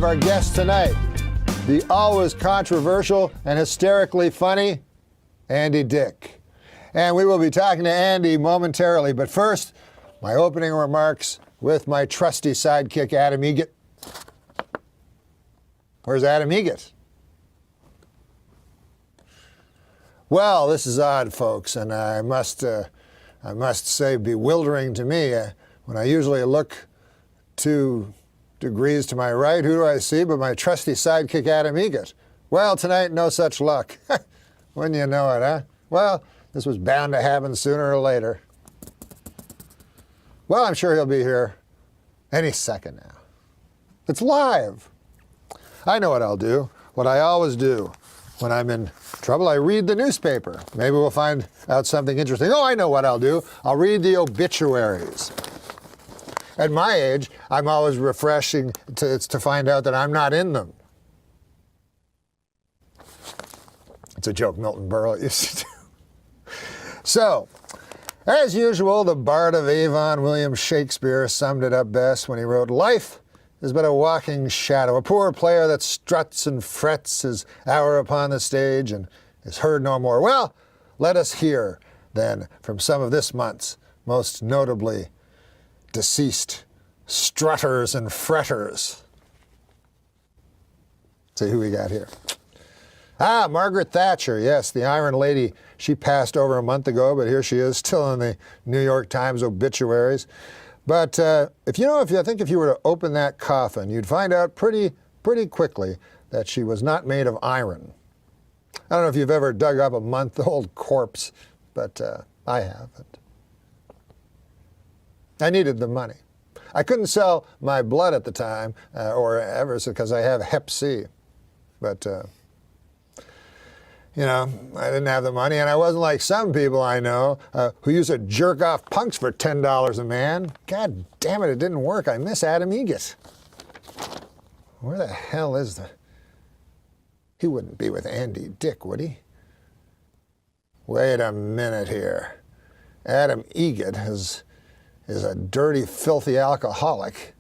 Our guest tonight, the always controversial and hysterically funny Andy Dick. And we will be talking to Andy momentarily, but first, my opening remarks with my trusty sidekick, Adam Egget. Where's Adam Egget? Well, this is odd, folks, and I must say bewildering to me. When I usually look 2 degrees to my right, who do I see but my trusty sidekick, Adam Egget? Well, tonight, no such luck. Wouldn't you know it, huh? Well, this was bound to happen sooner or later. Well, I'm sure he'll be here any second now. It's live. I know what I'll do, what I always do. When I'm in trouble, I read the newspaper. Maybe we'll find out something interesting. Oh, I know what I'll do. I'll read the obituaries. At my age, I'm always refreshing to find out that I'm not in them. It's a joke Milton Berle used to do. So, as usual, the Bard of Avon, William Shakespeare, summed it up best when he wrote, "Life is but a walking shadow, a poor player that struts and frets his hour upon the stage and is heard no more." Well, let us hear, then, from some of this month's most notably deceased strutters and fretters. See who we got here. Ah, Margaret Thatcher, yes, the Iron Lady. She passed over a month ago, but here she is, still in the New York Times obituaries. But I think if you were to open that coffin, you'd find out pretty quickly that she was not made of iron. I don't know if you've ever dug up a month-old corpse, but I haven't. I needed the money. I couldn't sell my blood at the time, or ever, because I have Hep C. But, I didn't have the money, and I wasn't like some people I know who used to jerk off punks for $10 a man. God damn it didn't work. I miss Adam Egget. Where the hell is the... He wouldn't be with Andy Dick, would he? Wait a minute here. Adam Egget is a dirty, filthy alcoholic.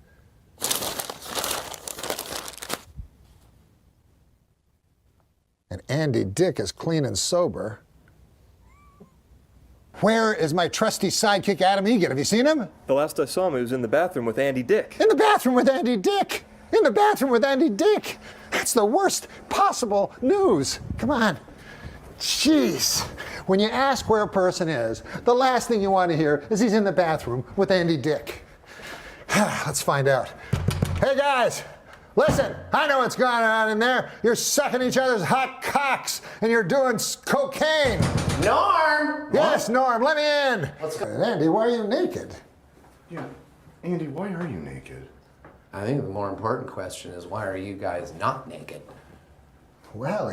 And Andy Dick is clean and sober. Where is my trusty sidekick, Adam Egget? Have you seen him? The last I saw him, he was in the bathroom with Andy Dick. In the bathroom with Andy Dick! In the bathroom with Andy Dick! That's the worst possible news. Come on. Jeez. When you ask where a person is, the last thing you want to hear is he's in the bathroom with Andy Dick. Let's find out. Hey guys, listen, I know what's going on in there. You're sucking each other's hot cocks and you're doing cocaine. Norm! Yes, Norm, let me in. Let's go. Andy, why are you naked? Yeah, Andy, why are you naked? I think the more important question is, why are you guys not naked? Well,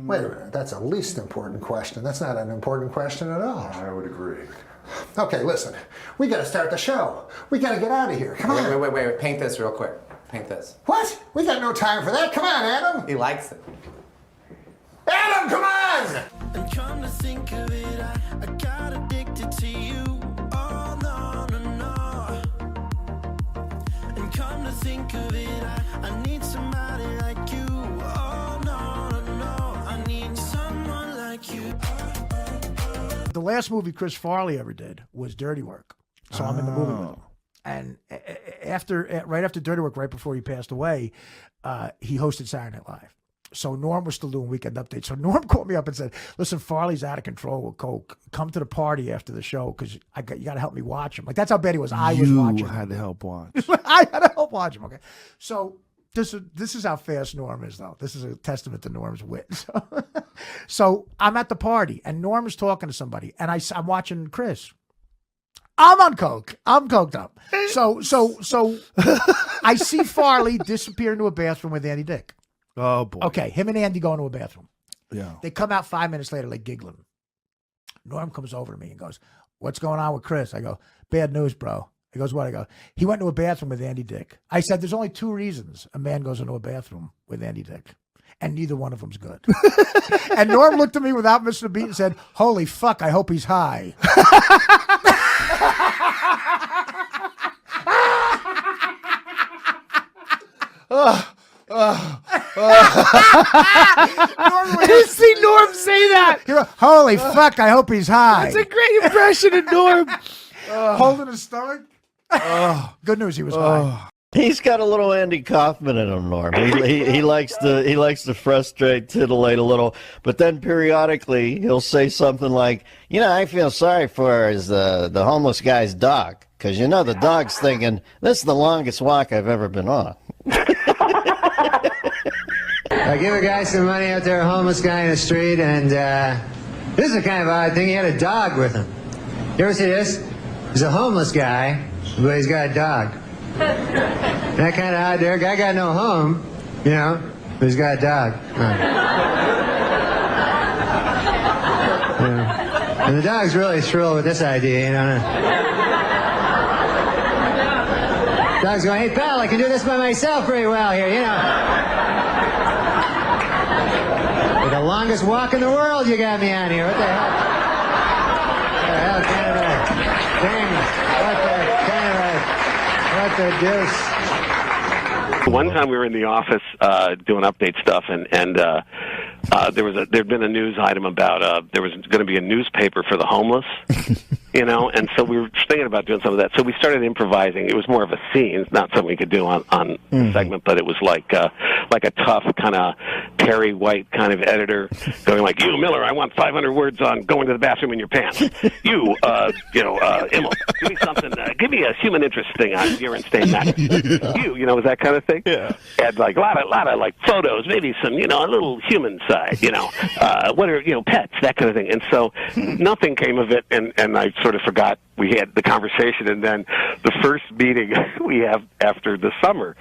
wait a minute, that's a least important question. That's not an important question at all. I would agree. Okay, listen, we gotta start the show. We gotta get out of here, come on. Wait, paint this real quick. Paint this. What? We got no time for that. Come on, Adam. He likes it. Adam, come on! And come to think of it, I got addicted to you. Oh, no. And come to think of it, I need somebody like you. Oh, no. I need someone like you. The last movie Chris Farley ever did was Dirty Work. So I'm in the movie with him. And right after Dirty Work, right before he passed away, he hosted Saturday Night Live. So Norm was still doing Weekend Update. So Norm called me up and said, "Listen, Farley's out of control with coke. Come to the party after the show because you got to help me watch him." Like, that's how bad he was. I was watching. You had to help watch. I had to help watch him. Okay, so this is how fast Norm is, though. This is a testament to Norm's wit. So I'm at the party and Norm is talking to somebody, and I'm watching Chris. I'm on coke. I'm coked up. So I see Farley disappear into a bathroom with Andy Dick. Oh, boy. Okay, him and Andy go into a bathroom. Yeah. They come out 5 minutes later, like giggling. Norm comes over to me and goes, "What's going on with Chris?" I go, "Bad news, bro." He goes, "What?" I go, "He went into a bathroom with Andy Dick." I said, "There's only 2 reasons a man goes into a bathroom with Andy Dick, and neither one of them's good." And Norm looked at me without missing a beat and said, "Holy fuck, I hope he's high." You see Norm say that? Holy fuck! I hope he's high. It's a great impression of Norm. Holding his stomach. Good news, he was high. He's got a little Andy Kaufman in him, Norm. He likes to frustrate, titillate a little, but then periodically he'll say something like, "You know, I feel sorry for the homeless guy's dog, because you know the dog's thinking this is the longest walk I've ever been on." I give a guy some money out there, a homeless guy in the street, and this is a kind of odd thing. He had a dog with him. You ever see this? He's a homeless guy, but he's got a dog. That kind of odd there. Guy got no home, you know, but he's got a dog. Yeah. And the dog's really thrilled with this idea, you know. Dog's going, "Hey, pal, I can do this by myself pretty well here, you know. The longest walk in the world you got me on here. What the hell? What the hell kind of a thing? What the deuce? One time we were in the office doing update stuff, and there'd been a news item about there was going to be a newspaper for the homeless, you know, and so we were thinking about doing some of that. So we started improvising. It was more of a scene, not something we could do on the segment, but it was like a tough kind of Perry White kind of editor going like, "You, Miller, I want 500 words on going to the bathroom in your pants. You, Immel, give me something. Give me a human interest thing on urine stain matter. You know, was that kind of thing? Yeah. And like a lot of like photos, maybe some, you know, a little human side, you know, what are, you know, pets, that kind of thing. And so nothing came of it, and I sort of forgot we had the conversation. And then the first meeting we have after the summer,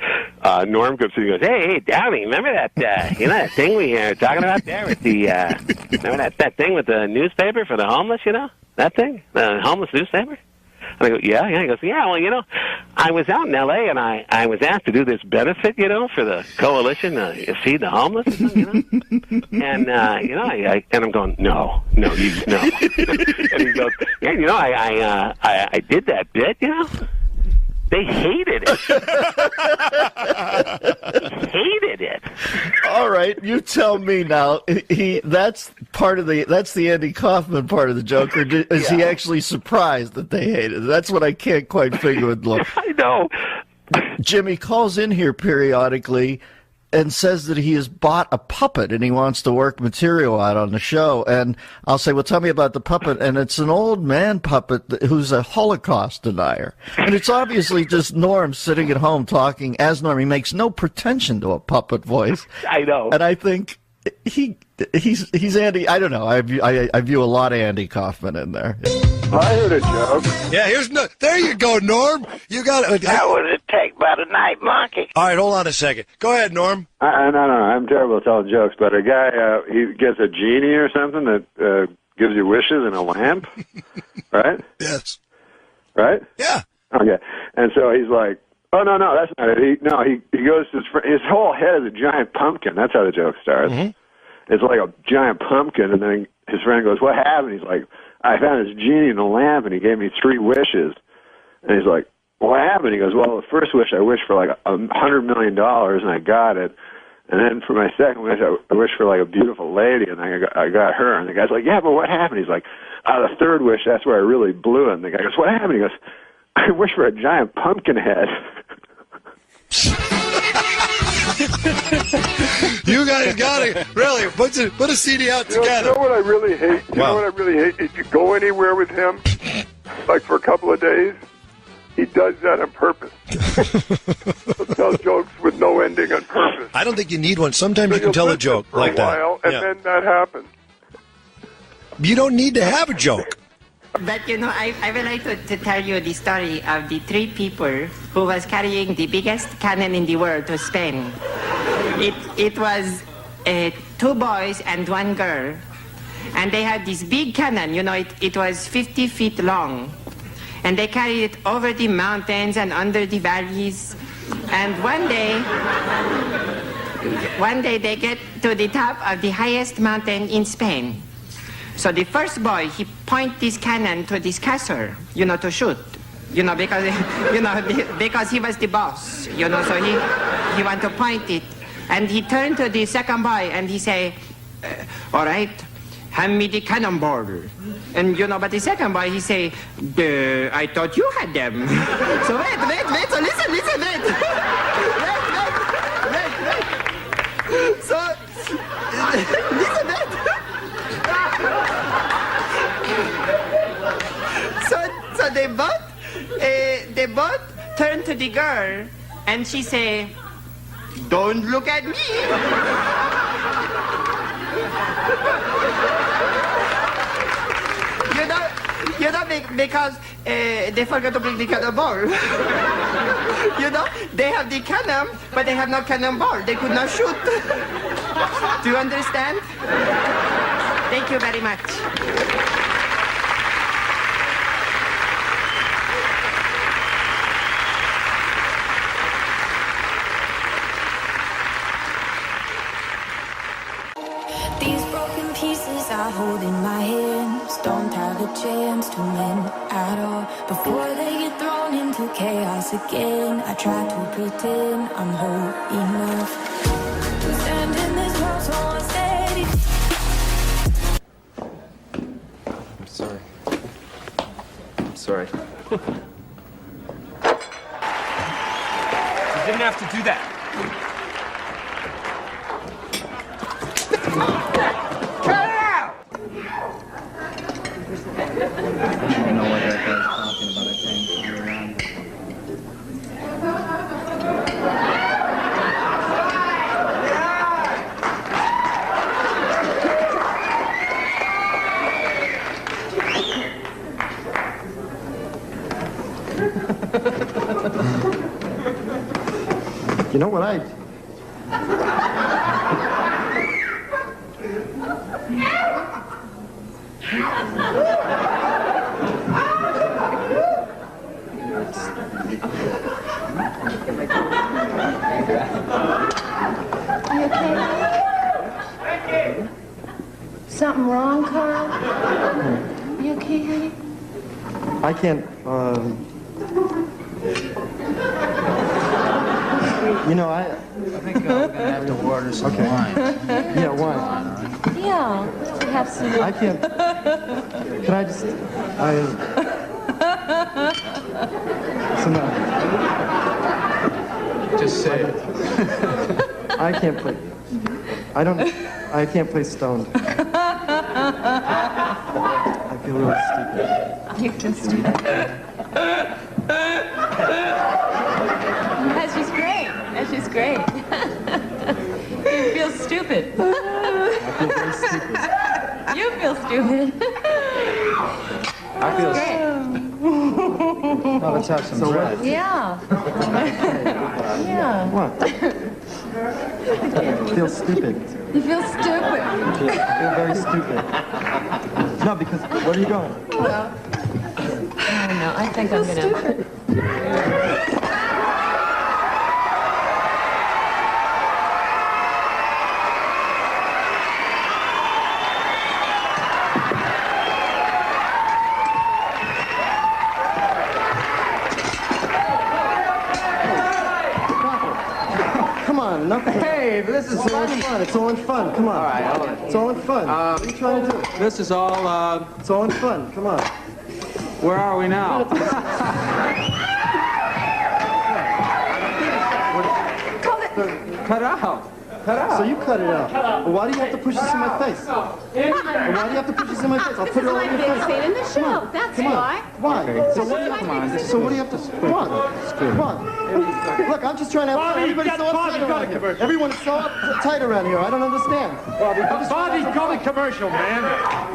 Norm comes in and goes, "Hey, Downey, remember that, you know, that thing we were talking about there with the, remember that thing with the newspaper for the homeless, you know, that thing, the homeless newspaper?" And I go, yeah. He goes, "Yeah, well, you know, I was out in L.A. and I was asked to do this benefit, you know, for the coalition to feed the homeless, you know, and you know, and I'm going, no. And he goes, "Yeah, you know, I did that bit, you know." They hated it. Hated it. All right, you tell me now. That's the Andy Kaufman part of the joke, or is he actually surprised that they hated it? That's what I can't quite figure with Look. I know. Jimmy calls in here periodically and says that he has bought a puppet and he wants to work material out on the show. And I'll say, "Well, tell me about the puppet." And it's an old man puppet who's a Holocaust denier. And it's obviously just Norm sitting at home talking as Norm. He makes no pretension to a puppet voice. I know. And I think he's Andy. I don't know. I view a lot of Andy Kaufman in there. I heard a joke. Yeah, there you go, Norm. You got it. How would it take by the night monkey? All right, hold on a second. Go ahead, Norm. No, I'm terrible at telling jokes, but a guy, he gets a genie or something that gives you wishes in a lamp, right? Yes. Right? Yeah. Okay. And so he's like, "Oh, no, that's not it." He goes to his whole head is a giant pumpkin. That's how the joke starts. Mm-hmm. It's like a giant pumpkin, and then his friend goes, "What happened?" He's like, "I found this genie in a lamp, and he gave me 3 wishes." And he's like, "What happened?" He goes, "Well, the first wish I wished for like $100 million, and I got it. And then for my second wish, I wished for like a beautiful lady, and I got her." And the guy's like, "Yeah, but what happened?" He's like, "The third wish, that's where I really blew it." And the guy goes, "What happened?" He goes, "I wished for a giant pumpkin head." You guys got it. Really, put a CD out together. You know what I really hate? You know what I really hate? If you go anywhere with him, like for a couple of days, he does that on purpose. He'll tell jokes with no ending on purpose. I don't think you need one. Sometimes you can tell a joke for like a while, that. And then that happens. You don't need to have a joke. But, you know, I would like to tell you the story of the 3 people who was carrying the biggest cannon in the world to Spain. It was 2 boys and 1 girl. And they had this big cannon, you know, it was 50 feet long. And they carried it over the mountains and under the valleys. And one day they get to the top of the highest mountain in Spain. So the first boy, he points this cannon to this castle, you know, to shoot. You know, because because he was the boss. You know, so he want to point it, and he turned to the second boy and he say, "All right, hand me the cannonball." And you know, but the second boy he say, "I thought you had them." So wait. So listen, wait. So listen, wait. So they both turn to the girl, and she say, "Don't look at me." You know, because they forgot to bring the cannonball. You know, they have the cannon, but they have no cannonball. They could not shoot. Do you understand? Thank you very much. These broken pieces I hold in my hands don't have a chance to mend at all. Before they get thrown into chaos again, I try to pretend I'm whole enough to stand in this world so unsteady. I'm sorry. I'm sorry. You didn't have to do that. You know what You okay? Something wrong, Carl? You okay, honey? I can't, you know, I think we're gonna have to order some wine. Yeah, wine. Yeah, we have some. I can't. Can I just? So no. Just say it. I can't play. I can't play stoned. I feel really stupid. You feel stupid. She's great. She's great. You feel stupid. I feel very stupid. You feel stupid. I feel great. Oh, let's have some bread. Yeah. Yeah. What? I feel stupid. You feel stupid. I feel very stupid. No, because where are you going? Well, I don't know. I think I'm gonna. Hey, this is all in fun. It's all in fun. Come on. All right. It's all in fun. What are you trying to do? This is all, It's all in fun. Come on. where are we now? Cut out. Cut out. So you cut it out. But why do you have to push this in my face? And why do you have to push this in my face? I'll put it all in your face. in the show. That's Come on. why. Why? So what do you, come on, So what do you have to? What? What? Look, I'm just trying to have fun. Everybody's so uptight around here. Everyone's so uptight around here. I don't understand. Bobby, call it commercial, man.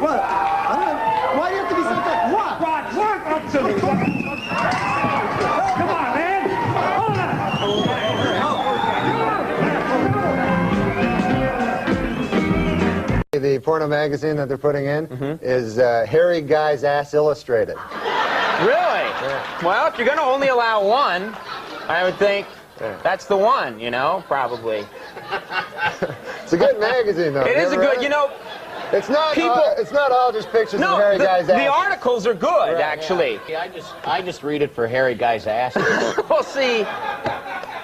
What? I don't know. Why do you have to be so uptight? What? Work up to me. Come on, man. Hold on. The porno magazine that they're putting in is Hairy Guy's Ass Illustrated. Really? Yeah. Well, if you're going to only allow one, I would think that's the one, you know, probably. It's a good magazine, though. It is a good, you know, It's not. People- It's not all just pictures No, of hairy guys' the ass. articles are good, Right, actually. Yeah, I just read it for hairy guys' asses. Well, see,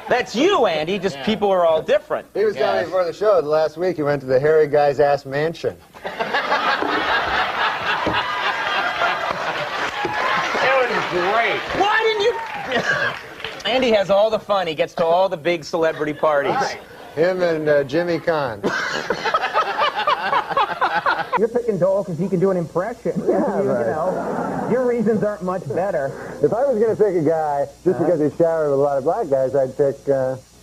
that's you, Andy. Just people are all different. He was telling me before the show that last week he went to the hairy guy's ass mansion. It was great. Why didn't you? Andy has all the fun. He gets to all the big celebrity parties. Right. Him and Jimmy Kahn. You're picking Dole because he can do an impression. Yeah, you right. know, your reasons aren't much better. If I was going to pick a guy just because he showered with a lot of black guys, I'd pick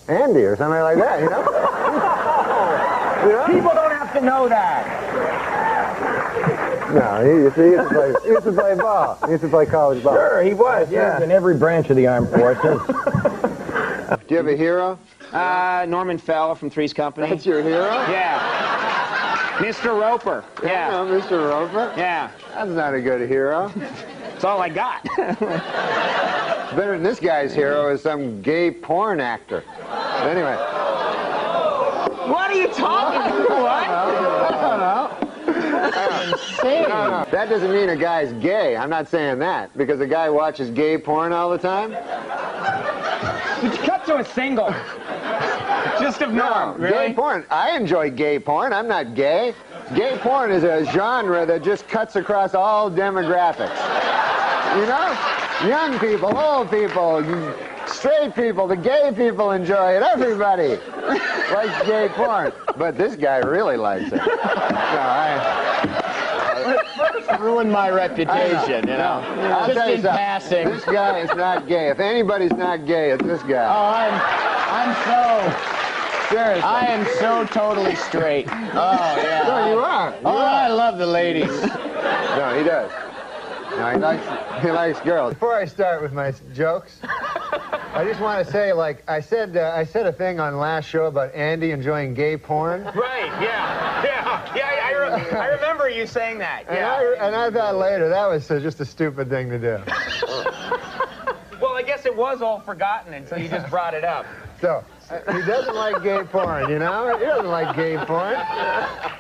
Andy or something like that, you know? You know? People don't have to know that. No, he used to play ball. He used to play college ball. Sure, he was. Yeah, in every branch of the armed forces. Do you have a hero? Norman Fell from Three's Company. That's your hero? Yeah. Mr. Roper. Yeah. No, Mr. Roper? Yeah. That's not a good hero. That's all I got. Better than this guy's hero is some gay porn actor. Anyway. What are you talking about? What? I don't know. Insane. No. That doesn't mean a guy's gay. I'm not saying that. Because a guy watches gay porn all the time? Cut to a single. Just of Norm, really? Gay porn. I enjoy gay porn. I'm not gay. Gay porn is a genre that just cuts across all demographics. You know? Young people, old people, straight people, the gay people enjoy it. Everybody likes gay porn. But this guy really likes it. First ruined my reputation, you know. I'll Just tell you in something. passing. This guy is not gay. If anybody's not gay, it's this guy. Oh, I'm so... Seriously. I am so totally straight. Oh, yeah. No, you are. Oh, I love the ladies. No, he does. No, he likes girls. Before I start with my jokes, I just want to say, like, I said a thing on last show about Andy enjoying gay porn. Right, I remember you saying that. Yeah. And I thought later, that was just a stupid thing to do. Well, I guess it was all forgotten until you just brought it up. So, he doesn't like gay porn, you know? He doesn't like gay porn.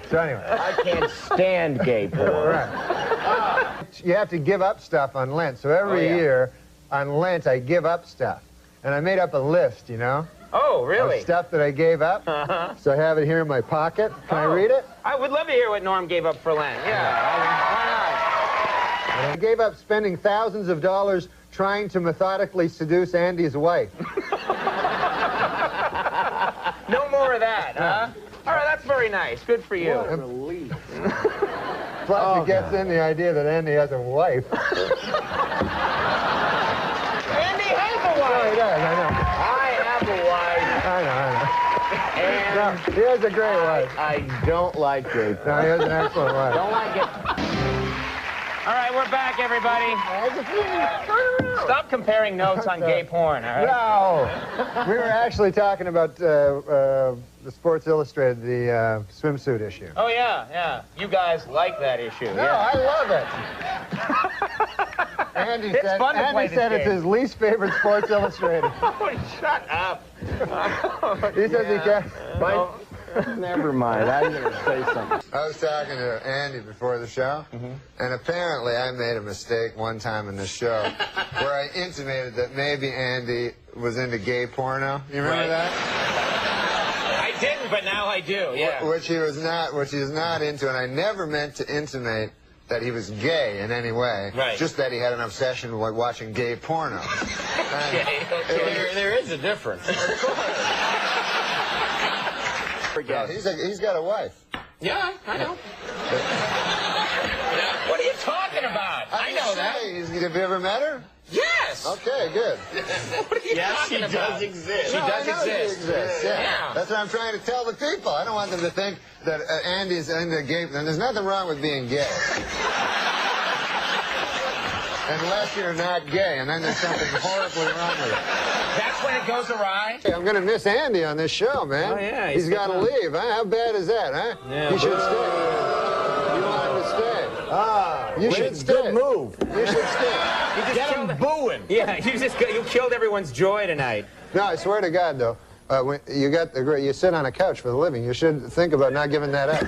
So anyway. I can't stand gay porn. Right. You have to give up stuff on Lent. So every year on Lent, I give up stuff. And I made up a list, you know? Oh, really? Of stuff that I gave up. So I have it here in my pocket. Can I read it? I would love to hear what Norm gave up for Lent. Yeah, why And I gave up spending thousands of dollars trying to methodically seduce Andy's wife. No more of that, huh? All right, that's very nice. Good for you. What a relief. Plus, it gets in the idea that Andy has a wife. Andy has a wife. Oh, he does, I know. I have a wife. I know. And No, he has a great wife. I don't like gay porn. No, he has an excellent wife. Don't like it. All right, we're back, everybody. Stop comparing notes on gay porn, all right? No! We were actually talking about the Sports Illustrated, the swimsuit issue. Oh, yeah. You guys like that issue. No, yeah. I love it. Andy It's said, fun to play Andy this said it's game. his least favorite Sports Illustrated. Oh, shut up. He says he can't. Never mind. I'm going to say something. I was talking to Andy before the show, and apparently I made a mistake one time in the show where I intimated that maybe Andy was into gay porno. You remember that? I didn't, but now I do, yeah. Which he is not into, and I never meant to intimate that he was gay in any way. Right. Just that he had an obsession with watching gay porno. There is a difference. Yeah, he's got a wife. Yeah, I know. What are you talking about? I know that. Have you ever met her? Yes. Okay, good. What are you talking about? She does exist. She No, does I know exist. She exists. Yeah. Yeah. That's what I'm trying to tell the people. I don't want them to think that Andy's into gay. And there's nothing wrong with being gay. Unless you're not gay, and then there's something horribly wrong with it. That's when it goes awry? Hey, I'm going to miss Andy on this show, man. Oh, yeah. He's got to leave, huh? How bad is that, huh? Yeah, he should stay. You want him to stay. You should stay. Good move. You should stay. You just Get killed him booing. Yeah, you killed everyone's joy tonight. No, I swear to God, though, when you sit on a couch for the living, you should think about not giving that up.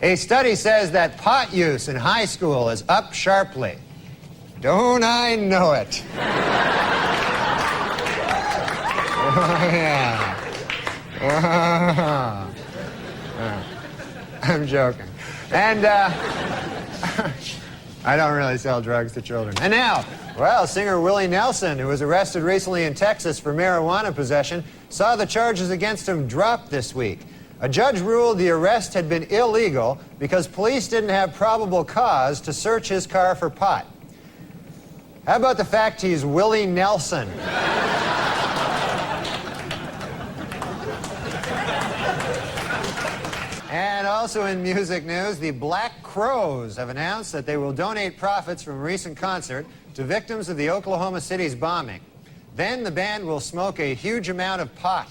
A study says that pot use in high school is up sharply. Don't I know it? Oh, yeah. I'm joking. And I don't really sell drugs to children. And now, well, singer Willie Nelson, who was arrested recently in Texas for marijuana possession, saw the charges against him dropped this week. A judge ruled the arrest had been illegal because police didn't have probable cause to search his car for pot. How about the fact he's Willie Nelson? And also in music news, the Black Crowes have announced that they will donate profits from a recent concert to victims of the Oklahoma City's bombing. Then the band will smoke a huge amount of pot.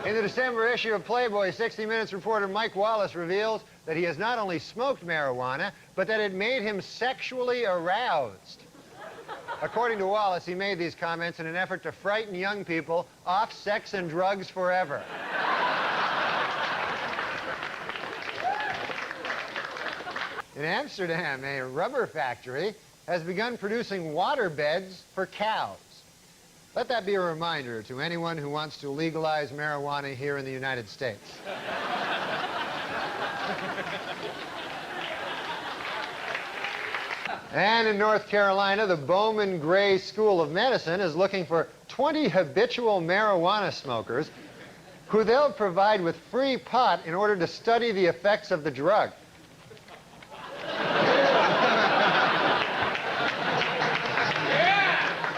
In the December issue of Playboy, 60 Minutes reporter Mike Wallace reveals that he has not only smoked marijuana, but that it made him sexually aroused. According to Wallace, he made these comments in an effort to frighten young people off sex and drugs forever. In Amsterdam, a rubber factory has begun producing water beds for cows. Let that be a reminder to anyone who wants to legalize marijuana here in the United States. And in North Carolina, the Bowman Gray School of Medicine is looking for 20 habitual marijuana smokers who they'll provide with free pot in order to study the effects of the drug.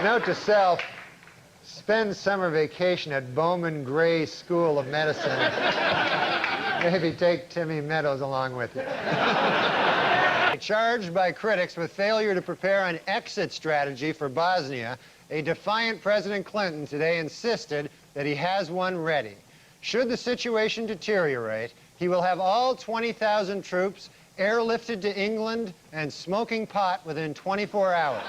Note to self, spend summer vacation at Bowman Gray School of Medicine. Maybe take Timmy Meadows along with you. Charged by critics with failure to prepare an exit strategy for Bosnia, a defiant President Clinton today insisted that he has one ready. Should the situation deteriorate, he will have all 20,000 troops airlifted to England and smoking pot within 24 hours.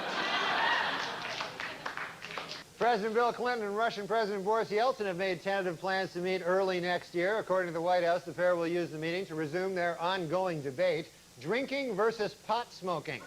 President Bill Clinton and Russian President Boris Yeltsin have made tentative plans to meet early next year. According to the White House, the pair will use the meeting to resume their ongoing debate, drinking versus pot smoking.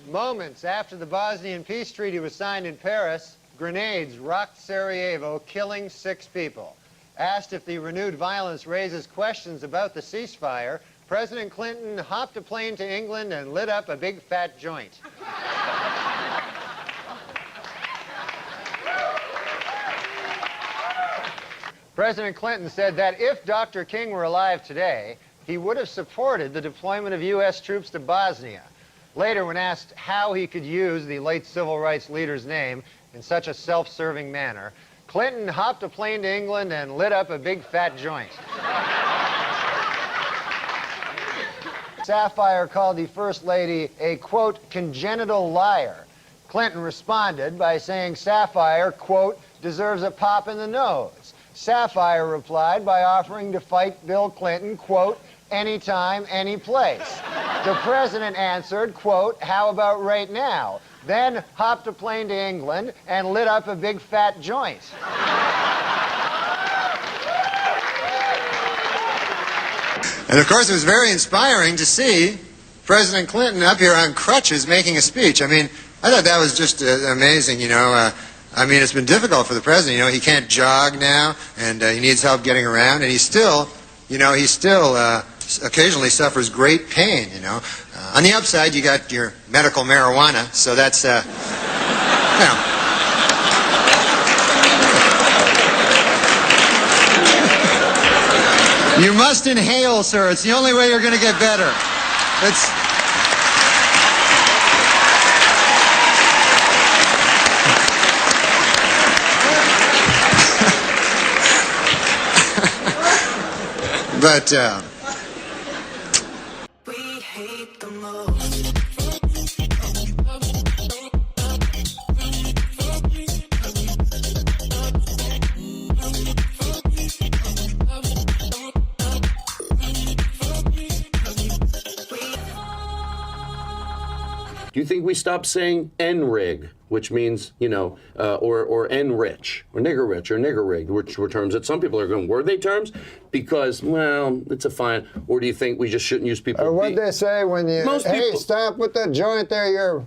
Moments after the Bosnian peace treaty was signed in Paris, grenades rocked Sarajevo, killing 6 people. Asked if the renewed violence raises questions about the ceasefire, President Clinton hopped a plane to England and lit up a big fat joint. President Clinton said that if Dr. King were alive today, he would have supported the deployment of U.S. troops to Bosnia. Later, when asked how he could use the late civil rights leader's name in such a self-serving manner, Clinton hopped a plane to England and lit up a big fat joint. Sapphire called the First Lady a, quote, congenital liar. Clinton responded by saying Sapphire, quote, deserves a pop in the nose. Sapphire replied by offering to fight Bill Clinton, quote, anytime, any place. The president answered, quote, how about right now? Then hopped a plane to England and lit up a big fat joint. And of course, it was very inspiring to see President Clinton up here on crutches making a speech. I mean, I thought that was just amazing, you know. I mean, it's been difficult for the president. You know, he can't jog now, and he needs help getting around, and he's still, you know, occasionally suffers great pain, you know. On the upside, you got your medical marijuana, so that's, you know. You must inhale, sir. It's the only way you're going to get better. But, We hate the most. you think we stop saying N-rig, which means, you know, or N-rich, or nigger-rich, or nigger-rig, which were terms that some people are going, were they terms? Because, well, it's a fine. Or do you think we just shouldn't use people? Or what they say when you, hey, stop with that joint there, you're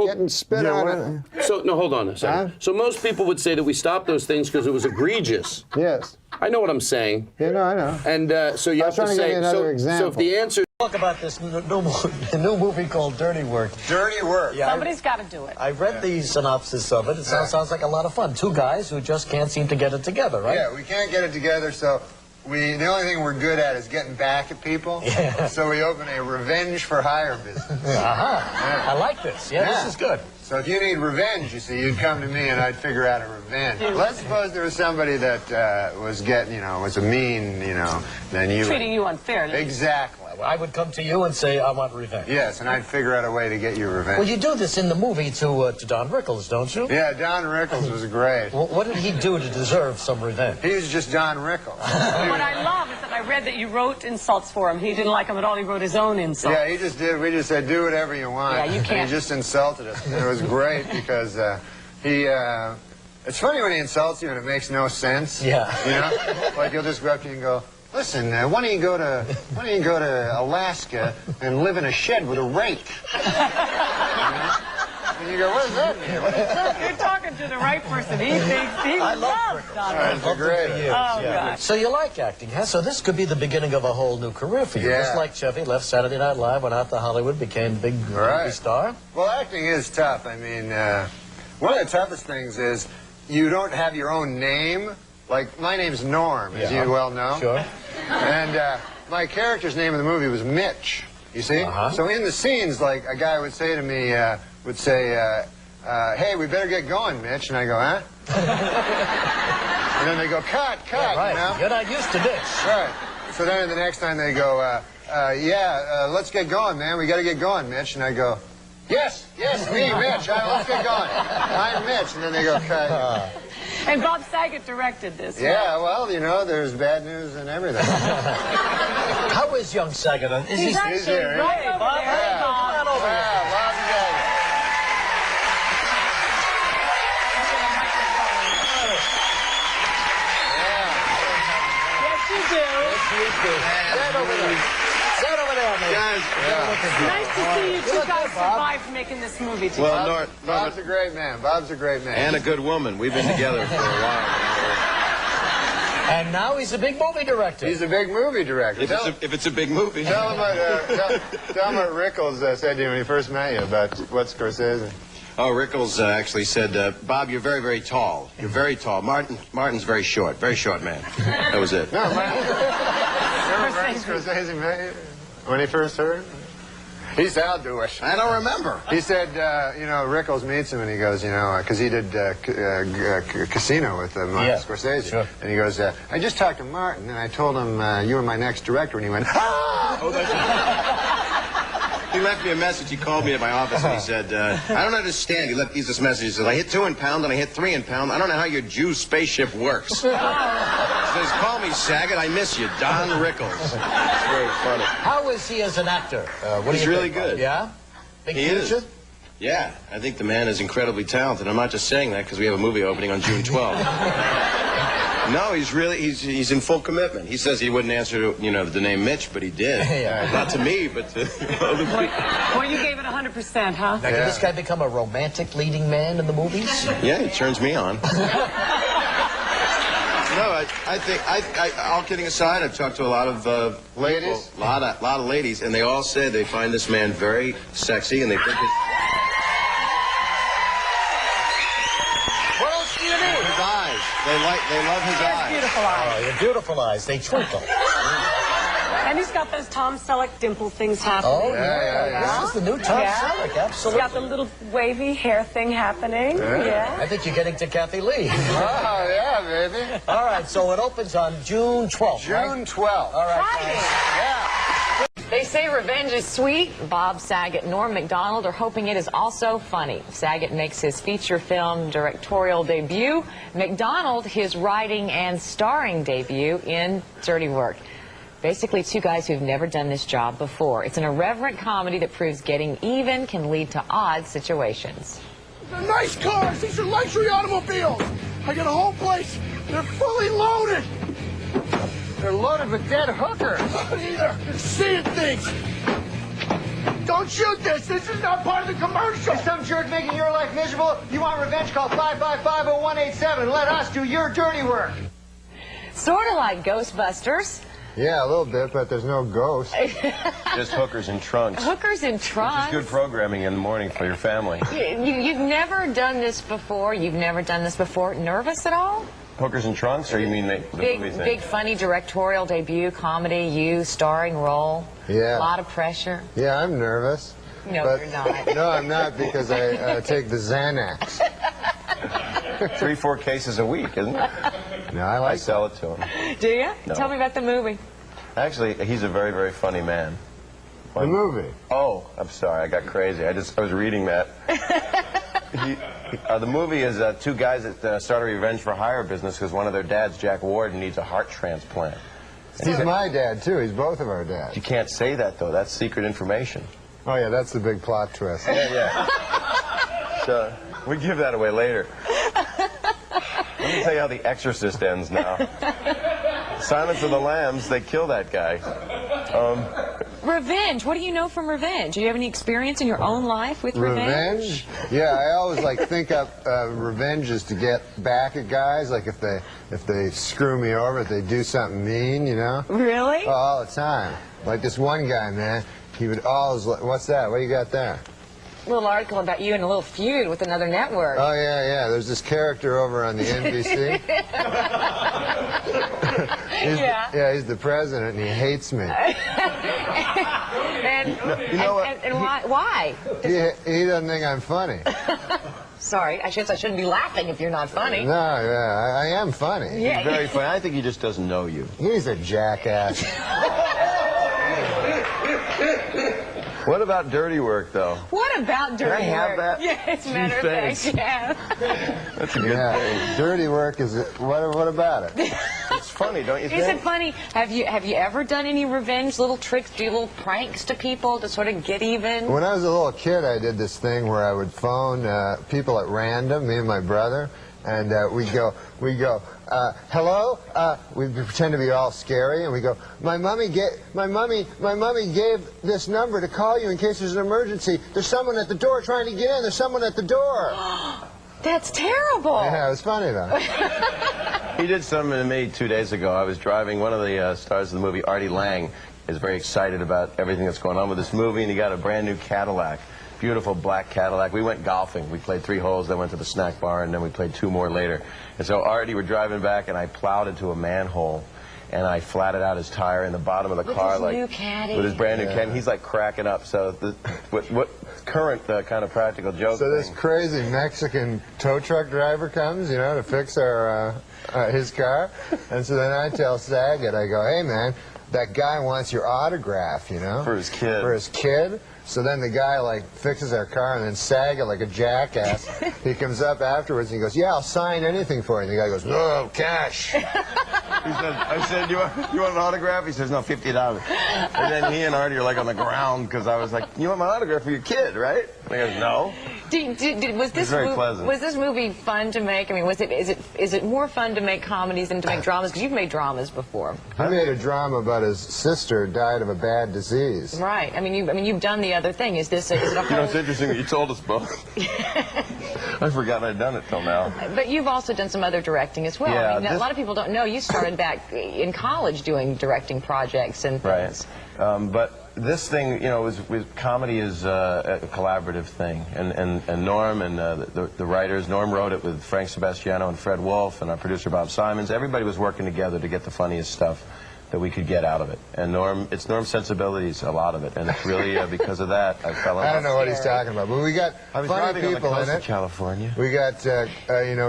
getting spit on it. So, no, hold on a second. So most people would say that we stopped those things because it was egregious. Yes. I know what I'm saying. Yeah, no, I know. And so you have to say, so if the answer... Talk about this new movie called Dirty Work. Dirty Work. Yeah, Somebody's got to do it. I read the synopsis of it. It sounds like a lot of fun. Two guys who just can't seem to get it together, right? Yeah, we can't get it together, so the only thing we're good at is getting back at people. Yeah. So we open a revenge for hire business. Yeah. I like this. Yeah, this is good. So if you need revenge, you see, you'd come to me and I'd figure out a revenge. Let's suppose there was somebody that was getting, you know, was a mean, you know, then you... Treating you unfairly. Exactly. I would come to you and say, I want revenge. Yes, and I'd figure out a way to get you revenge. Well, you do this in the movie to Don Rickles, don't you? Yeah, Don Rickles was great. Well, what did he do to deserve some revenge? He was just Don Rickles. What I love is that I read that you wrote insults for him. He didn't like them at all. He wrote his own insults. Yeah, he just did. We just said, do whatever you want. Yeah, you can't. And he just insulted us. And it was great because it's funny when he insults you and it makes no sense. Yeah. You know? Like he'll just go up to you and go, listen, why don't you go to Alaska and live in a shed with a rake? You know? And you go, what does that mean? What is that? You're talking to the right person. He thinks he loves Don Rickles. Great. Oh, God. So you like acting, huh? So this could be the beginning of a whole new career for you. Yeah. Just like Chevy left Saturday Night Live, went out to Hollywood, became a big movie star. Well, acting is tough. I mean, one of the toughest things is you don't have your own name. Like, my name's Norm, as you well know. Sure. And my character's name in the movie was Mitch, you see? So in the scenes, like, a guy would say to me, hey, we better get going, Mitch. And I go, huh? And then they go, cut, right. you know? You're not used to this. Right. So then the next time they go, let's get going, man. We got to get going, Mitch. And I go, yes, me, Mitch. Let's get going. I'm Mitch. And then they go, cut. And Bob Saget directed this. Yeah, well, you know, there's bad news and everything. How is young Saget? He's actually right over Bob? there. Hey, Bob. Come on over here. Bob Saget. Yes, you do. Stand over there. Stand over there, man. Nice to see you two guys survived making this movie together. Well, Bob's a great man. Bob's a great man. And a good woman. We've been together for a while. And now he's a big movie director. He's a big movie director. If it's a big movie. Tell him what Rickles said to you when he first met you about what Scorsese. Oh, Rickles actually said, Bob, you're very, very tall. You're very tall. Martin's very short man. That was it. No, remember Martin Scorsese met you when he first heard? He said, I'll do it. I don't remember. He said, you know, Rickles meets him and he goes, you know, because he did Casino with Martin Scorsese. Sure. And he goes, I just talked to Martin and I told him you were my next director. And he went, ah! Oh, that's right. He left me a message. He called me at my office and he said, I don't understand. He left this message. He says, I hit 2 in pound and I hit 3 in pound. I don't know how your Jew spaceship works. He says, call me Saget. I miss you. Don Rickles. It's very funny. How is he as an actor? He's really good. Yeah? Big He future? is. Yeah, I think the man is incredibly talented. I'm not just saying that because we have a movie opening on June 12th. No, he's in full commitment. He says he wouldn't answer, you know, the name Mitch, but he did. Yeah. Not to me, but to other people. Well, you gave it 100%, huh? Now, can this guy become a romantic leading man in the movies? Yeah, he turns me on. No, I think, all kidding aside, I've talked to a lot of ladies, a lot of ladies, and they all said they find this man very sexy, and they think his... What else do you need? His eyes. They love his eyes. Beautiful eyes. Oh, your beautiful eyes. They twinkle. And he's got those Tom Selleck dimple things happening. Oh, yeah. This is the new Tom Selleck, absolutely. He's got the little wavy hair thing happening. Yeah. I think you're getting to Kathy Lee. Oh, yeah, baby. All right, so it opens on June 12th, June 12th. All right. Friday. They say revenge is sweet. Bob Saget and Norm MacDonald are hoping it is also funny. Saget makes his feature film directorial debut. MacDonald his writing and starring debut in Dirty Work. Basically, two guys who've never done this job before. It's an irreverent comedy that proves getting even can lead to odd situations. They're nice cars. These are luxury automobiles. I got a whole place. They're fully loaded. They're loaded with dead hookers. Either. They're seeing things. Don't shoot this. This is not part of the commercial. Is some jerk making your life miserable? You want revenge? Call 555-0187 and let us do your dirty work. Sort of like Ghostbusters. Yeah, a little bit, but there's no ghost. Just hookers and trunks. Hookers and trunks. Which is good programming in the morning for your family. You've never done this before. You've never done this before. Nervous at all? Hookers and trunks, or you mean the movie thing? Big, funny directorial debut, comedy, you, starring role. Yeah. A lot of pressure. Yeah, I'm nervous. No, but, you're not. No, I'm not, because I take the Xanax. 3-4 cases a week, isn't it? No, I sell it to him. Do you? No. Tell me about the movie. Actually, he's a very, very funny man. The movie? Oh, I'm sorry, I got crazy. I was reading that. The movie is two guys that start a revenge for hire business because one of their dads, Jack Ward, needs a heart transplant. He's my dad, too. He's both of our dads. You can't say that, though. That's secret information. Oh, yeah, that's the big plot twist. Yeah. So, we give that away later. Let me tell you how The Exorcist ends now. Silence of the Lambs, they kill that guy. Revenge. What do you know from revenge? Do you have any experience in your own life with revenge? Yeah, I always think up revenge is to get back at guys. Like if they screw me over, if they do something mean, you know. Really? Oh, all the time. Like this one guy, man. He would always. What's that? What you got there? A little article about you in a little feud with another network. Oh yeah. There's this character over on the NBC. He's the president, and he hates me. And why? He doesn't think I'm funny. Sorry, I shouldn't be laughing if you're not funny. No, I am funny. Yeah. He's very funny. I think he just doesn't know you. He's a jackass. What about dirty work, though? What about dirty work? Can I have that? Yes, matter of fact, yeah. That's a good thing. Dirty work is what about it? It's funny, don't you think? Is it funny? Have you ever done any revenge, little tricks, do little pranks to people to sort of get even? When I was a little kid, I did this thing where I would phone people at random, me and my brother, and we'd go, hello? We'd pretend to be all scary, and we go, my mommy gave this number to call you in case there's an emergency. There's someone at the door trying to get in. There's someone at the door. That's terrible. Yeah, it was funny, though. He did something to me 2 days ago. I was driving. One of the stars of the movie, Artie Lang, is very excited about everything that's going on with this movie, and he got a brand new Cadillac. Beautiful black Cadillac. We went golfing. We played 3 holes, then went to the snack bar, and then we played 2 more later. And so Artie, we're driving back, and I plowed into a manhole, and I flatted out his tire in the bottom of the car, with his new caddy. with his brand new caddy. And he's like cracking up. So what current kind of practical joke? So this crazy Mexican tow truck driver comes, to fix his car, and so then I tell Saget, I go, hey man, that guy wants your autograph, For his kid. For his kid. So then the guy fixes our car, and then Saget, like a jackass, he comes up afterwards and he goes, yeah, I'll sign anything for you. And the guy goes, no, cash. I said, you want an autograph? He says, no, $50. And then he and Artie are on the ground because I was like, you want my autograph for your kid, right? And he goes, no. Was this movie fun to make? I mean, is it more fun to make comedies than to make dramas? Because you've made dramas before. I made a drama about his sister died of a bad disease. Right. I mean, you've done the other thing. Is it a whole... it's interesting that you told us both. I forgot I'd done it till now. But you've also done some other directing as well. Yeah, I mean, a lot of people don't know you started back in college doing directing projects and things. Right. But this thing, comedy is a collaborative thing, and Norm and the writers. Norm wrote it with Frank Sebastiano and Fred Wolf, and our producer Bob Simons. Everybody was working together to get the funniest stuff that we could get out of it. And it's Norm's sensibilities, a lot of it, and it's really because of that I fell in love. I don't know what he's talking about, but we got funny people in it. California. We got the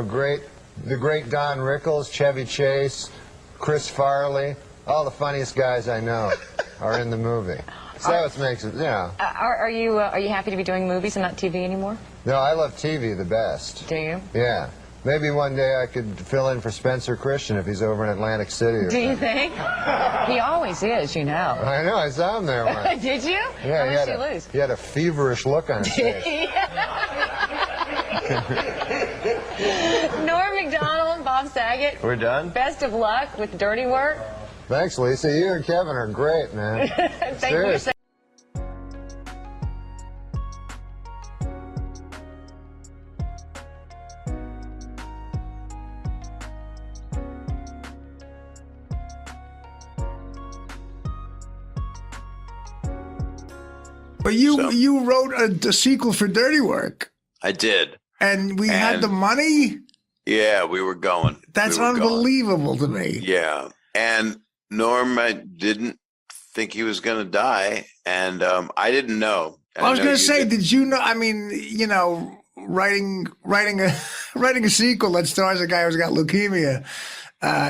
great Don Rickles, Chevy Chase, Chris Farley. All the funniest guys I know are in the movie. So that's what makes it, Are you happy to be doing movies and not TV anymore? No, I love TV the best. Do you? Yeah. Maybe one day I could fill in for Spencer Christian if he's over in Atlantic City. Or Do you think? He always is, you know. I know, I saw him there once. Did you? Yeah, How much did you lose? He had a feverish look on his face. Norm MacDonald, Bob Saget. We're done? Best of luck with Dirty Work. Thanks, Lisa. You and Kevin are great, man. Thank you. Seriously. But you wrote a sequel for Dirty Work, I did. and we had And- the money. Yeah, we were going. That's We were going. unbelievable to me. Yeah. And Norm, I didn't think he was going to die. And I didn't know. And I was know going you to say, did. did you know? I mean, you know, writing a writing a sequel that stars a guy who's got leukemia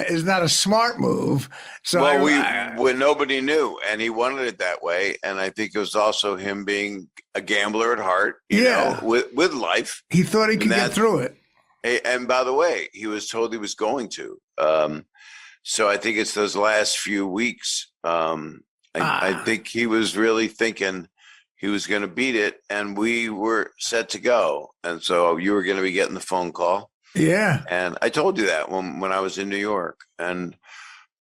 is not a smart move. So Well, when nobody knew, and he wanted it that way. And I think it was also him being a gambler at heart, you know, with life. He thought he And could get that's- through it. And by the way, he was told he was going to. So I think it's those last few weeks. I think he was really thinking he was going to beat it, and we were set to go. And so you were going to be getting the phone call. Yeah. And I told you that when I was in New York, and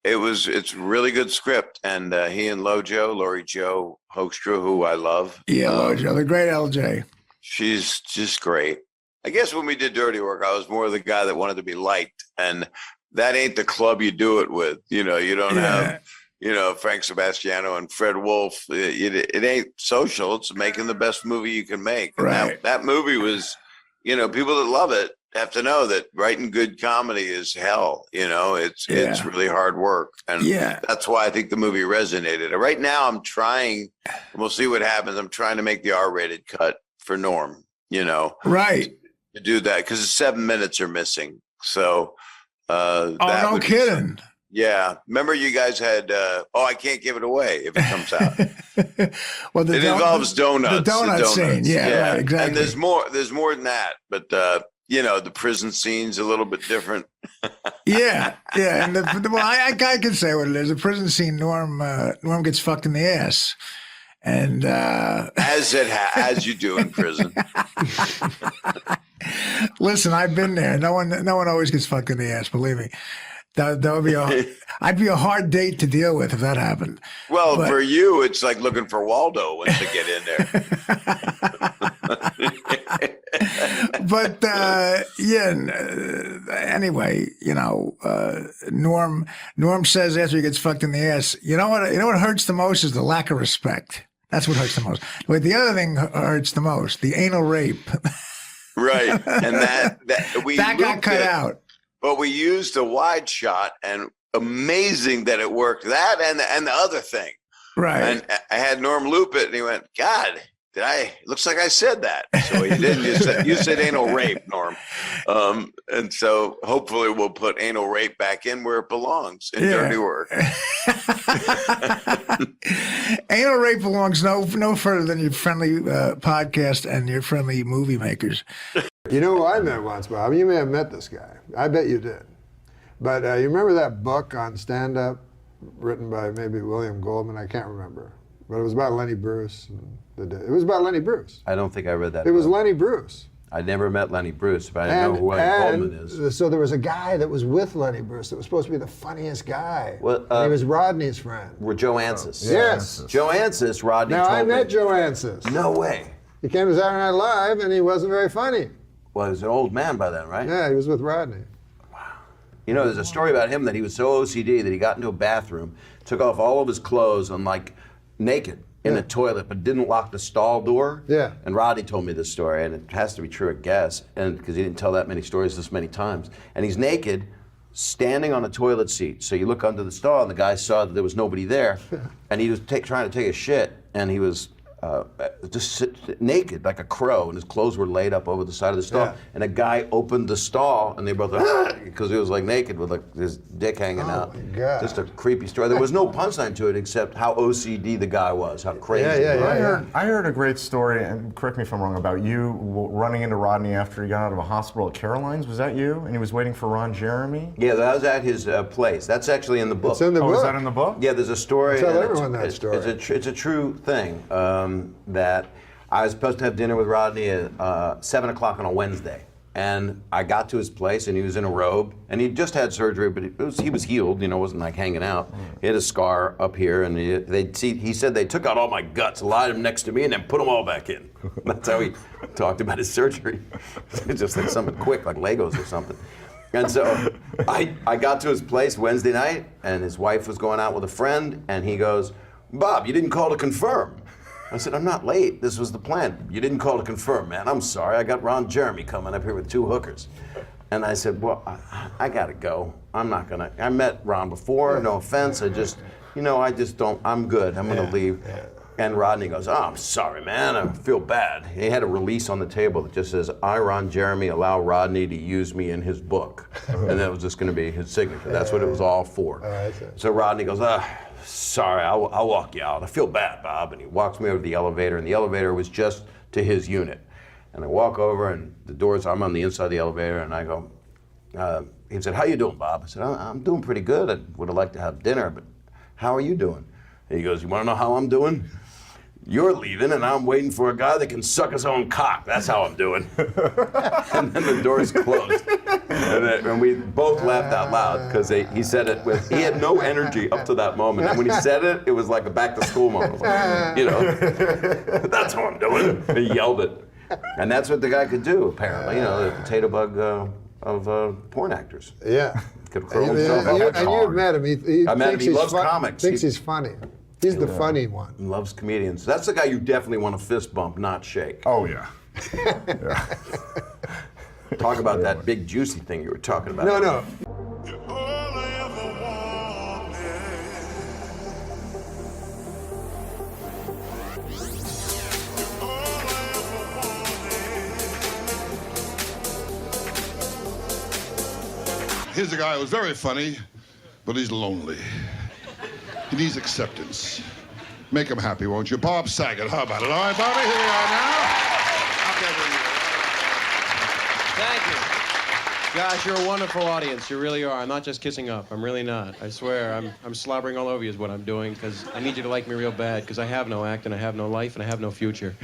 it's really good script. And he and Laurie Jo Hoekstra, who I love. Yeah, Lojo, the great LJ. She's just great. I guess when we did Dirty Work, I was more the guy that wanted to be liked, and that ain't the club you do it with. You know, you don't have, you know, Frank Sebastiano and Fred Wolf. It ain't social. It's making the best movie you can make. And Right. that movie was, you know, people that love it have to know that writing good comedy is hell. You know, it's really hard work, and that's why I think the movie resonated. Right now, I'm trying. We'll see what happens. I'm trying to make the R-rated cut for Norm. You know, Right. to do that because 7 minutes are missing. So, Oh, no kidding. Yeah. Remember you guys had, I can't give it away if it comes out. Well, it involves donuts. The donut scene. Yeah, right, exactly. And there's more than that, but, you know, the prison scene's a little bit different. Yeah. And well, I can say what it is. The prison scene, Norm gets fucked in the ass. And as you do in prison. Listen, I've been there. No one always gets fucked in the ass. Believe me, that would be I'd be a hard date to deal with if that happened. Well, for you, it's like looking for Waldo once you get in there. But anyway, you know, Norm says after he gets fucked in the ass, you know what hurts the most is the lack of respect. That's what hurts the most. But the other thing hurts the most, the anal rape. Right. And that got cut out. But we used a wide shot, and amazing that it worked. That and the other thing. Right. And I had Norm loop it, and he went, God, looks like I said that. So he didn't. You said anal rape, Norm. And so hopefully we'll put anal rape back in where it belongs in Dirty Work. Anal rape belongs no further than your friendly podcast and your friendly movie makers. You know who I met once, Bob? You may have met this guy. I bet you did. But you remember that book on stand-up written by maybe William Goldman? I can't remember. But it was about Lenny Bruce. It was about Lenny Bruce. I don't think I read that. It was Lenny Bruce. I never met Lenny Bruce, but I didn't know who William Goldman is. So there was a guy that was with Lenny Bruce that was supposed to be the funniest guy. Well, and he was Rodney's friend. Were Joe Ansis. Yes. Joe Ansis, Rodney Now, I told met me. Joe Ansis. No way. He came to Saturday Night Live, and he wasn't very funny. Well, he was an old man by then, right? Yeah, he was with Rodney. You know, there's a story about him that he was so OCD that he got into a bathroom, took off all of his clothes, and naked in the toilet, but didn't lock the stall door. Yeah. And Rodney told me this story, and it has to be true, I guess, and because he didn't tell that many stories this many times. And he's naked, standing on a toilet seat. So you look under the stall, and the guy saw that there was nobody there, and he was trying to take a shit, and he was just naked like a crow, and his clothes were laid up over the side of the stall. Yeah. And a guy opened the stall, and they both because he was like naked with like his dick hanging out. My God. Just a creepy story. There was no punchline to it except how OCD the guy was, how crazy. I heard a great story, and correct me if I'm wrong, about you running into Rodney after he got out of a hospital at Caroline's. Was that you? And he was waiting for Ron Jeremy? Yeah, that was at his place. That's actually in the book. It's in the book. Is that in the book? Yeah, there's a story. Tell and everyone that story. It's a true thing that I was supposed to have dinner with Rodney at 7 o'clock on a Wednesday. And I got to his place, and he was in a robe, and he'd just had surgery, but he was healed, you know, wasn't like hanging out. He had a scar up here, and he said they took out all my guts, lied them next to me, and then put them all back in. That's how he talked about his surgery. Just like something quick, like Legos or something. And so I got to his place Wednesday night, and his wife was going out with a friend, and he goes, "Bob, you didn't call to confirm." I said, "I'm not late. This was the plan." "You didn't call to confirm, man. I'm sorry. I got Ron Jeremy coming up here with 2 hookers." And I said, "Well, I gotta go. I'm not gonna. I met Ron before. No offense. I just don't. I'm good. I'm gonna leave." Yeah. And Rodney goes, "Oh, I'm sorry, man. I feel bad." He had a release on the table that just says, "I, Ron Jeremy, allow Rodney to use me in his book." And that was just going to be his signature. That's what it was all for. So Rodney goes, "Sorry, I'll walk you out. I feel bad, Bob." And he walks me over to the elevator, and the elevator was just to his unit. And I walk over, and the doors, I'm on the inside of the elevator, and I go, he said, "How you doing, Bob?" I said, "I'm doing pretty good. I would have liked to have dinner, but how are you doing?" And he goes, "You want to know how I'm doing? You're leaving, and I'm waiting for a guy that can suck his own cock. That's how I'm doing." And then the doors closed. And we both laughed out loud because he said it with, he had no energy up to that moment. And when he said it, it was like a back-to-school moment. Like, you know, "That's how I'm doing." He yelled it. And that's what the guy could do, apparently. You know, the potato bug of porn actors. Yeah. Could curl himself up. And you've met him. I met him. He loves comics. Thinks he's funny. He's the funny one. He loves comedians. That's the guy you definitely want to fist bump, not shake. Oh, yeah. Talk about that big juicy thing you were talking about. No. Here's a guy who's very funny, but he's lonely. He needs acceptance. Make him happy, won't you? Bob Saget, how about it? All right, Bobby, here we are now. Thank you. Gosh, you're a wonderful audience. You really are. I'm not just kissing up. I'm really not. I swear, I'm slobbering all over you is what I'm doing, because I need you to like me real bad, because I have no act, and I have no life, and I have no future.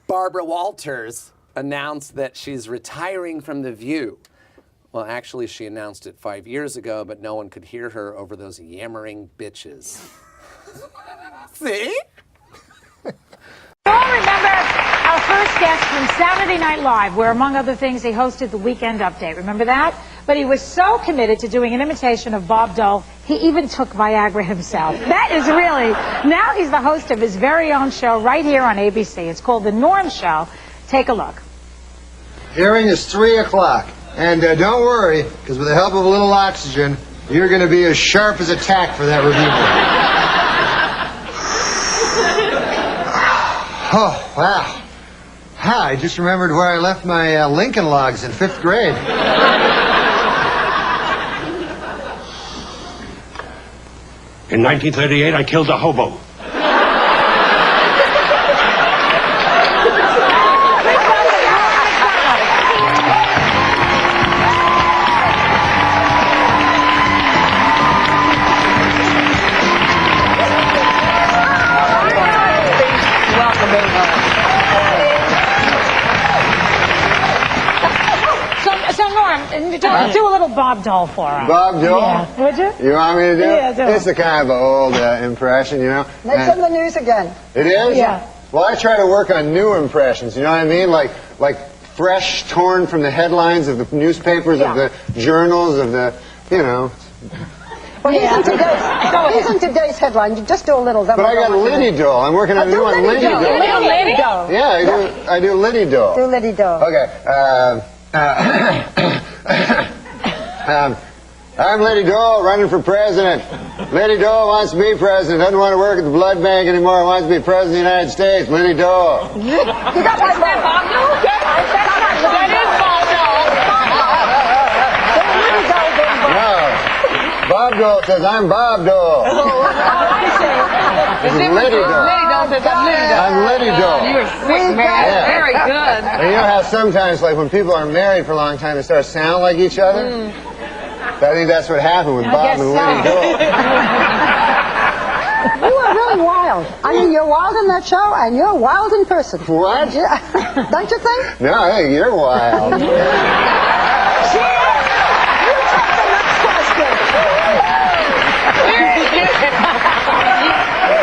Barbara Walters announced that she's retiring from The View. Well, actually, she announced it 5 years ago, but no one could hear her over those yammering bitches. See? You all remember our first guest from Saturday Night Live, where, among other things, he hosted the Weekend Update. Remember that? But he was so committed to doing an imitation of Bob Dole, he even took Viagra himself. That is really... Now he's the host of his very own show right here on ABC. It's called The Norm Show. Take a look. Hearing is 3 o'clock. And don't worry, because with the help of a little oxygen, you're going to be as sharp as a tack for that review board. Oh, wow. I just remembered where I left my Lincoln logs in 5th grade. In 1938, I killed a hobo. Do a little Bob Dole for him. Bob Dole? Yeah. Would you? You want me to do it? Yeah, do it. It's a kind of an old impression, you know. Make some of the news again. It is? Yeah. Well, I try to work on new impressions, you know what I mean? Like fresh, torn from the headlines of the newspapers, of the journals, of the, you know. Well, he's in today's headline. You just do a little. But I got Liddy Dole. I'm working on a new one, Liddy Dole. Liddy Dole. Yeah, I do Liddy Dole. Do Liddy Dole. Okay. I'm Lady Dole running for president. Lady Dole wants to be president. Doesn't want to work at the blood bank anymore. Wants to be president of the United States. Lady Dole. You got my vote. That is Bob No. Bob Dole says, I'm Bob Dole. This is Lady Dole. I'm Lady Dole. You were sick, man. Yeah. Very good. And you know how sometimes, like, when people are married for a long time, they start to sound like each other? I think that's what happened with Bob and Lady Dole. You are really wild. I mean, you're wild in that show, and you're wild in person. What? Yeah. Don't you think? No, I think you're wild.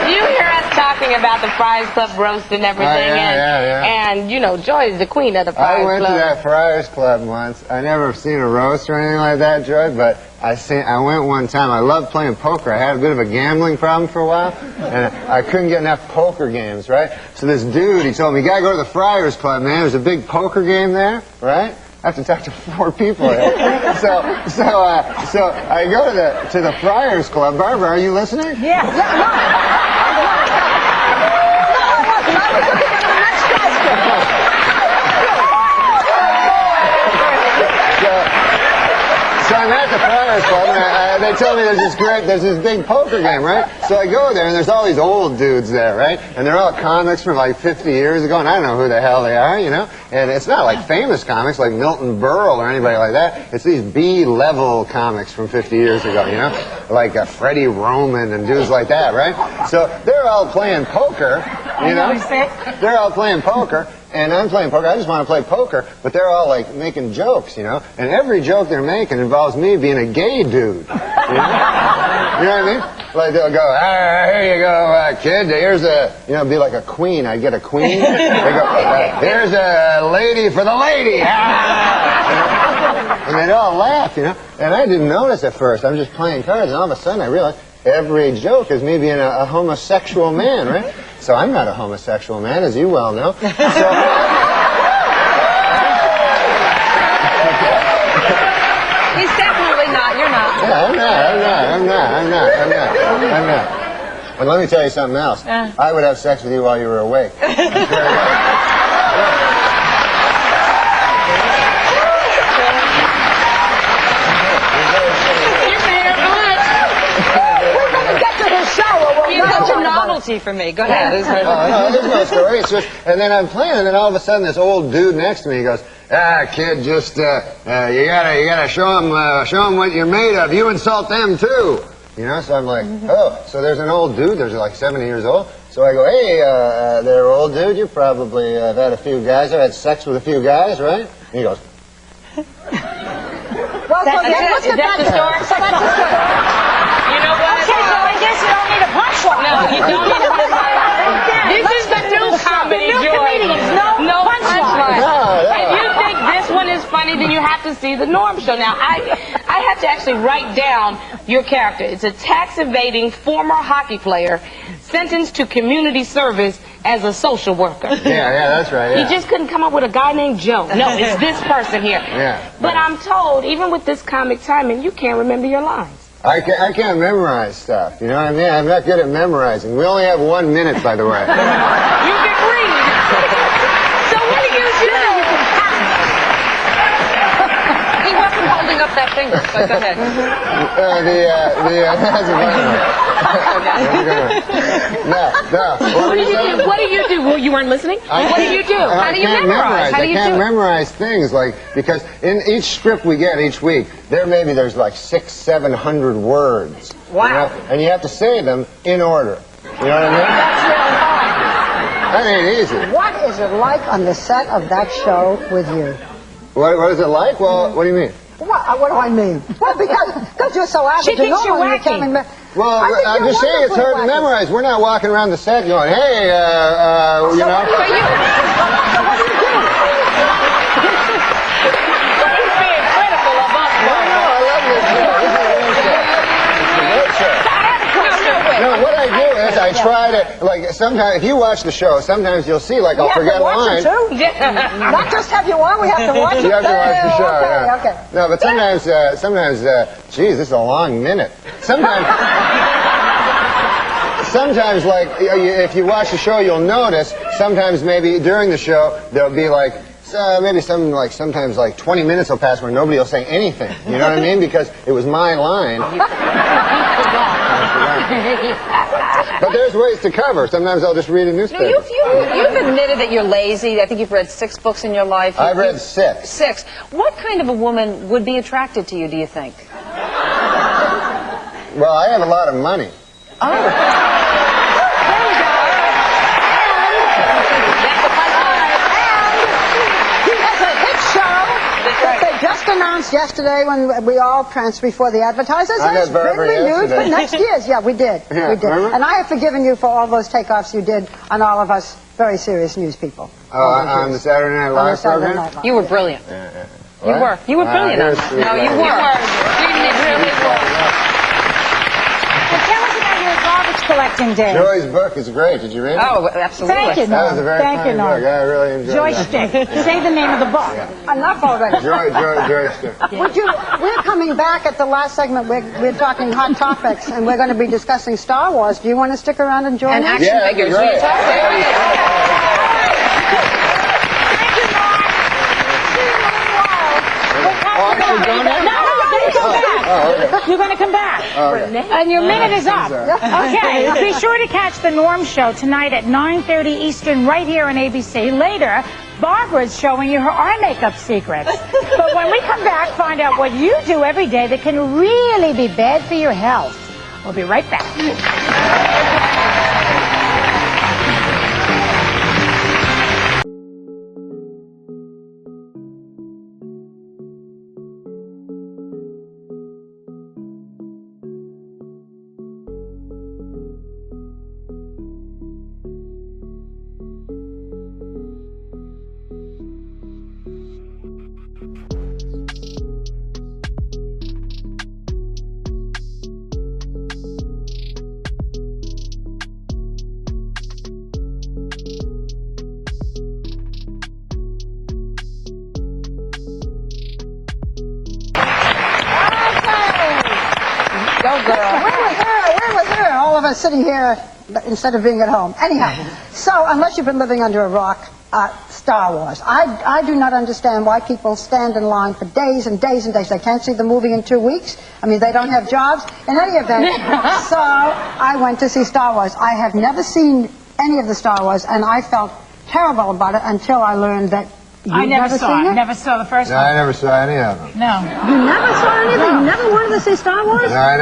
You hear us talking about the Friars Club roast and everything, and you know, Joy is the queen of the Friars Club. I went to that Friars Club once. I never seen a roast or anything like that, Joy, but I went one time. I loved playing poker. I had a bit of a gambling problem for a while, and I couldn't get enough poker games, right? So this dude, he told me, you gotta go to the Friars Club, man. There's a big poker game there, right? I have to talk to 4 people here. So I go to the Friars Club. Barbara, are you listening? Yeah. So I'm at the Friars Club, and they tell me there's this big poker game, right? So I go there, and there's all these old dudes there, right? And they're all comics from like 50 years ago, and I don't know who the hell they are, you know? And it's not like famous comics like Milton Berle or anybody like that. It's these B-level comics from 50 years ago, you know? Like Freddie Roman and dudes like that, right? So they're all playing poker, you know? They're all playing poker. And I'm playing poker. I just want to play poker, but they're all like making jokes, you know. And every joke they're making involves me being a gay dude. You know, you know what I mean? Like they'll go, here you go, kid. Here's be like a queen. I get a queen. They go, here's a lady for the lady. And they'd all laugh, you know. And I didn't notice at first. I'm just playing cards, and all of a sudden I realized every joke is me being a homosexual man, right? So I'm not a homosexual man, as you well know. So, He's definitely not. You're not. yeah, I'm not. And let me tell you something else. I would have sex with you while you were awake. Such a novelty for me. Go ahead. No, there's no story. It's just, and then I'm playing, and then all of a sudden, this old dude next to me goes, kid, just you gotta show him what you're made of. You insult them too, you know. So I'm like, oh, so there's an old dude. There's like 70 years old. So I go, hey, there, old dude. You probably have had a few guys. I've had sex with a few guys, right? And he goes. Well, That's the story. So that's the story. You know what? Okay, so I guess you don't need a punchline. No, you don't need a punchline. This is the new comedy, Joy. No punchline. If you think this one is funny, then you have to see the Norm Show. Now, I have to actually write down your character. It's a tax-evading former hockey player sentenced to community service as a social worker. Yeah, that's right. Yeah. He just couldn't come up with a guy named Joe. No, it's this person here. Yeah. But I'm told, even with this comic timing, you can't remember your lines. I can't memorize stuff. You know what I mean? I'm not good at memorizing. We only have 1 minute, by the way. You can read. So what do you do? He wasn't holding up that finger, so go ahead. That's a No. What do you do? Well, you weren't listening? What do you do? How do you memorize? How do you I can't do it? memorize things, like, because in each script we get each week, there's like 600-700 words. Wow. You know? And you have to say them in order. You know what I mean? That's really hard. That ain't easy. What is it like on the set of that show with you? What is it like? Well, what do you mean? What do I mean? Well, because you're so average. She thinks you're wacky. Well, I'm just saying it's hard to memorize. We're not walking around the set going, hey, you know. What do you do? He's being critical of us. No, I love this show. This is a great show. I have a question. No, what I do is I try to, like, sometimes, if you watch the show, sometimes you'll see, like, I'll forget a line. We have to watch it, too. Not just have you on, we have to watch it. You have to watch the show, yeah. Okay. No, but sometimes, geez, this is a long minute. Sometimes, like, if you watch the show, you'll notice, sometimes maybe during the show, there'll be, like, maybe sometimes like 20 minutes will pass where nobody will say anything. You know what I mean? Because it was my line. But there's ways to cover. Sometimes I'll just read a newspaper. No, you've admitted that you're lazy. I think you've read 6 books in your life. I've read 6. 6. What kind of a woman would be attracted to you, do you think? Well, I have a lot of money. Oh. That they just announced yesterday when we all pranced before the advertisers. I got been renewed for next year's. Yeah, we did. Yeah, we did. remember? And I have forgiven you for all those takeoffs you did on all of us very serious news people. Oh, on the Saturday Night Live program? You were brilliant. You were. You were brilliant. No, you were. You really were. Tell us about your garbage collecting day. Joy's book is great. Did you read it? Oh, absolutely. Thank you, That was a very Thank fine you, Norm. book. I really enjoyed Joystick. that. Say the name of the book. Enough already. Joystick. We're coming back at the last segment. We're talking hot topics, and we're going to be discussing Star Wars. Do you want to stick around and join us? action Yeah, that'd be figures. Great. You're going to come back. And your minute is up. Okay, be sure to catch the Norm Show tonight at 9:30 Eastern right here on ABC. Later, Barbara's showing you her eye makeup secrets. But when we come back, find out what you do every day that can really be bad for your health. We'll be right back. Where was her? All of us sitting here instead of being at home. Anyhow, so unless you've been living under a rock, Star Wars. I do not understand why people stand in line for days and days and days. They can't see the movie in 2 weeks. I mean, they don't have jobs. In any event, so I went to see Star Wars. I have never seen any of the Star Wars, and I felt terrible about it until I learned that I never saw seen it. Never saw the first No, one. I never saw any of them. No. You never saw anything? You never wanted to see Star Wars? No, I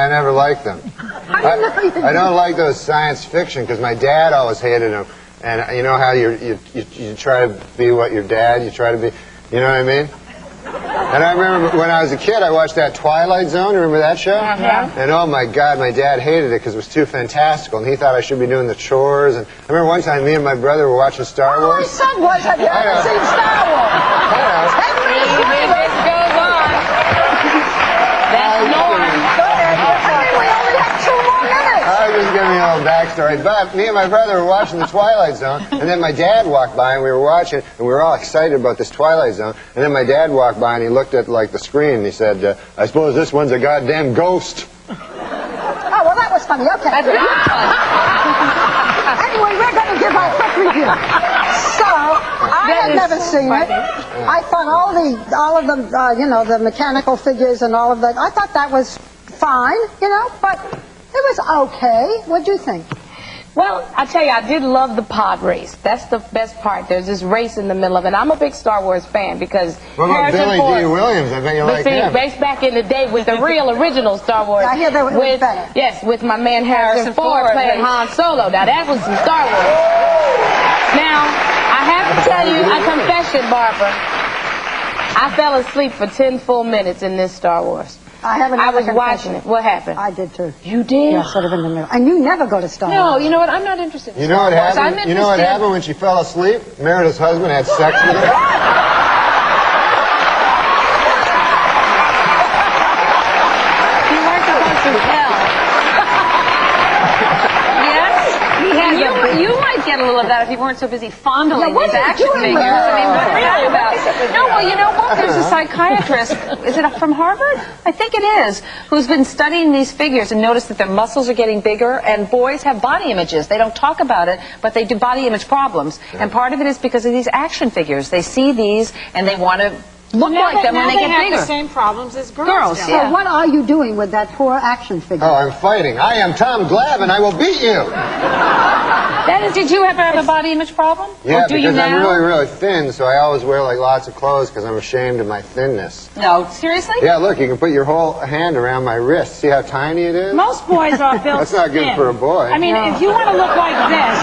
never liked them. I don't like those science fiction because my dad always hated them. And you know how you try to be what your dad, you try to be, you know what I mean? And I remember when I was a kid, I watched that Twilight Zone. Remember that show? And oh my God, my dad hated it because it was too fantastical, and he thought I should be doing the chores. And I remember one time, me and my brother were watching Star Wars. All I said was, have you ever seen Star Wars? 10 minutes later. This goes on. That's Norm. I mean, we only have 2 more minutes. I was just giving you a little backstory, but me and my brother were watching the Twilight Zone, and then my dad walked by, and we were watching, and we were all excited about this Twilight Zone, and then my dad walked by, and he looked at, like, the screen, and he said, I suppose this one's a goddamn ghost. Oh, well, that was funny. Okay. Anyway, we're going to give our quick review. So, I had never seen it. I thought all of the, the mechanical figures and all of that, I thought that was fine, but it was okay. What'd you think? Well, I tell you, I did love the pod race. That's the best part. There's this race in the middle of it. I'm a big Star Wars fan because What about Harrison Billy Ford, D. Williams? I bet you like him. race back in the day with the real original Star Wars. I hear that was better. Yes, with my man Harrison Ford playing Han Solo. Now that was some Star Wars. Now, I have to tell you a confession, Barbara. I fell asleep for 10 full minutes in this Star Wars. I was watching it. What happened? I did too. You did? Yeah, sort of in the middle. And you never go to Star Wars. No, you know what? I'm not interested in You know Star what Wars. I'm happened? You know what interested- happened when she fell asleep? Meredith's husband had sex with her. You weren't supposed to tell. Yeah? get a little of that if you weren't so busy fondling what these are you action doing figures. with I mean, that? what really about? No, well, you know what? There's a psychiatrist. Is it from Harvard? I think it is. Who's been studying these figures and noticed that their muscles are getting bigger, and boys have body images. They don't talk about it, but they do body image problems. And part of it is because of these action figures. They see these and they want to look like them when they get have bigger. the same problems as girls. So Yeah. what are you doing with that poor action figure? Oh, I'm fighting. I am Tom Glav, and I will beat you. Did you ever have a body image problem? Yeah, or do you because I'm now? really, really thin, so I always wear like lots of clothes because I'm ashamed of my thinness. No, seriously? Yeah, look, you can put your whole hand around my wrist. See how tiny it is? Most boys are built That's not good thin. for a boy. I mean, if you want to look like this,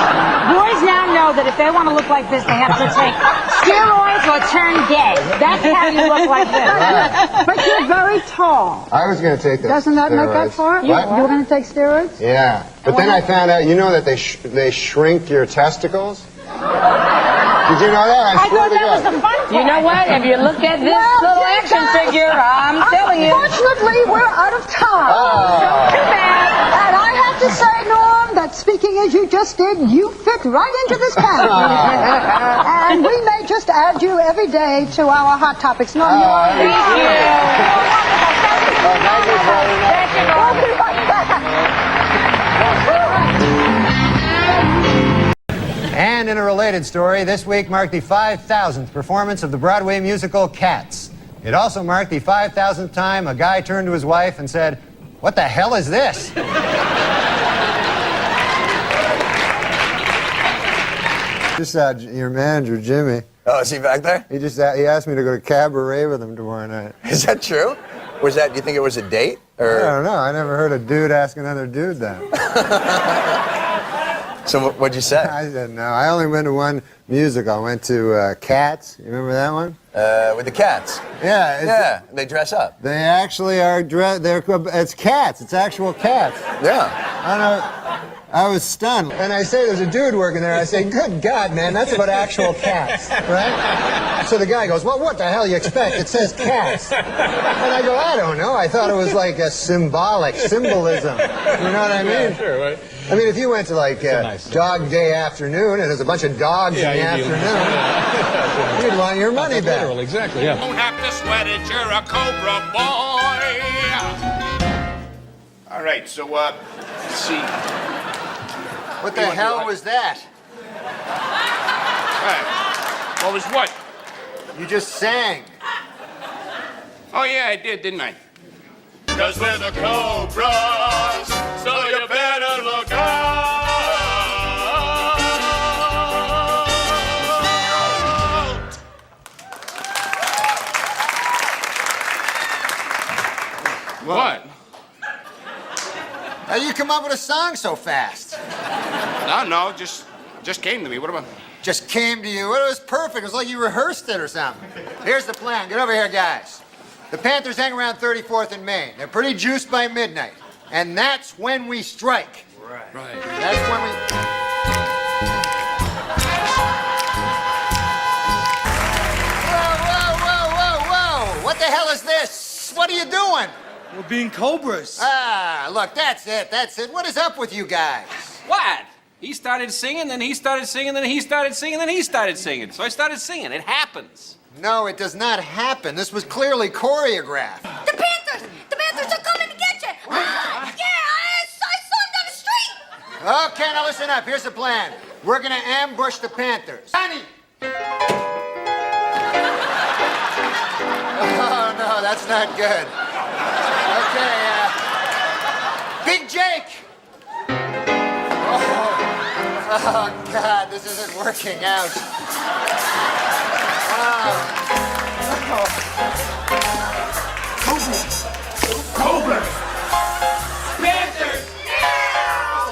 boys now know that if they want to look like this, they have to take steroids or turn gay. That's how you look like this. But you're very tall. I was going to take those Doesn't that make up steroids. for it? What? You're going to take steroids? Yeah, but then I found out, you know that they shrink your testicles? Did you know that? I swear thought to that was God. the fun part. You know what? If you look at this little action figure, I'm telling you. Unfortunately, we're out of time. Oh. Too bad. And I have to say, Norm, that speaking as you just did, you fit right into this category. And we may just add you every day to our Hot Topics. Norm, you are Thank you. Thank you very much. We'll be right back. And in a related story, this week marked the 5,000th performance of the Broadway musical Cats. It also marked the 5,000th time a guy turned to his wife and said, "What the hell is this?" Just your manager, Jimmy. Oh, is he back there? He asked me to go to cabaret with him tomorrow night. Is that true? Was that, you think it was a date? Or? I don't know. I never heard a dude ask another dude that. So what'd you say? I said no. I only went to one musical. I went to Cats. You remember that one? With the cats? Yeah. Yeah, they dress up. They actually are dressed. It's cats. It's actual cats. Yeah. I know. I was stunned. And I say, there's a dude working there. I say, good God, man, that's about actual cats, right? So the guy goes, well, what the hell you expect? It says cats. And I go, I don't know. I thought it was like a symbolism. You know what I mean? Yeah, sure, right. I mean, if you went to like Dog Day afternoon and there's a bunch of dogs in the afternoon, you'd want your money back. Literal, exactly, yeah. Don't have to sweat it, you're a Cobra boy. All right, so, let's see. What the hell was that? Right. What was what? You just sang. Oh, yeah, I did, didn't I? 'Cause we're the Cobras, so you better look out. What? How you come up with a song so fast? No, just came to me. What about? Just came to you. It was perfect. It was like you rehearsed it or something. Here's the plan. Get over here, guys. The Panthers hang around 34th and Main. They're pretty juiced by midnight. And that's when we strike. Right. That's when we... Whoa. What the hell is this? What are you doing? We're being cobras. Ah, look, that's it. What is up with you guys? What? He started singing, then he started singing, then he started singing, then he started singing. So I started singing. It happens. No, it does not happen. This was clearly choreographed. The Panthers are coming to get you. Yeah, I saw them down the street. Okay, now listen up. Here's the plan. We're gonna ambush the Panthers. Honey! Oh, no, that's not good. Okay, Big Jake! Oh, God, this isn't working out. Cobras! Panthers!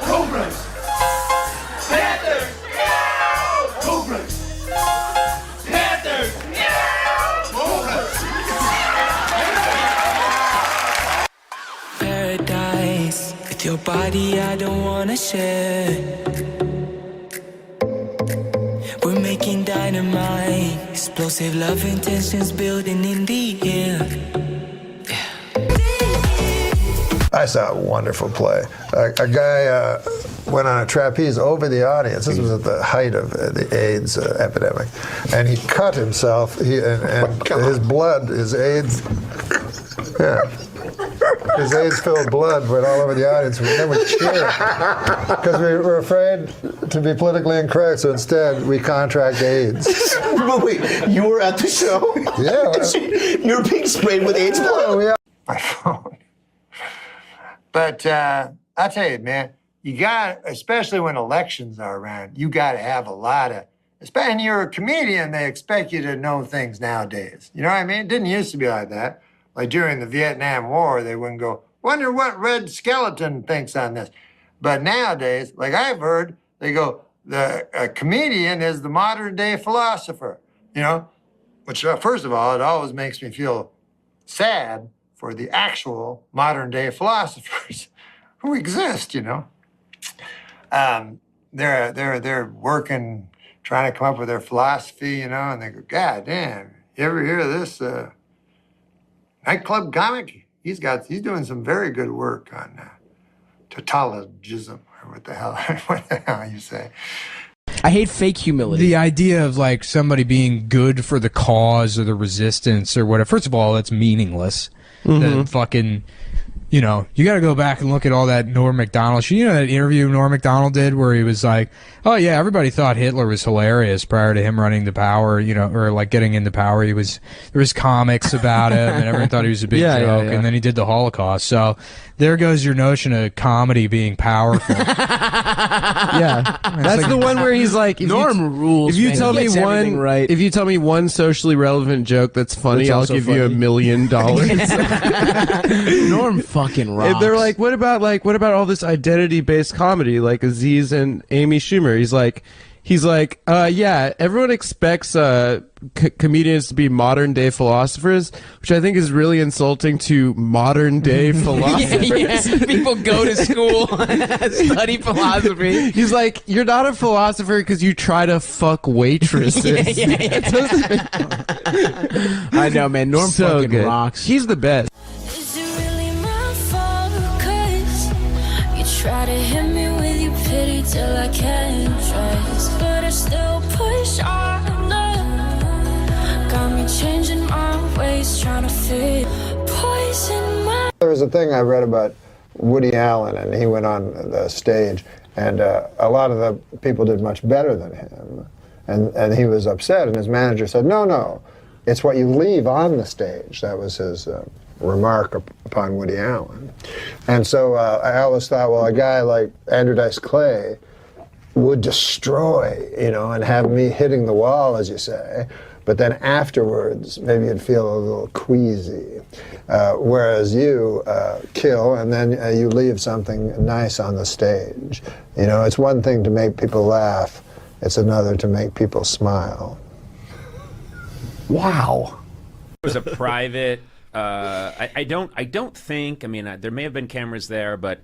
Cobras! Panthers! Cobras! Panthers! Cobras! Paradise with your body, I don't wanna share. We're making dynamite, explosive love intentions building in the air. I saw a wonderful play. A guy went on a trapeze over the audience. This was at the height of the AIDS epidemic, and he cut himself. And his blood, his AIDS, his AIDS-filled blood went all over the audience. We never cheered because we were afraid to be politically incorrect. So instead, we contract AIDS. But wait, you were at the show? Yeah. You were being sprayed with AIDS blood? My phone. But I'll tell you, man, you got, especially when elections are around, you got to have a lot of, and you're a comedian, they expect you to know things nowadays. You know what I mean? It didn't used to be like that. Like during the Vietnam War, they wouldn't go, wonder what Red Skeleton thinks on this. But nowadays, like I've heard, they go, a comedian is the modern day philosopher, you know? Which, first of all, it always makes me feel sad for the actual modern day philosophers who exist, you know. They're working, trying to come up with their philosophy, you know, and they go, God damn, you ever hear of this nightclub comic? He's doing some very good work on tautologism, or what the hell you say. I hate fake humility. The idea of like somebody being good for the cause or the resistance or whatever. First of all, that's meaningless. The fucking, you know, you got to go back and look at all that Norm MacDonald shit. You know that interview Norm MacDonald did where he was like, oh yeah, everybody thought Hitler was hilarious prior to him running to power, you know, or like getting into power. There was comics about him and everyone thought he was a big joke. And then he did the Holocaust. So there goes your notion of comedy being powerful. Yeah, that's like, the one where he's like, Norm rules. If you man. tell He me gets everything one, right. if you tell me one socially relevant joke that's funny, I'll give you $1 million. Norm fucking rocks. And they're like, what about all this identity-based comedy, like Aziz and Amy Schumer? He's like, yeah, everyone expects comedians to be modern-day philosophers, which I think is really insulting to modern-day philosophers. People go to school, study philosophy. He's like, you're not a philosopher because you try to fuck waitresses. I know, man. Norm So fucking good. rocks. He's the best. Is it really my fault? 'Cause you try to hit me with your pity till I can't trust, but I still push on. Got me changing my ways, trying to fit poison my. There was a thing I read about Woody Allen, and he went on the stage, and a lot of the people did much better than him, and he was upset, and his manager said, no, it's what you leave on the stage. That was his remark upon Woody Allen. And so I always thought, well, a guy like Andrew Dice Clay would destroy, you know, and have me hitting the wall, as you say, but then afterwards, maybe you'd feel a little queasy. Whereas you kill, and then you leave something nice on the stage. You know, it's one thing to make people laugh, it's another to make people smile. Wow. It was a private, I don't think, I mean, there may have been cameras there, but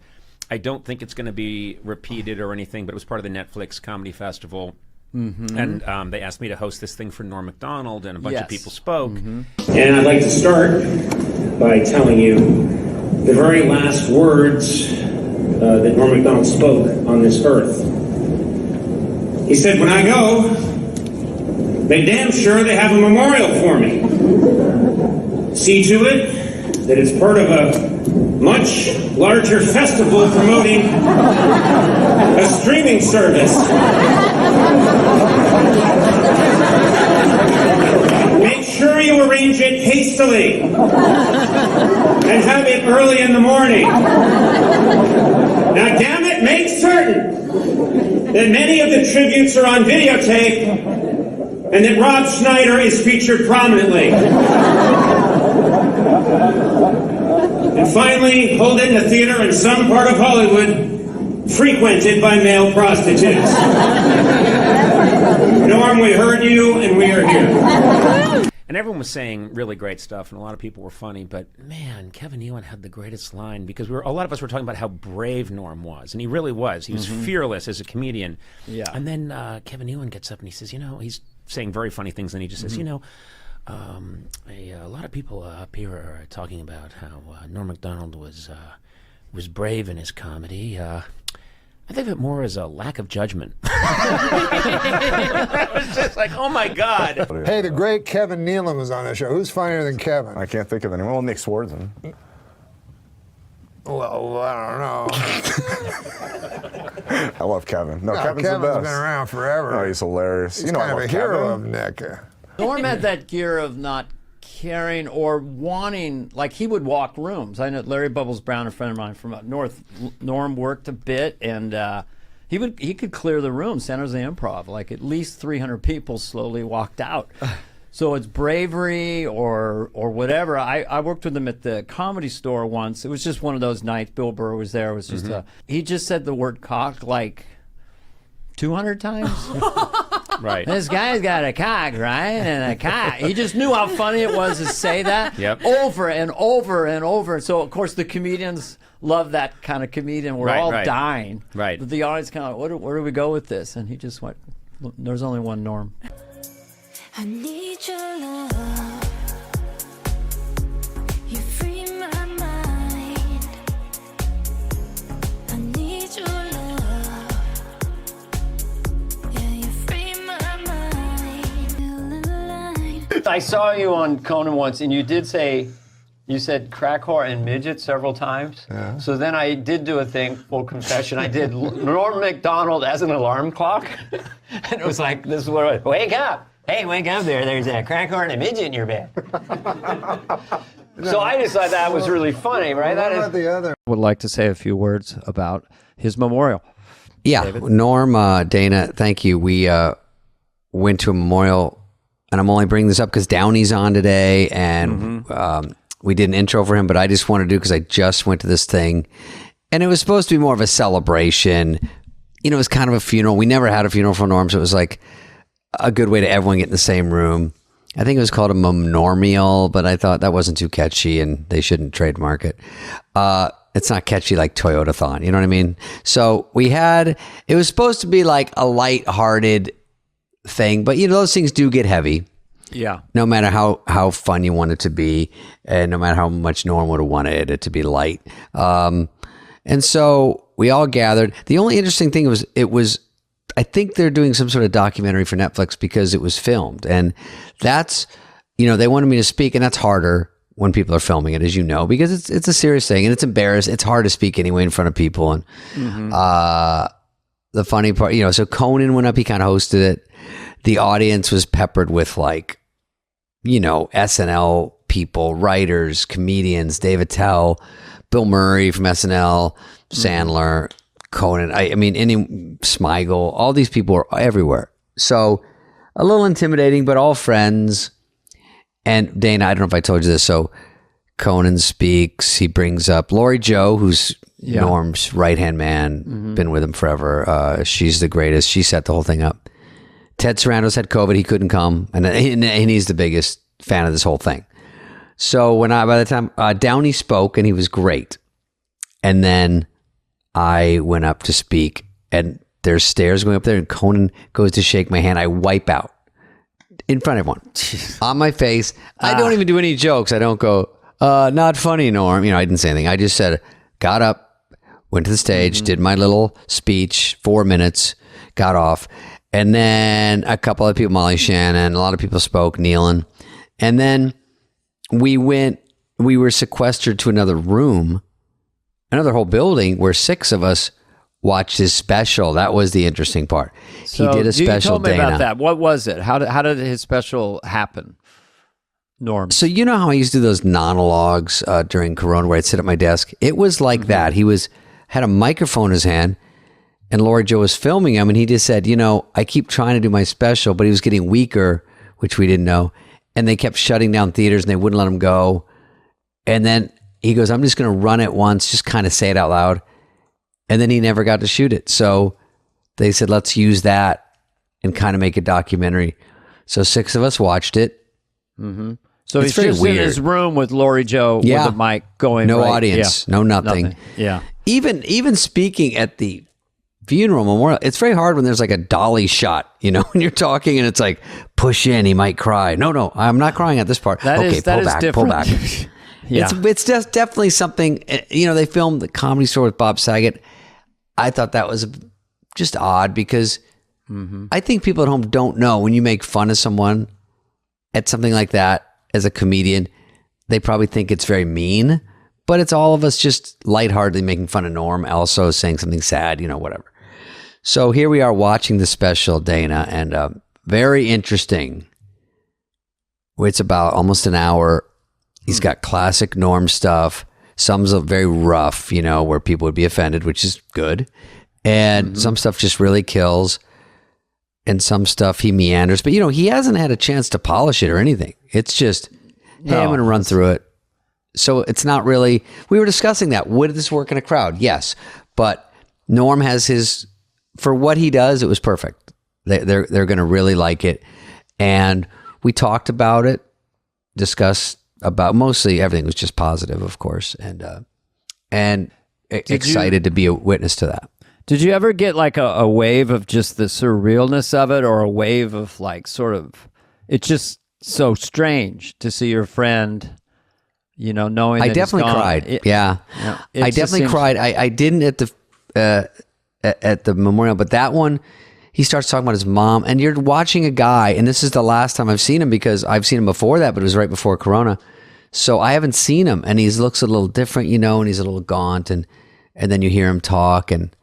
I don't think it's going to be repeated or anything, but it was part of the Netflix Comedy Festival. And they asked me to host this thing for Norm MacDonald, and a bunch of people spoke. And I'd like to start by telling you the very last words that Norm MacDonald spoke on this earth. He said, when I go, make damn sure they have a memorial for me. See to it that it's part of a much larger festival promoting a streaming service. Make sure you arrange it hastily and have it early in the morning. Now, damn it, make certain that many of the tributes are on videotape and that Rob Schneider is featured prominently. And finally, hold it in a theater in some part of Hollywood frequented by male prostitutes. Norm, we heard you, and we are here. And everyone was saying really great stuff, and a lot of people were funny, but man, Kevin Nealon had the greatest line, because a lot of us were talking about how brave Norm was, and he really was. He was fearless as a comedian. Yeah. And then Kevin Nealon gets up and he says, you know, he's saying very funny things, and he just says, you know, a lot of people up here are talking about how Norm MacDonald was was brave in his comedy. I think of it more as a lack of judgment. I was just like, oh my God. Hey, the great Kevin Nealon was on the show. Who's funnier than Kevin? I can't think of anyone. Well, Nick Swardson. Well, I don't know. I love Kevin. No, Kevin's Kevin's the best. been around forever. Oh, he's hilarious. He's you know, kind I of love a hero Kevin. of Nick. Norm had that gear of not caring or wanting, like he would walk rooms. I know Larry Bubbles Brown, a friend of mine from up north. Norm worked a bit, and he could clear the room. San Jose Improv, like at least 300 people slowly walked out. So it's bravery or whatever. I worked with him at the Comedy Store once. It was just one of those nights. Bill Burr was there. It was just he just said the word cock like 200 times. Right. This guy's got a cock, right? And a cock. He just knew how funny it was to say that over and over and over. So, of course, the comedians love that kind of comedian. We're all dying. Right. But the audience kind of, where do we go with this? And he just went, there's only one Norm. I need your love. You free my mind. I need your love. Yeah, you free my mind. I saw you on Conan once, and you did say, you said crack whore and midget several times. Yeah. So then I did do a thing, full confession. I did Norm MacDonald as an alarm clock. And it was like, this is what it was. Wake up. Hey, wake up there. There's a crack whore and a midget in your bed. So I just thought that was really funny, right? What about the other? Would like to say a few words about his memorial. Yeah, David? Norm, Dana, thank you. We went to a memorial, and I'm only bringing this up because Downey's on today, and we did an intro for him, but I just wanted to do because I just went to this thing, and it was supposed to be more of a celebration. You know, it was kind of a funeral. We never had a funeral for Norm, so it was like a good way to everyone get in the same room. I think it was called a memorial, but I thought that wasn't too catchy, and they shouldn't trademark it. It's not catchy like Toyotathon, you know what I mean? So it was supposed to be like a light-hearted thing, but you know, those things do get heavy. Yeah. No matter how fun you want it to be, and no matter how much Norm would have wanted it to be light. And so we all gathered. The only interesting thing was I think they're doing some sort of documentary for Netflix because it was filmed. And that's, you know, they wanted me to speak, and that's harder when people are filming it, as you know, because it's a serious thing, and it's embarrassing. It's hard to speak anyway in front of people. And the funny part, you know, so Conan went up, he kind of hosted it. The audience was peppered with, like, you know, SNL people, writers, comedians, Dave Attell, Bill Murray from SNL, Sandler, Conan, I mean, any Smigel, all these people are everywhere. So a little intimidating, but all friends. And Dana, I don't know if I told you this. So Conan speaks. He brings up Lori Joe, who's Norm's right-hand man, been with him forever. She's the greatest. She set the whole thing up. Ted Sarandos had COVID. He couldn't come. And he's the biggest fan of this whole thing. So by the time Downey spoke, and he was great. And then I went up to speak, and there's stairs going up there, and Conan goes to shake my hand. I wipe out in front of everyone on my face. I don't even do any jokes. I don't go, not funny, Norm. You know, I didn't say anything. I just said, got up, went to the stage, did my little speech, 4 minutes, got off. And then a couple of people, Molly Shannon, a lot of people spoke, Nealon. And then we were sequestered to another room, another whole building, where 6 of us watched his special. That was the interesting part. So he did a special, you told me Dana. about that. What was it? How did his special happen, Norm? So you know how I used to do those monologues during Corona where I'd sit at my desk? It was like that. He had a microphone in his hand, and Lori Joe was filming him, and he just said, you know, I keep trying to do my special, but he was getting weaker, which we didn't know, and they kept shutting down theaters, and they wouldn't let him go. And then he goes, I'm just going to run it once, just kind of say it out loud. And then he never got to shoot it. So they said, let's use that and kind of make a documentary. So 6 of us watched it. Mm-hmm. So he's just in his room with Lori Joe with a mic going. No right. audience, no nothing. Yeah. Even speaking at the funeral memorial, it's very hard when there's like a dolly shot, you know, when you're talking and it's like, push in, he might cry. No, I'm not crying at this part. That is pull back. different. Yeah. It's just definitely something. You know, they filmed the Comedy Store with Bob Saget. I thought that was just odd because I think people at home don't know when you make fun of someone at something like that as a comedian, they probably think it's very mean, but it's all of us just lightheartedly making fun of Norm, also saying something sad, you know, whatever. So here we are watching the special, Dana, and very interesting. It's about almost an hour. He's got classic Norm stuff. Some's very rough, you know, where people would be offended, which is good. And some stuff just really kills. And some stuff he meanders. But, you know, he hasn't had a chance to polish it or anything. It's just, hey, I'm going to run through it. So it's not really, we were discussing that. Would this work in a crowd? Yes. But Norm has his, for what he does, it was perfect. They're going to really like it. And we talked about it, discussed about, mostly everything was just positive, of course. And excited to be a witness to that. Did you ever get like a wave of just the surrealness of it, or a wave of like sort of, it's just so strange to see your friend, you know, knowing that I definitely cried. I definitely cried. I didn't at the memorial, but that one, he starts talking about his mom, and you're watching a guy, and this is the last time I've seen him because I've seen him before that, but it was right before Corona. So I haven't seen him, and he looks a little different, you know, and he's a little gaunt, and then you hear him talk, and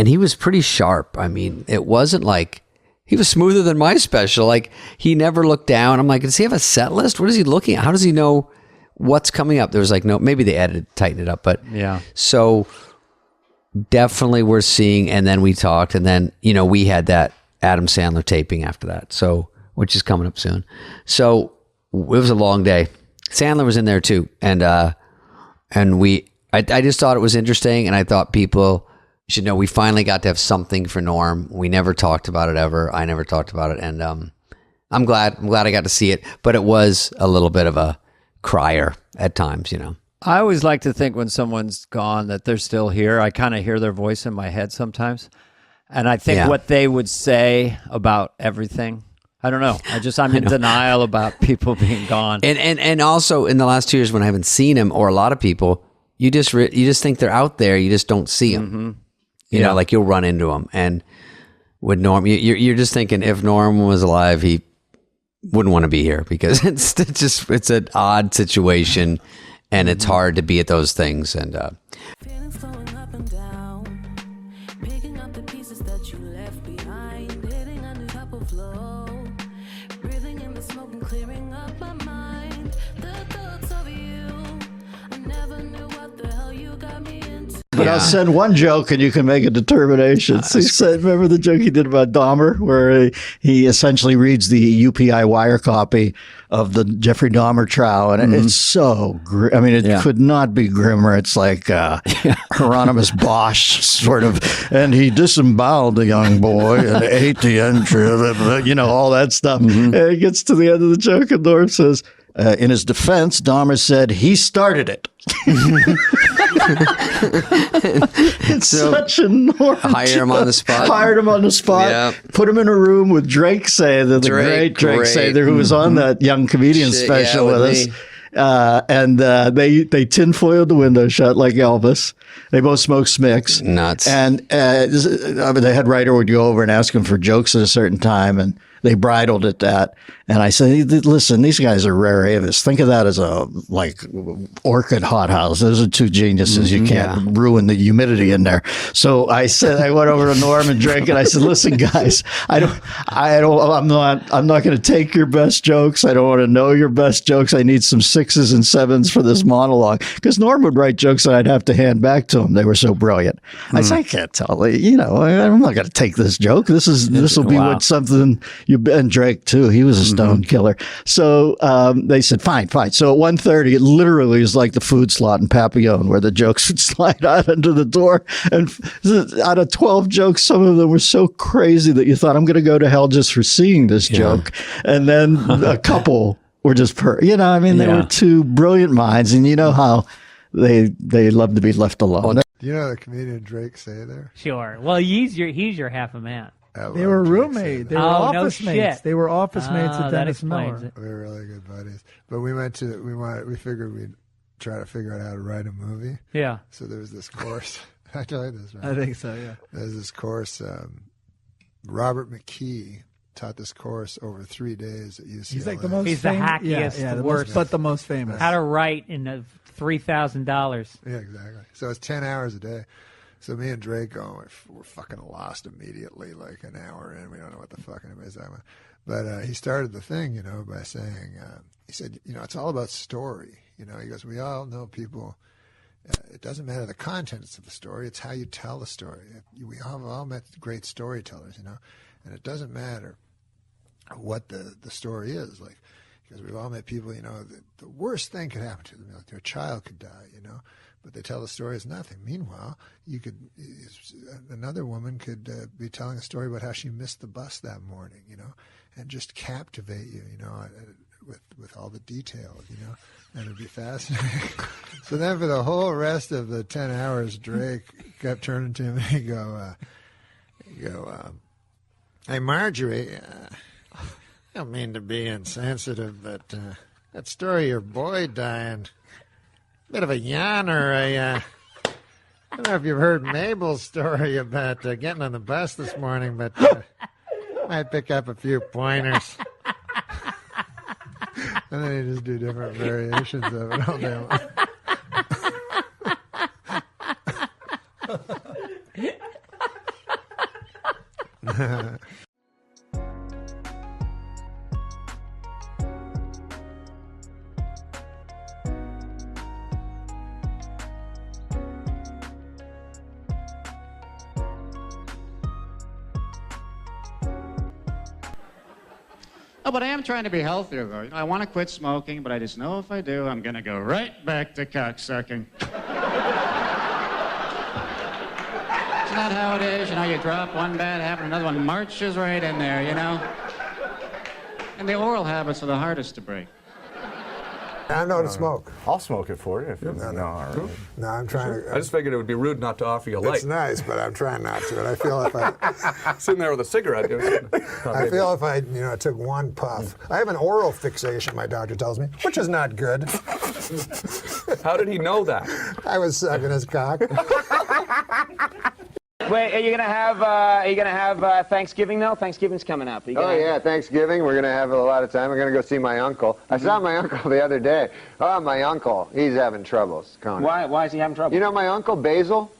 he was pretty sharp. I mean, it wasn't like, he was smoother than my special. Like, he never looked down. I'm like, does he have a set list? What is he looking at? How does he know what's coming up? There was like, no, maybe they tightened it up, but yeah. So definitely we're seeing, and then we talked, and then, you know, we had that Adam Sandler taping after that. So, which is coming up soon. So it was a long day. Sandler was in there too. And I just thought it was interesting. And I thought people should know we finally got to have something for Norm. We never talked about it ever. I never talked about it. And I'm glad I got to see it, but it was a little bit of a crier at times, you know. I always like to think when someone's gone that they're still here. I kind of hear their voice in my head sometimes. And I think what they would say about everything, I don't know. I'm in denial about people being gone. And also in the last 2 years when I haven't seen him, or a lot of people, you just think they're out there. You just don't see them. You know, like you'll run into them. And with Norm, you're just thinking if Norm was alive, he wouldn't want to be here because it's an odd situation, and it's hard to be at those things. And But I'll send one joke and you can make a determination. He said, remember the joke he did about Dahmer, where he essentially reads the UPI wire copy of the Jeffrey Dahmer trial, and it's so grim. I mean, it could not be grimmer. It's like Hieronymus Bosch sort of, and he disemboweled the young boy and ate the entry, you know, all that stuff. And it gets to the end of the joke, and Norm says, in his defense, Dahmer said he started it. It's such a Norm. Hire him on the spot. Hired him on the spot. Yep. Put him in a room with Drake Sather, the great Drake Sather, who was on that young comedian special with us. And they tinfoiled the window shut like Elvis. They both smoked Smicks. Nuts. And the head writer would go over and ask him for jokes at a certain time, and they bridled at that. And I said, listen, these guys are rare avis. Think of that as a, like, orchid hothouse. Those are two geniuses. You can't ruin the humidity in there. So I said, I went over to Norm and Drake, and I said, listen, guys, I'm not going to take your best jokes. I don't want to know your best jokes. I need some 6s and 7s for this monologue. Because Norm would write jokes that I'd have to hand back to him. They were so brilliant. I said, I can't tell. You know, I'm not going to take this joke. This will be what something and Drake too. He was a stone killer. So they said, fine. So at 1:30, it literally is like the food slot in Papillon, where the jokes would slide out under the door. And out of 12 jokes, some of them were so crazy that you thought, I'm going to go to hell just for seeing this joke. And then a couple were just, they were two brilliant minds. And you know how they love to be left alone. Do you know the comedian Drake Sather? Sure. Well, he's your half a man. They were roommates. They were office mates. shit. They were office mates Oh, at that Dennis explains Miller. it. We were really good buddies. But we figured we'd try to figure out how to write a movie. Yeah. So there was this course. I told you this, right? I think so, yeah. There's this course. Robert McKee taught this course over 3 days at UCLA. He's like the most He's the famous. hackiest, Yeah, the the worst. most, but the most famous. How to write in $3,000. Yeah, exactly. So it's 10 hours a day. So me and Drake we're fucking lost immediately, like an hour in. We don't know what the fuck anybody's talking about. But he started the thing, by saying, he said, it's all about story. He goes, we all know people. It doesn't matter the contents of the story; it's how you tell the story. We have all met great storytellers, and it doesn't matter what the story is. Like, because we've all met people, the worst thing could happen to them. Like their child could die, but they tell the story as nothing. Meanwhile, another woman could be telling a story about how she missed the bus that morning, and just captivate you, with all the details, and it'd be fascinating. So then for the whole rest of the 10 hours, Drake kept turning to him and he'd go, hey, Marjorie, I don't mean to be insensitive, but that story of your boy dying, bit of a yarner. I don't know if you've heard Mabel's story about getting on the bus this morning, but might pick up a few pointers. And then you just do different variations of it all day long. Oh, but I am trying to be healthier, though. I want to quit smoking, but I just know if I do, I'm going to go right back to cocksucking. It's not how it is. You drop one bad habit, another one marches right in there, And the oral habits are the hardest to break. I know to smoke. I'll smoke it for you. If No, no, I'm trying to. I just figured it would be rude not to offer you a light. It's nice, but I'm trying not to. And I feel if I sitting there with a cigarette, I feel if I took one puff. I have an oral fixation, my doctor tells me, which is not good. How did he know that? I was sucking his cock. Wait, are you gonna have Thanksgiving though? Thanksgiving's coming up. Oh yeah, Thanksgiving. We're gonna have a lot of time. We're gonna go see my uncle. I saw my uncle the other day. Oh, my uncle, he's having troubles. Why is he having trouble? You know my uncle Basil?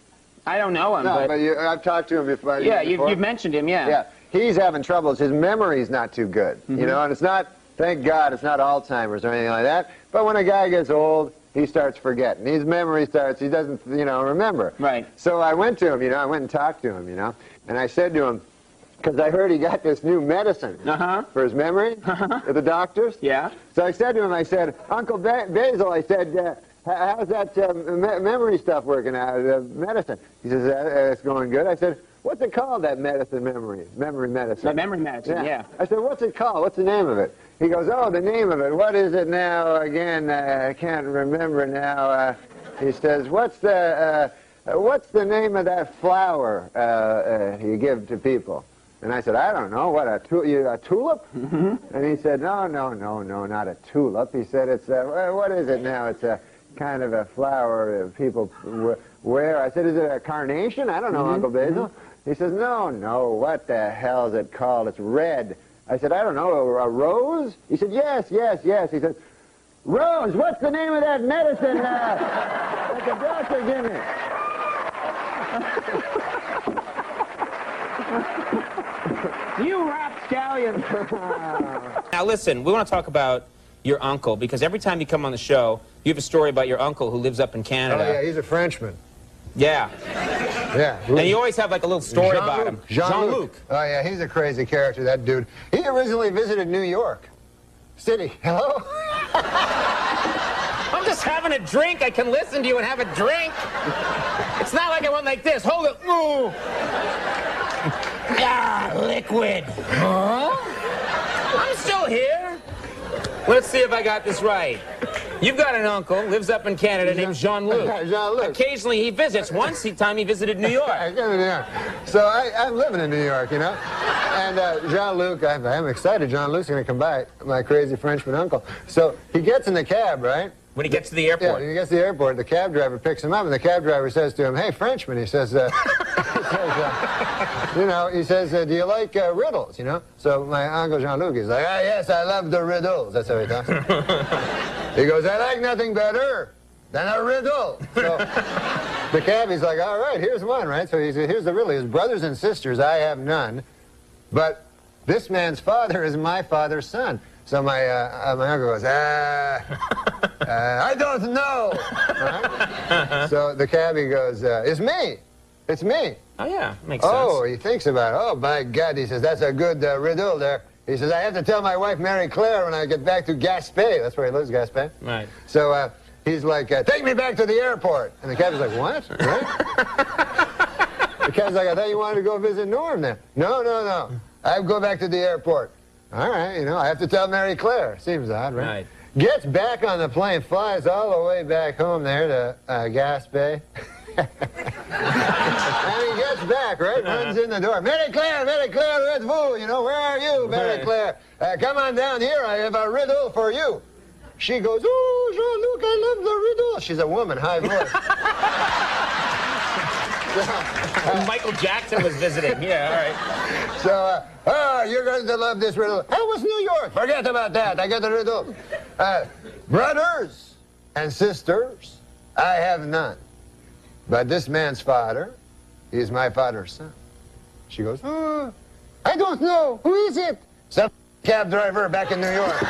I don't know him. No, but I've talked to him before. Yeah, you've mentioned him. Yeah. Yeah, he's having troubles. His memory's not too good. And it's not. Thank God, it's not Alzheimer's or anything like that. But when a guy gets old, he starts forgetting. His memory starts, he doesn't, remember. Right. So I went to him, I went and talked to him, and I said to him, because I heard he got this new medicine for his memory at the doctor's. Yeah. So I said to him, I said, Uncle Basil, I said, how's that memory stuff working out, medicine? He says, it's going good. I said, what's it called, that medicine, memory medicine? That memory medicine, yeah. I said, what's it called? What's the name of it? He goes, oh, the name of it. What is it now? Again, I can't remember now. He says, what's the name of that flower you give to people? And I said, I don't know. What, a tulip? And he said, no, not a tulip. He said, it's, what is it now? It's a kind of a flower people wear. I said, is it a carnation? I don't know, Uncle Basil. He says, no, what the hell is it called? It's red. I said, I don't know, a rose? He said, yes. He said, Rose, what's the name of that medicine that the doctor gave me? You rapscallion. Now listen, we want to talk about your uncle, because every time you come on the show, you have a story about your uncle who lives up in Canada. Oh, yeah, he's a Frenchman. Yeah. Yeah. And you always have like a little story about him. Jean-Luc. Oh, yeah, he's a crazy character, that dude. He originally visited New York City. Hello? I'm just having a drink. I can listen to you and have a drink. It's not like I went like this. Hold it. Ooh. Ah, liquid. Huh? I'm still here. Let's see if I got this right. You've got an uncle, lives up in Canada, named Jean-Luc. Jean-Luc. Occasionally he visits. Once time he visited New York. So I'm living in New York, you know? And Jean-Luc, I'm excited. Jean-Luc's going to come by, my crazy Frenchman uncle. So he gets in the cab, right? When he gets to the airport. Yeah, when he gets to the airport, the cab driver picks him up, and the cab driver says to him, "Hey, Frenchman," he says, do you like riddles, you know? So my uncle Jean-Luc, he's like, yes, I love the riddles. That's how he talks. He goes, I like nothing better than a riddle. So the cabbie's like, all right, here's one, right? So he says, here's the riddle. His brothers and sisters, I have none, but this man's father is my father's son. So my uncle goes, I don't know. Right? So the cabbie goes, it's me. It's me. Oh, yeah, makes sense. Oh, he thinks about it. Oh, by God, he says, that's a good riddle there. He says, I have to tell my wife, Mary Claire, when I get back to Gaspé. That's where he lives, Gaspé. Right. So he's like, take me back to the airport. And the cabbie's like, what? Right? The cabbie's like, I thought you wanted to go visit Norm then. No. I go back to the airport. All right, you know, I have to tell Mary Claire. Seems odd, right? Right. Gets back on the plane, flies all the way back home there to Gaspé. And he gets back, right? Runs in the door. Mary Claire, where's vous? You know, where are you, Mary Claire? Come on down here. I have a riddle for you. She goes, oh, Jean-Luc, I love the riddle. She's a woman, high voice. Michael Jackson was visiting. Yeah, all right. So, you're going to love this riddle. How was New York? Forget about that. I got the riddle. Brothers and sisters, I have none. But this man's father, he's my father's son. She goes, I don't know. Who is it? Some cab driver back in New York.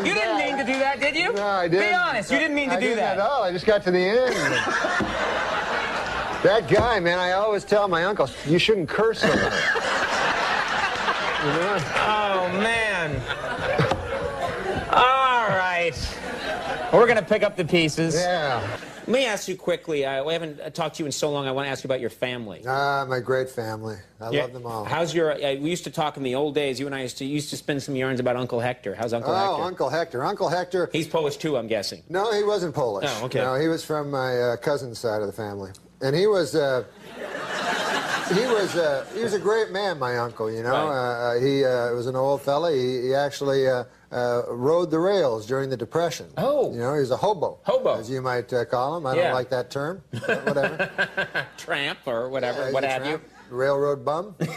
You didn't mean to do that, did you? No, I didn't. Be honest, you didn't mean to do that. I didn't at all. I just got to the end. That guy, man, I always tell my uncle, you shouldn't curse so much. You know? Oh, man. All right. We're going to pick up the pieces. Yeah. Let me ask you quickly. We haven't talked to you in so long. I want to ask you about your family. My great family. I love them all. How's your... we used to talk in the old days. You and I used to spin some yarns about Uncle Hector. How's Uncle Hector? Oh, Uncle Hector. Uncle Hector... He's Polish, too, I'm guessing. No, he wasn't Polish. Oh, okay. No, he was from my cousin's side of the family. And he was... he was a great man, my uncle, you know. Right. He was an old fella. He actually rode the rails during the Depression. Oh. You know, he was a hobo. Hobo. As you might call him. I don't like that term, but whatever. Tramp or whatever, Yeah, what have you. Railroad bum. But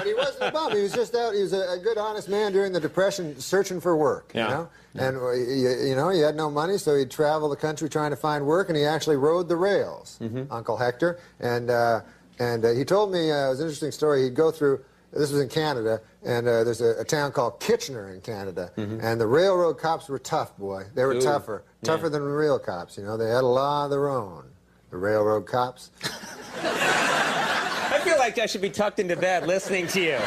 he wasn't a bum. He was just out. He was a good, honest man during the Depression searching for work, you know. And, you know, he had no money, so he'd travel the country trying to find work, and he actually rode the rails, Uncle Hector. And he told me, it was an interesting story, he'd go through, this was in Canada, and there's a town called Kitchener in Canada, and the railroad cops were tough, boy. They were tougher than real cops, you know. They had a law of their own, the railroad cops. I feel like I should be tucked into bed listening to you.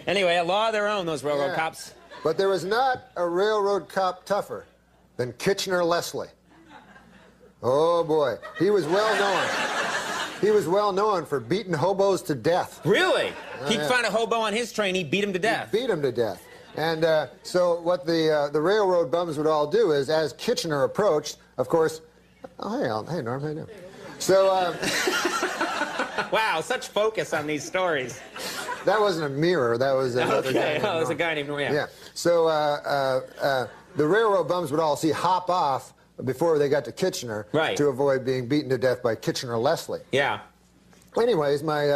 Anyway, a law of their own, those railroad cops. But there was not a railroad cop tougher than Kitchener Leslie. Oh, boy. He was well known. He was well known for beating hobos to death. Really? He'd find a hobo on his train, he'd beat him to death. He'd beat him to death. And so what the railroad bums would all do is, as Kitchener approached, of course... Oh, hey, Norm, how you doing? So... Wow, such focus on these stories. That wasn't a mirror. That was another guy. Oh, it was a guy named Norm. Yeah. So the railroad bums would all hop off before they got to Kitchener to avoid being beaten to death by Kitchener Leslie. Yeah. Anyways, my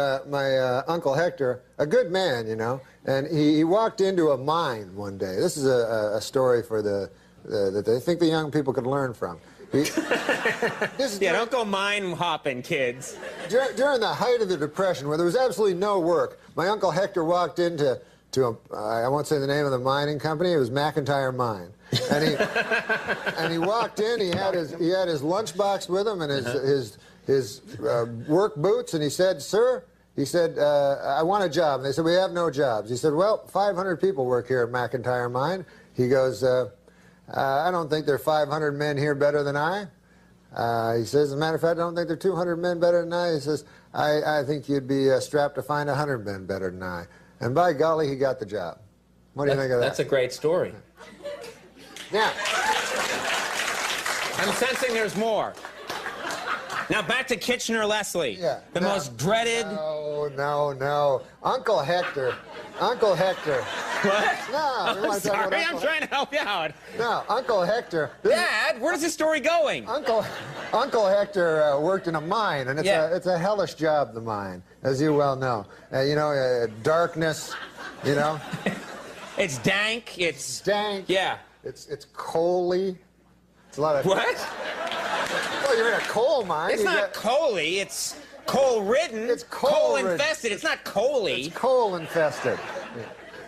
Uncle Hector, a good man, you know, and he walked into a mine one day. This is a story for that I think the young people could learn from. Don't go mine hopping, kids. During the height of the Depression, where there was absolutely no work, my Uncle Hector walked into I won't say the name of the mining company. It was McIntyre Mine, and he walked in. He had his lunchbox with him and his work boots, and he said, "Sir," he said, "I want a job." And they said, "We have no jobs." He said, "Well, 500 people work here at McIntyre Mine." He goes, "I don't think there are 500 men here better than I." He says, "As a matter of fact, I don't think there are 200 men better than I." He says, I think you'd be strapped to find 100 men better than I." And by golly, he got the job. What do you think of that? That's a great story. Yeah. I'm sensing there's more. Now back to Kitchener-Leslie. Yeah. The most dreaded... No. Uncle Hector. What? No. I'm sorry, I'm trying to help you out. No, Uncle Hector. Dad, where's this story going? Uncle Hector worked in a mine, and it's a hellish job, the mine, as you well know. Darkness, you know. It's dank. It's dank. Yeah. It's coaly. It's a lot of... What? Well, you're in a coal mine. It's not coaly. It's coal-ridden. It's coal-infested. It's not coaly. It's coal-infested.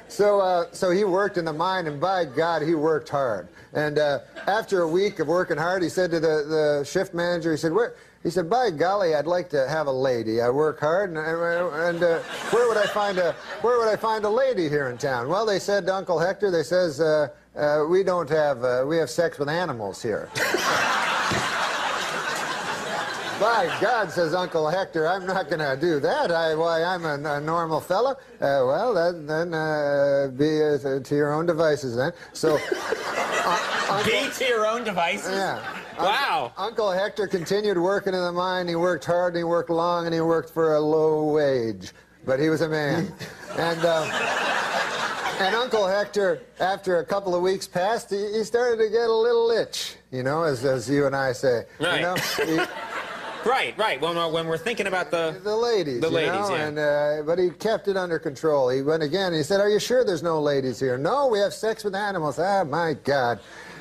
So he worked in the mine, and by God, he worked hard. And after a week of working hard, he said to the shift manager, he said, He said, "By golly, I'd like to have a lady. I work hard, and where would I find a lady here in town?" Well, they said to Uncle Hector, they says, we have sex with animals here." "By God," says Uncle Hector, "I'm not going to do that. I'm a normal fellow." "Well, then be to your own devices then." So, Be to your own devices? Yeah. Wow. Uncle Hector continued working in the mine. He worked hard, and he worked long, and he worked for a low wage. But he was a man. And Uncle Hector, after a couple of weeks passed, he started to get a little itch, you know, as you and I say. Right. You know, Right. Well, when we're thinking about the ladies, yeah. And but he kept it under control. He went again. And he said, "Are you sure there's no ladies here?" "No, we have sex with animals." "Ah, my God."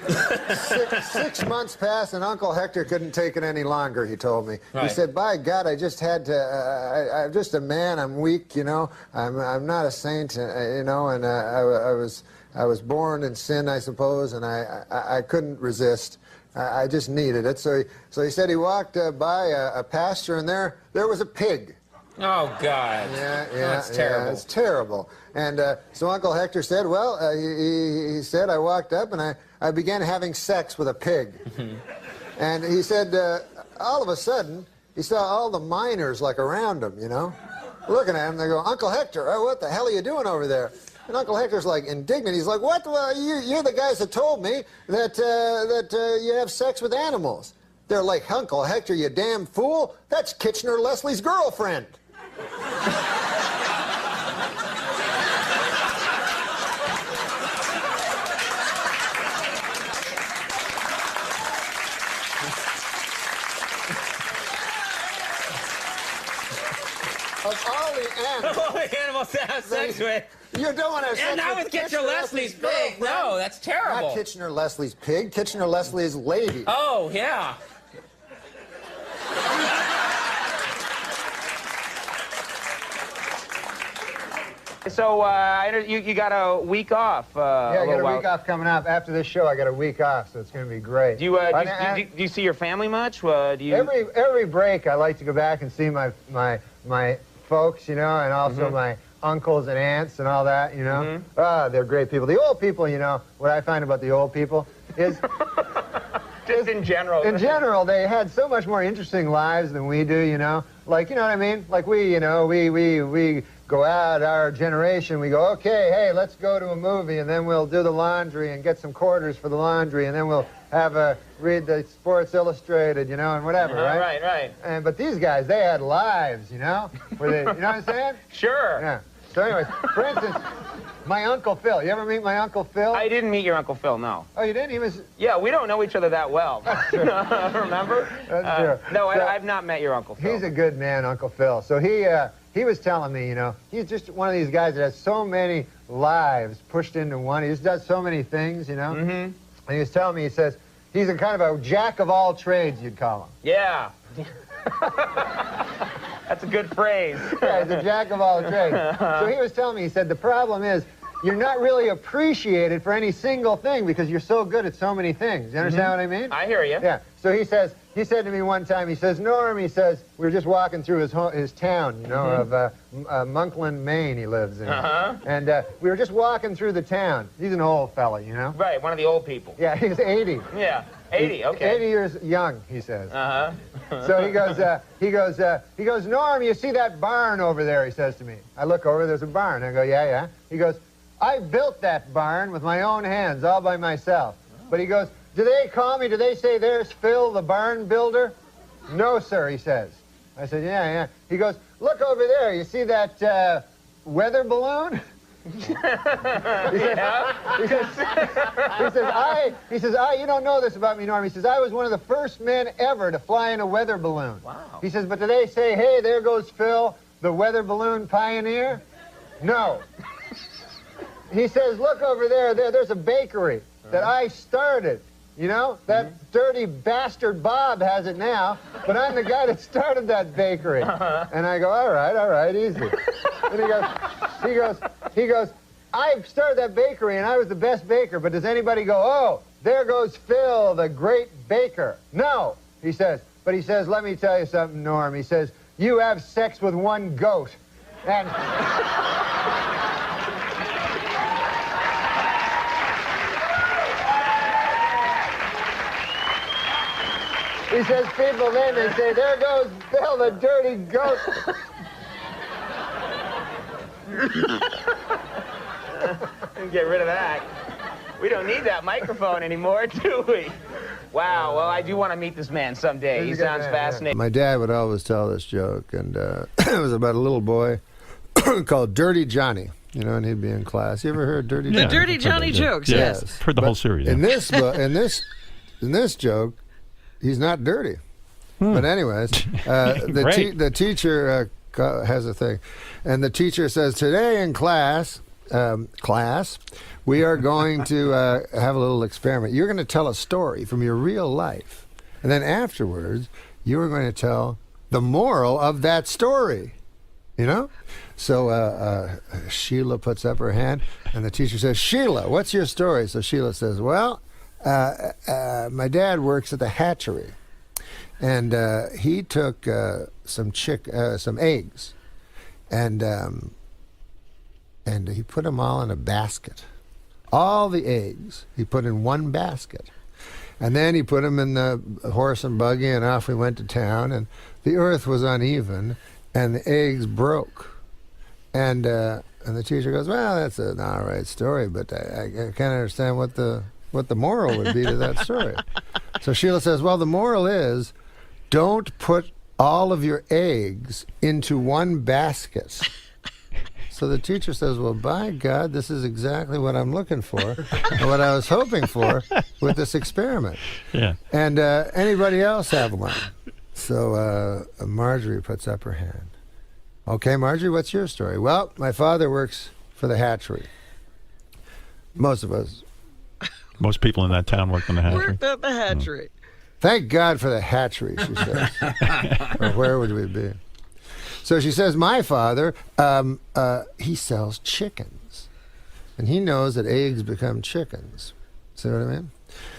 6 months passed, and Uncle Hector couldn't take it any longer. He told me. Right. He said, "By God, I just had to. I'm just a man. I'm weak. You know. I'm not a saint. You know. And I was born in sin, I suppose, and I couldn't resist. I just needed it." So he said he walked by a pasture, and there was a pig. Oh, God. Yeah, that's terrible. Yeah, it's terrible. And so Uncle Hector said, well, he said, "I walked up and I began having sex with a pig." And he said, all of a sudden, he saw all the miners like around him, you know, looking at him. They go, "Uncle Hector, what the hell are you doing over there?" And Uncle Hector's like indignant. He's like, "What? Well, you're the guys that told me that you have sex with animals." They're like, "Uncle Hector, you damn fool. That's Kitchener-Leslie's girlfriend." Of all the animals to have sex with. You don't want to have sex with not with Kitchener-Leslie's pig. No, that's terrible. Not Kitchener-Leslie's pig. Kitchener-Leslie's lady. Oh, yeah. So you got a week off. Yeah, I got a week off coming up. After this show, I got a week off, so it's going to be great. Do you see your family much? Every break, I like to go back and see my folks, you know, and also my uncles and aunts and all that, you know. They're great people. The old people, you know, what I find about the old people is... Just in general. In general, they had so much more interesting lives than we do, you know. Like, you know what I mean? Like we, you know, we go out, our generation, we go, okay, hey, let's go to a movie, and then we'll do the laundry and get some quarters for the laundry, and then we'll read the Sports Illustrated, you know, and whatever, right? Right. But these guys, they had lives, you know? Where they, you know what I'm saying? Sure. Yeah. So anyways, for instance, my Uncle Phil. You ever meet my Uncle Phil? I didn't meet your Uncle Phil, no. Oh, you didn't? He was... Yeah, we don't know each other that well. Remember? That's true. No, So, I've not met your Uncle Phil. He's a good man, Uncle Phil. So he was telling me, you know, he's just one of these guys that has so many lives pushed into one. He just does so many things, you know. And he was telling me, he says, He's a kind of a jack of all trades, you'd call him. Yeah. That's a good phrase. Yeah, he's a jack of all trades. So he was telling me, he said, the problem is you're not really appreciated for any single thing because you're so good at so many things. You understand what I mean? I hear you. Yeah. So he said to me one time, he says, Norm, he says, we were just walking through his town, you know, of Monkland, Maine he lives in. And we were just walking through the town. He's an old fella, you know? Right, one of the old people. Yeah, he's 80. Yeah, 80, okay. 80 years young, he says. So he goes, Norm, you see that barn over there, he says to me. I look over, there's a barn. I go, yeah. He goes, I built that barn with my own hands, all by myself. But he goes, do they call me, do they say there's Phil, the barn builder? No, sir, he says. I said, yeah. He goes, look over there, you see that weather balloon? He says, you don't know this about me, Norm. He says, I was one of the first men ever to fly in a weather balloon. Wow. He says, but do they say, hey, there goes Phil, the weather balloon pioneer? No. He says, look over there's a bakery that I started. You know, that dirty bastard Bob has it now, but I'm the guy that started that bakery. And I go, all right, easy. And he goes, I started that bakery and I was the best baker, but does anybody go, oh, there goes Phil, the great baker? No, he says, but he says, let me tell you something, Norm. He says, you have sex with one goat. And he says, people then, they say, there goes Bill, the dirty goat. Get rid of that. We don't need that microphone anymore, do we? Wow, well, I do want to meet this man someday. He sounds fascinating. My dad would always tell this joke, and it was about a little boy called Dirty Johnny. You know, and he'd be in class. You ever heard Dirty Johnny? The Dirty Johnny jokes, yes. For the whole series. In this in this joke, he's not dirty. But anyways, the teacher has a thing, and the teacher says, today in class, we are going to have a little experiment. You're going to tell a story from your real life, and then afterwards, you are going to tell the moral of that story. You know? So Sheila puts up her hand, and the teacher says, Sheila, what's your story? So Sheila says, well, my dad works at the hatchery, and he took some eggs, and he put them all in a basket. All the eggs he put in one basket, and then he put them in the horse and buggy, and off we went to town. And the earth was uneven, and the eggs broke, and the teacher goes, well, that's an all right story, but I can't understand what the moral would be to that story. So Sheila says, well, the moral is, don't put all of your eggs into one basket. So the teacher says, well, by God, this is exactly what I'm looking for and what I was hoping for with this experiment. Yeah. And anybody else have one? So Marjorie puts up her hand. Okay, Marjorie, what's your story? Well, my father works for the hatchery. Most of us. Most people in that town work in the hatchery. Worked at the hatchery. Thank God for the hatchery, she says. Or where would we be? So she says, my father, he sells chickens. And he knows that eggs become chickens. See what I mean?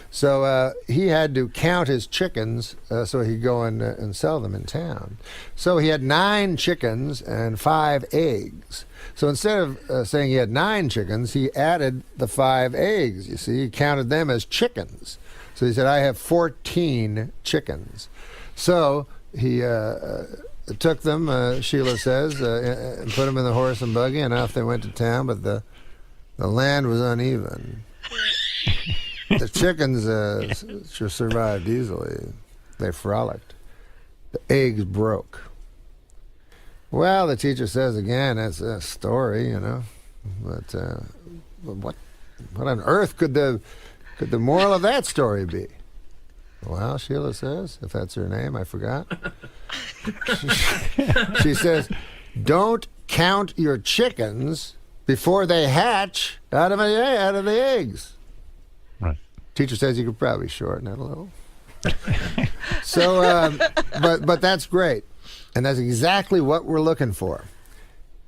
So he had to count his chickens so he could go and sell them in town. So he had 9 chickens and 5 eggs. So instead of saying he had 9 chickens, he added the 5 eggs. You see, he counted them as chickens. So he said, I have 14 chickens. So he took them, Sheila says, and put them in the horse and buggy, and off they went to town, but the land was uneven. The chickens survived easily. They frolicked. The eggs broke. Well, the teacher says again, that's a story, you know. But what on earth could the moral of that story be? Well, Sheila says, if that's her name, I forgot. She says, don't count your chickens before they hatch out of the eggs. Right. Teacher says you could probably shorten it a little. So, but that's great. And that's exactly what we're looking for.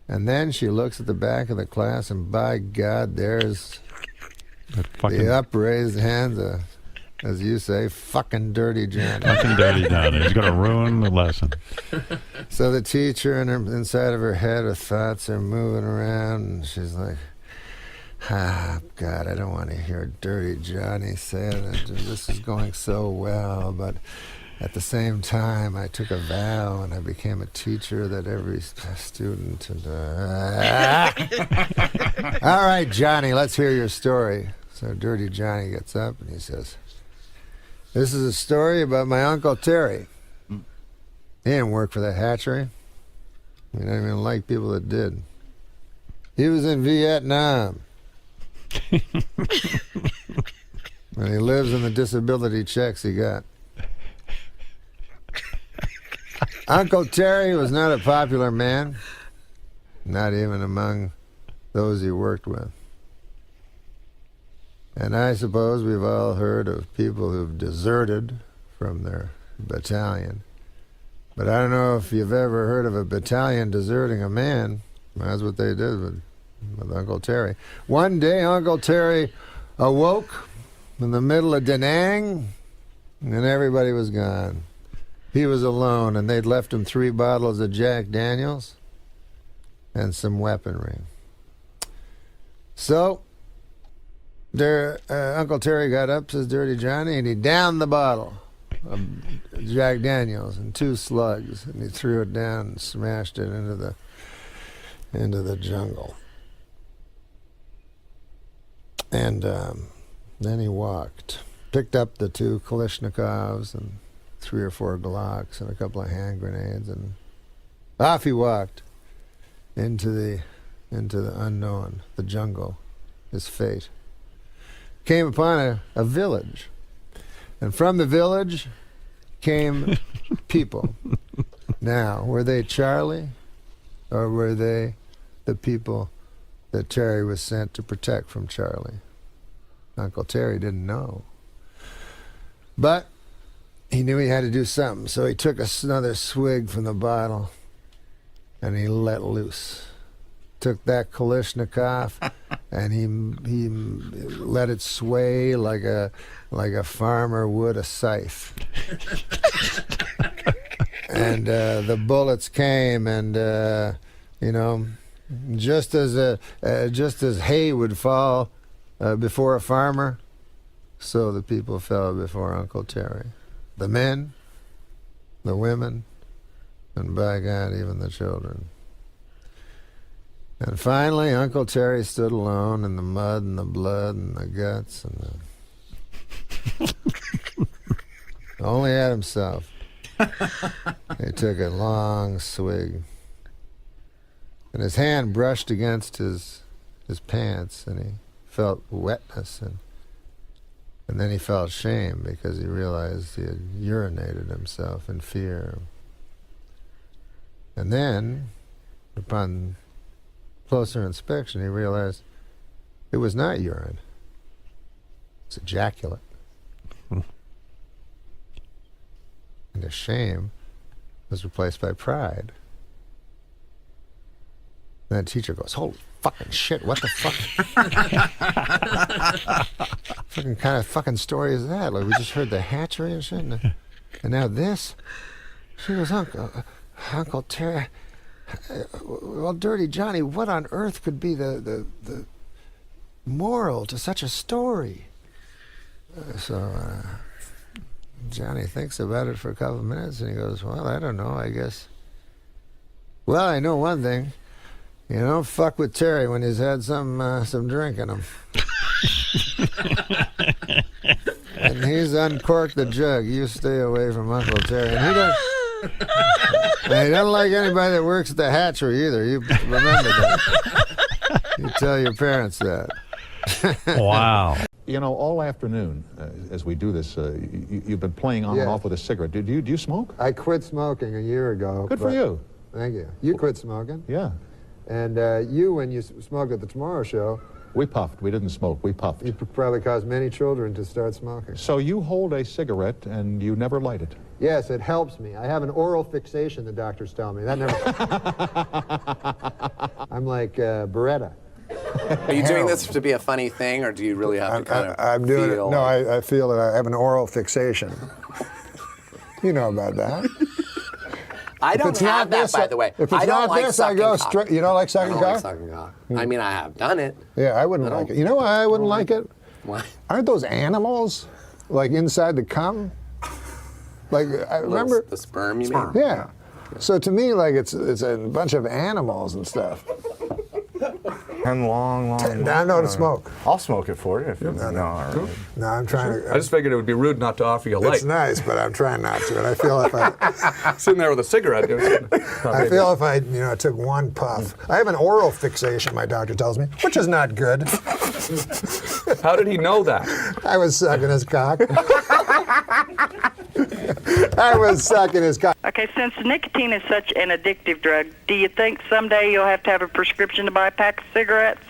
And then she looks at the back of the class, and by God, there's the upraised hands, as you say, fucking dirty Johnny. Fucking dirty Johnny. He's going to ruin the lesson. So the teacher, inside of her head, her thoughts are moving around, and she's like, God, I don't want to hear dirty Johnny say it. This is going so well, but at the same time, I took a vow and I became a teacher that every student. All right, Johnny, let's hear your story. So dirty Johnny gets up and he says, this is a story about my Uncle Terry. He didn't work for the hatchery. He didn't even like people that did. He was in Vietnam. And he lives on the disability checks he got. Uncle Terry was not a popular man, not even among those he worked with. And I suppose we've all heard of people who've deserted from their battalion. But I don't know if you've ever heard of a battalion deserting a man. That's what they did with Uncle Terry. One day, Uncle Terry awoke in the middle of Da Nang, and everybody was gone. He was alone, and they'd left him 3 bottles of Jack Daniels and some weaponry. So, Uncle Terry got up, says Dirty Johnny, and he downed the bottle of Jack Daniels in 2 slugs, and he threw it down and smashed it into the jungle. And then he walked, picked up the 2 Kalashnikovs and 3 or 4 Glocks and a couple of hand grenades, and off he walked into the unknown, the jungle, his fate. Came upon a village, and from the village came people. Now, were they Charlie, or were they the people that Terry was sent to protect from Charlie? Uncle Terry didn't know. But he knew he had to do something, so he took another swig from the bottle, and he let loose. Took that Kalashnikov, and he let it sway like a farmer would a scythe. And the bullets came, and just as hay would fall before a farmer, so the people fell before Uncle Terry. The men, the women, and by God, even the children. And finally, Uncle Terry stood alone in the mud and the blood and the guts and only at himself. He took a long swig, and his hand brushed against his pants, and he felt wetness, and then he felt shame because he realized he had urinated himself in fear. And then, upon closer inspection, he realized it was not urine. It's ejaculate. And his shame was replaced by pride. And the teacher goes, holy fucking shit, what the fuck? Fucking kind of fucking story is that? Like, we just heard the hatchery and shit, and now this? She goes, Uncle Terry, well, Dirty Johnny, what on earth could be the moral to such a story? So Johnny thinks about it for a couple of minutes, and he goes, well, I don't know, I guess. Well, I know one thing. You don't fuck with Terry when he's had some drink in him. And he's uncorked the jug. You stay away from Uncle Terry. And he doesn't like anybody that works at the hatchery either. You remember that. You tell your parents that. Wow. You know, all afternoon, as we do this, you've been playing on and off with a cigarette. Do you smoke? I quit smoking a year ago. Good for you. Thank you. You quit smoking. Yeah. And you, when you smoked at the Tomorrow Show, We puffed. We didn't smoke. We puffed. You probably caused many children to start smoking. So you hold a cigarette and you never light it? Yes, it helps me. I have an oral fixation, the doctors tell me. That never... I'm like Beretta. Are you doing this to be a funny thing, or do you really have to kind of I'm doing feel it. No, I feel that I have an oral fixation. You know about that. I don't have that, by the way. If it's I don't not like this, I go straight. You don't like sucking cock? I don't like sucking cock. I mean, I have done it. Yeah, I wouldn't like it. You know why I wouldn't like it? Why? Aren't those animals, like, inside the cum? Like, I remember... The sperm, you mean? Yeah. So to me, like, it's a bunch of animals and stuff. And long. I know to smoke. I'll smoke it for you if you No, no. No, I'm trying to... I just figured it would be rude not to offer you a light. It's nice, but I'm trying not to. And I feel if I... Sitting there with a cigarette. I feel if I took one puff. I have an oral fixation, my doctor tells me, which is not good. How did he know that? I was sucking his cock. I was sucking his cock. Okay, since nicotine is such an addictive drug, do you think someday you'll have to have a prescription to buy a pack of cigarettes?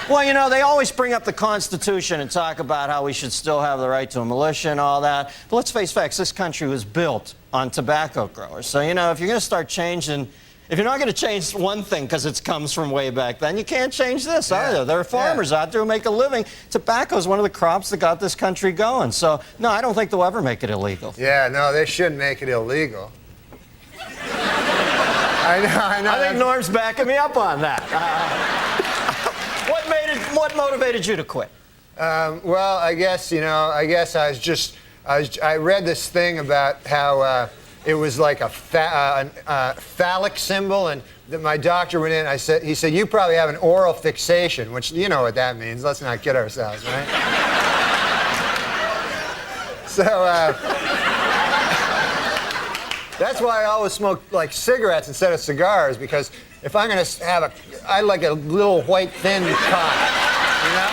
Well, they always bring up the Constitution and talk about how we should still have the right to a militia and all that. But let's face facts, this country was built on tobacco growers. So, if you're going to start changing... If you're not going to change one thing because it comes from way back then, you can't change this either. There are farmers out there who make a living. Tobacco is one of the crops that got this country going. So, no, I don't think they'll ever make it illegal. Yeah, no, they shouldn't make it illegal. I know. I think Norm's backing me up on that. What motivated you to quit? Well, I guess I read this thing about how it was like a phallic symbol, and my doctor went in. He said, you probably have an oral fixation, which you know what that means. Let's not kid ourselves, right? So that's why I always smoke like cigarettes instead of cigars, because if I'm gonna have I like a little white thin cock, you know.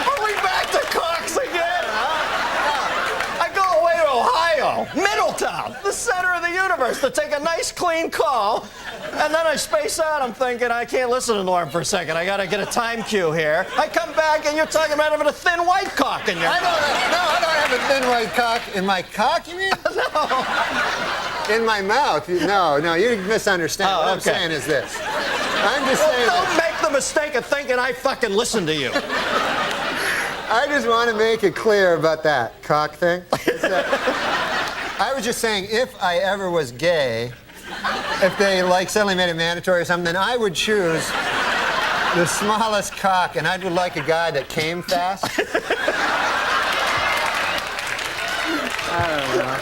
Are we back to cocks again, huh? I go away to Ohio, Middletown, the center of the universe, to take a nice clean call, and then I space out. I'm thinking, I can't listen to Norm for a second. I gotta get a time cue here. I come back and you're talking about having a thin white cock in your... I don't have a thin white cock. In my cock, you mean? No. In my mouth. No, you misunderstand. What I'm saying is this. I'm just saying don't make the mistake of thinking I fucking listen to you. I just want to make it clear about that cock thing. I was just saying, if I ever was gay, if they suddenly made it mandatory or something, then I would choose the smallest cock, and I would like a guy that came fast. I don't know.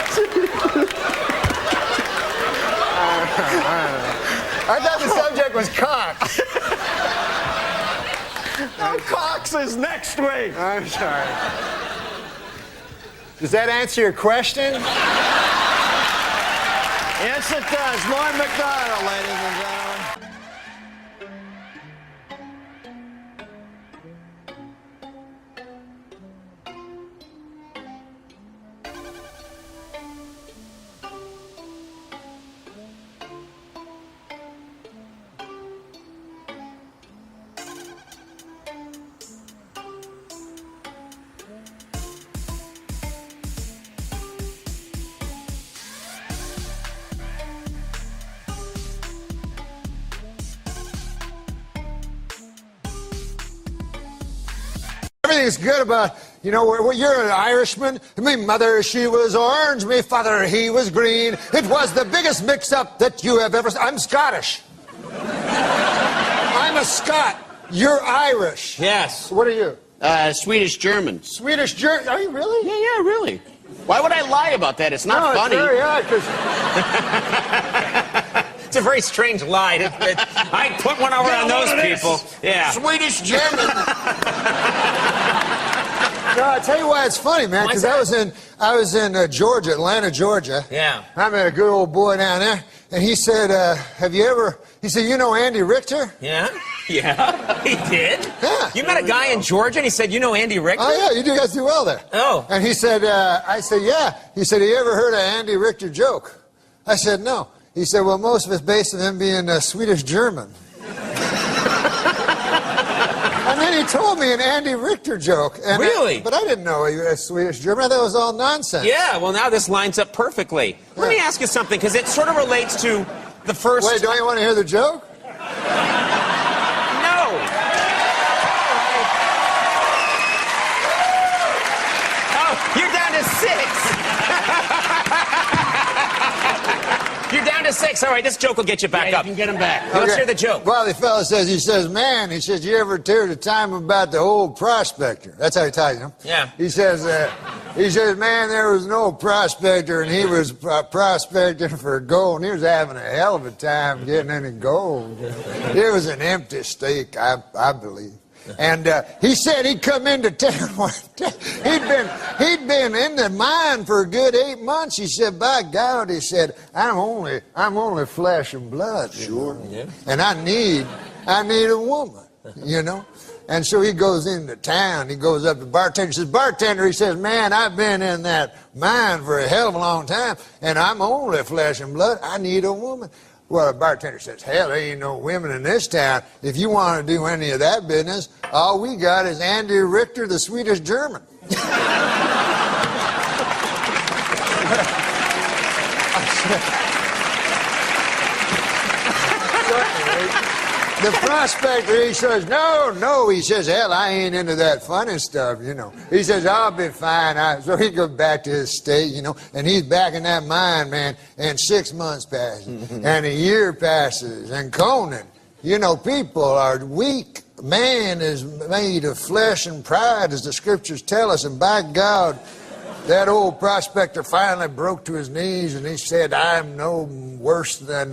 I thought the subject was cock. No, cocks is next week. I'm sorry. Does that answer your question? Yes, it does. Norm MacDonald, ladies and gentlemen. Everything's good about, you're an Irishman. Me mother, she was orange. Me father, he was green. It was the biggest mix-up that you have ever seen. I'm Scottish. I'm a Scot. You're Irish. Yes. What are you? Swedish German. Swedish German? Are you really? Yeah, really. Why would I lie about that? It's not funny. It's very odd, It's a very strange lie. I put one over on those people. Yeah. Swedish German. No, I'll tell you why it's funny, man, because I was in Georgia, Atlanta, Georgia. Yeah. I met a good old boy down there, and he said, he said, you know Andy Richter? Yeah? Yeah, he did? Yeah. You met a guy in Georgia and he said, you know Andy Richter? Oh, yeah, you guys do well there. Oh. And he said, I said, yeah. He said, you ever heard of Andy Richter joke? I said, no. He said, well, most of it's based on him being Swedish German. And then he told me an Andy Richter joke. And Really? But I didn't know he was Swedish German. I thought it was all nonsense. Yeah, well, now this lines up perfectly. Let me ask you something, because it sort of relates to the first... Wait, don't you want to hear the joke? No. Oh, you're down to 6. You're down to 6. All right, this joke will get you back up. You can get him back. Let's hear the joke. Well, the fella says, he says, man, he says, you ever hear the time about the old prospector? That's how he tells you, Yeah. He says, man, there was an old prospector, and he was prospecting for gold, and he was having a hell of a time getting any gold. It was an empty stake, I believe. And he said he'd come into town one day. He'd been in the mine for a good 8 months. He said, by God, he said, I'm only flesh and blood. Sure. Yeah. And I need a woman, you know. And so he goes into town. He goes up to the bartender. He says, bartender, he says, man, I've been in that mine for a hell of a long time, and I'm only flesh and blood. I need a woman. Well, the bartender says, hell, there ain't no women in this town. If you want to do any of that business, all we got is Andy Richter, the Swedish German. The prospector, he says, no, he says, hell, I ain't into that funny stuff, you know. He says, I'll be fine. So he goes back to his state, you know, and he's back in that mine, man, and 6 months passes, and a year passes, and Conan, you know, people are weak. Man is made of flesh and pride, as the scriptures tell us, and by God, that old prospector finally broke to his knees, and he said, I'm no worse than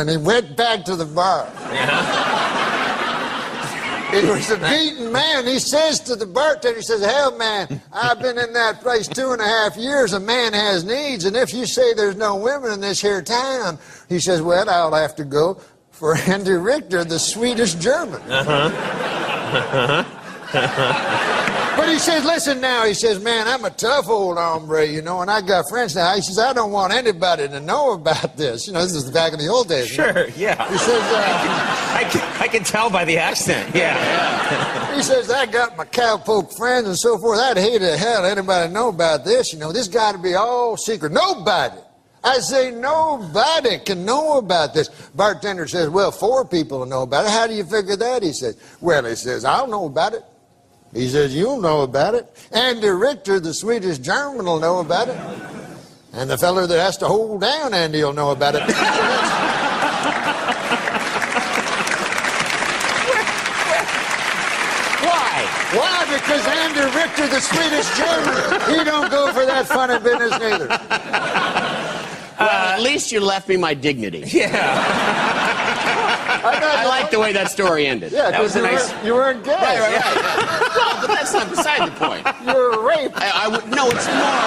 he went back to the bar. He was a beaten man. He says to the bartender, he says, hell, man, I've been in that place 2.5 years. A man has needs, and if you say there's no women in this here town, he says, well, I'll have to go for Andy Richter, the Swedish German. But he says, listen now, he says, man, I'm a tough old hombre, you know, and I got friends now. He says, I don't want anybody to know about this. You know, this is back in the old days. Sure, yeah. He says, I can tell by the accent, yeah. He says, I got my cowpoke friends and so forth. I'd hate to hell anybody know about this, you know. This got to be all secret. Nobody. I say, nobody can know about this. Bartender says, well, 4 people will know about it. How do you figure that? He says, well, he says, I'll know about it. He says, you'll know about it. Andy Richter, the Swedish German, will know about it. And the fella that has to hold down Andy will know about it. Why? Why? Because Andy Richter, the Swedish German, he don't go for that funny business neither. Well, at least you left me my dignity. Yeah. I like the way that story ended. Yeah, that was a nice... You weren't gay. Right. Well, but that's not beside the point. You were raped. No, it's more...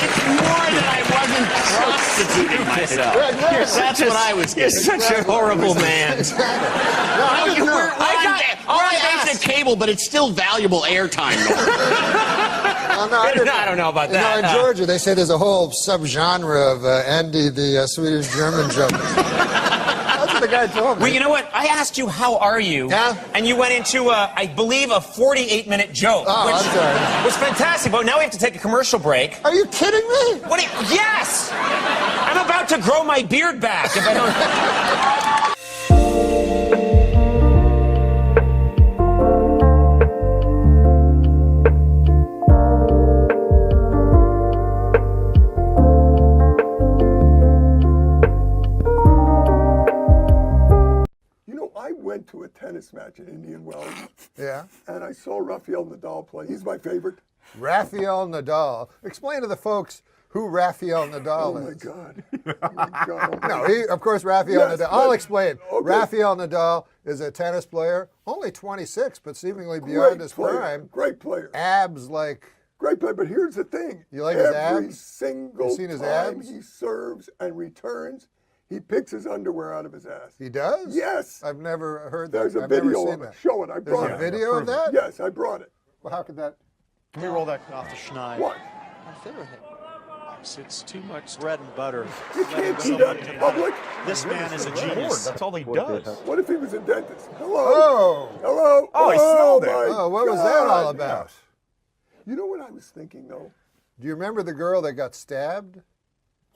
It's more that I wasn't prostituting myself. That's what I was getting. You're such a horrible man. We're on basic cable, but it's still valuable airtime. I don't know about that. You know, in Georgia, they say there's a whole subgenre of Andy, the Swedish German joke. That's what the guy told me. Well, you know what? I asked you, how are you? Yeah? And you went into, I believe, a 48-minute joke. Oh, which I'm sorry. was fantastic, but now we have to take a commercial break. Are you kidding me? What? Yes! I'm about to grow my beard back if I don't... I went to a tennis match in Indian Wells. Yeah. And I saw Rafael Nadal play. He's my favorite. Rafael Nadal. Explain to the folks who Rafael Nadal is. Oh, my God. Oh, my God. No, of course, Rafael Nadal. I'll explain. Okay. Rafael Nadal is a tennis player, only 26, but seemingly beyond his prime. Great player. Abs like... Great player, but here's the thing. You like his abs? Every single time he serves and returns, he picks his underwear out of his ass. He does? Yes. I've never heard that. There's a I've video never of seen it. that. Show it. I brought it. There's a video of that? Yes, I brought it. Well, how could that... Can we roll that off the schneid? What? It's too much bread and butter. You can't do that in public. This man is a genius. That's all he does. What if he was a dentist? Hello? Oh. Hello? Oh, he smelled it. Oh, what was that all about? You know what I was thinking, though? Do you remember the girl that got stabbed?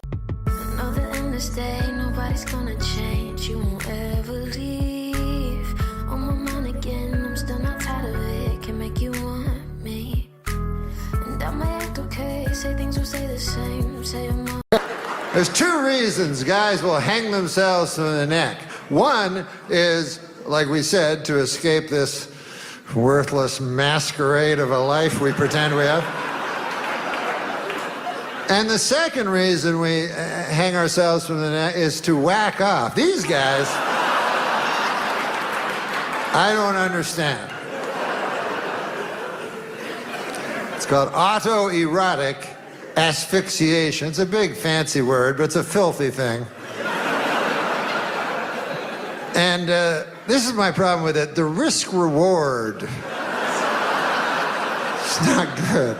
Know the end is day, nobody's gonna change. You won't ever leave. On my mind again, I'm still not tired of it. Can make you want me. And I might act okay, say things will stay the same. Say I'm not. There's two reasons guys will hang themselves from the neck. One is, like we said, to escape this worthless masquerade of a life we pretend we have. And the second reason we hang ourselves from the neck is to whack off. These guys, I don't understand. It's called autoerotic asphyxiation. It's a big fancy word, but it's a filthy thing. And this is my problem with it. The risk reward. It's not good.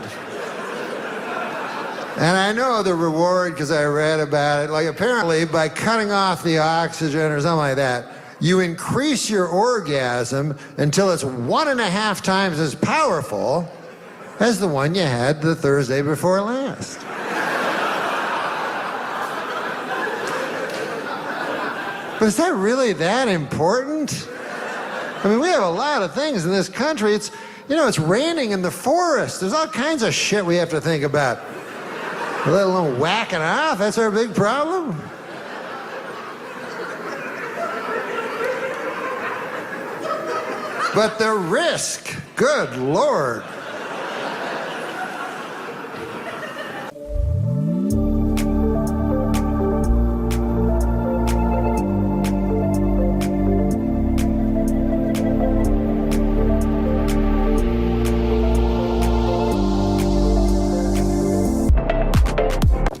And I know the reward because I read about it. Like apparently by cutting off the oxygen or something like that, you increase your orgasm until it's 1.5 times as powerful as the one you had the Thursday before last. But is that really that important? I mean, we have a lot of things in this country. It's, you know, it's raining in the forest. There's all kinds of shit we have to think about. Let alone whacking off, that's our big problem. But the risk, good Lord.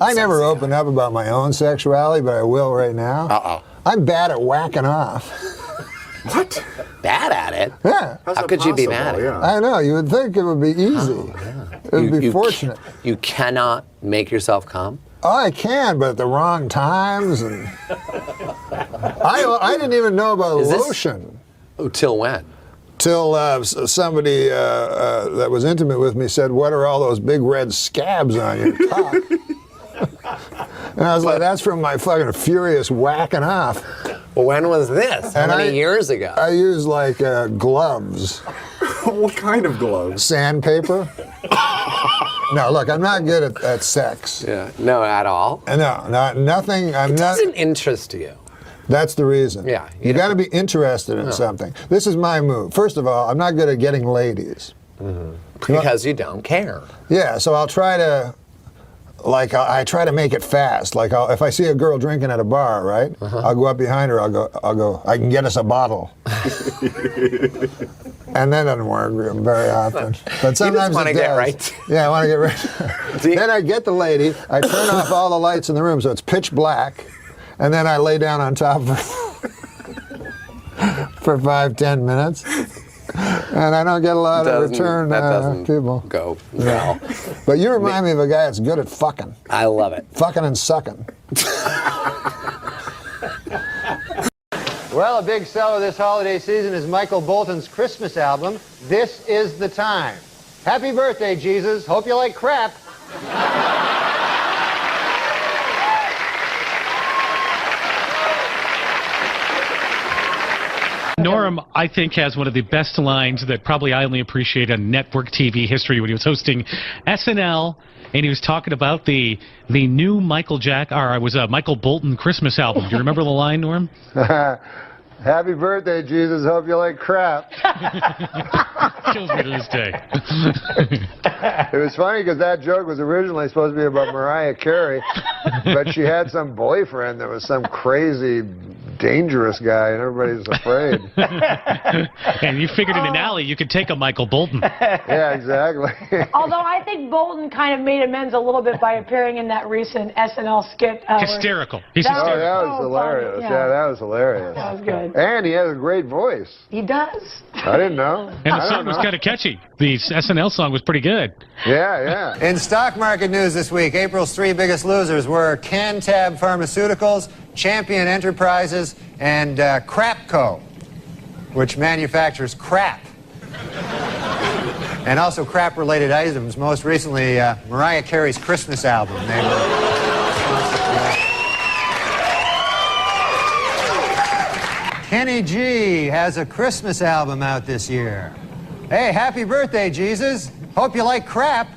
I never open up about my own sexuality, but I will right now. Uh-oh. I'm bad at whacking off. What? Bad at it? Yeah. How could you be mad at it? I know. You would think it would be easy. It would be fortunate. You cannot make yourself come? Oh, I can, but at the wrong times. And I didn't even know about lotion. Till when? Till somebody that was intimate with me said, "What are all those big red scabs on your cock?" And I was like, "That's from my fucking furious whacking off." Well, when was this? How many years ago? I used like gloves. What kind of gloves? Sandpaper. No, look, I'm not good at sex. Yeah, no, at all. No, nothing. It doesn't interest you. That's the reason. Yeah, you got to be interested in something. This is my move. First of all, I'm not good at getting ladies. Mm-hmm. Because you don't care. Yeah, so I'll try to. Like I try to make it fast. Like if I see a girl drinking at a bar, right? I'll go up behind her. I'll go. I can get us a bottle. And that doesn't work very often. But sometimes you just want to it does. get right. Yeah, I want to get right. Then I get the lady. I turn off all the lights in the room so it's pitch black, and then I lay down on top of her for 5-10 minutes. And I don't get a lot of return people. Go well. But you remind me of a guy that's good at fucking. I love it. Fucking and sucking. Well, a big seller this holiday season is Michael Bolton's Christmas album, This Is the Time. Happy birthday, Jesus. Hope you like crap. Norm, I think, has one of the best lines that probably I only appreciate on network TV history when he was hosting SNL, and he was talking about the new Michael Bolton Christmas album. Do you remember the line, Norm? Happy birthday, Jesus. Hope you like crap. Kills me to this day. It was funny because that joke was originally supposed to be about Mariah Carey, but she had some boyfriend that was some crazy dangerous guy, and everybody's afraid. And you figured in an alley you could take a Michael Bolton. Yeah, exactly. Although I think Bolton kind of made amends a little bit by appearing in that recent SNL skit. Hysterical. He's Oh, hysterical. that was hilarious. funny, Yeah, that was hilarious. That was good. And he has a great voice. He does. I didn't know. And the song was kind of catchy. The SNL song was pretty good. Yeah, yeah. In stock market news this week, April's 3 biggest losers were Cantab Pharmaceuticals, Champion Enterprises, and Crapco, which manufactures crap. And also crap-related items. Most recently, Mariah Carey's Christmas album. They were... Kenny G has a Christmas album out this year. Hey, happy birthday, Jesus. Hope you like crap.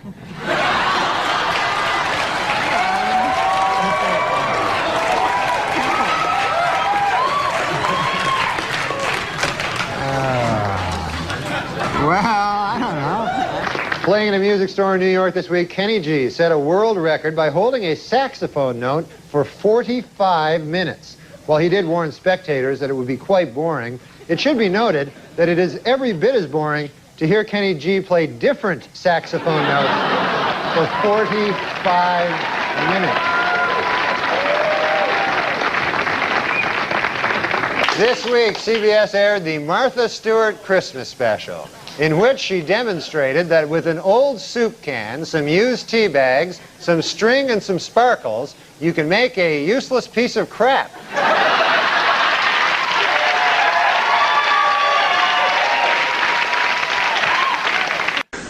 Well, I don't know. Playing in a music store in New York this week, Kenny G set a world record by holding a saxophone note for 45 minutes. While he did warn spectators that it would be quite boring, it should be noted that it is every bit as boring to hear Kenny G play different saxophone notes for 45 minutes. This week, CBS aired the Martha Stewart Christmas special, in which she demonstrated that with an old soup can, some used tea bags, some string, and some sparkles, you can make a useless piece of crap.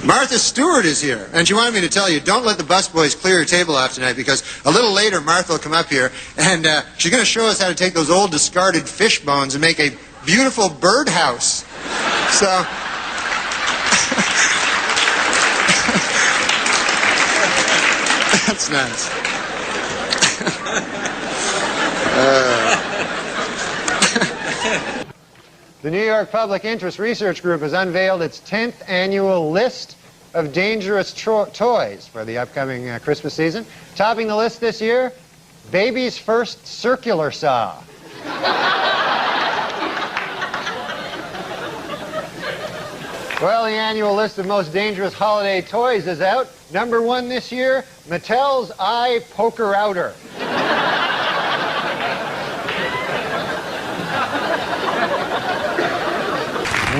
Martha Stewart is here, and she wanted me to tell you, don't let the busboys clear your table off tonight, because a little later Martha will come up here, and she's going to show us how to take those old discarded fish bones and make a beautiful birdhouse. So... That's nice. The New York Public Interest Research Group has unveiled its 10th annual list of dangerous toys for the upcoming Christmas season. Topping the list this year, baby's first circular saw. Well, the annual list of most dangerous holiday toys is out. Number 1 this year, Mattel's Eye Poker Outer.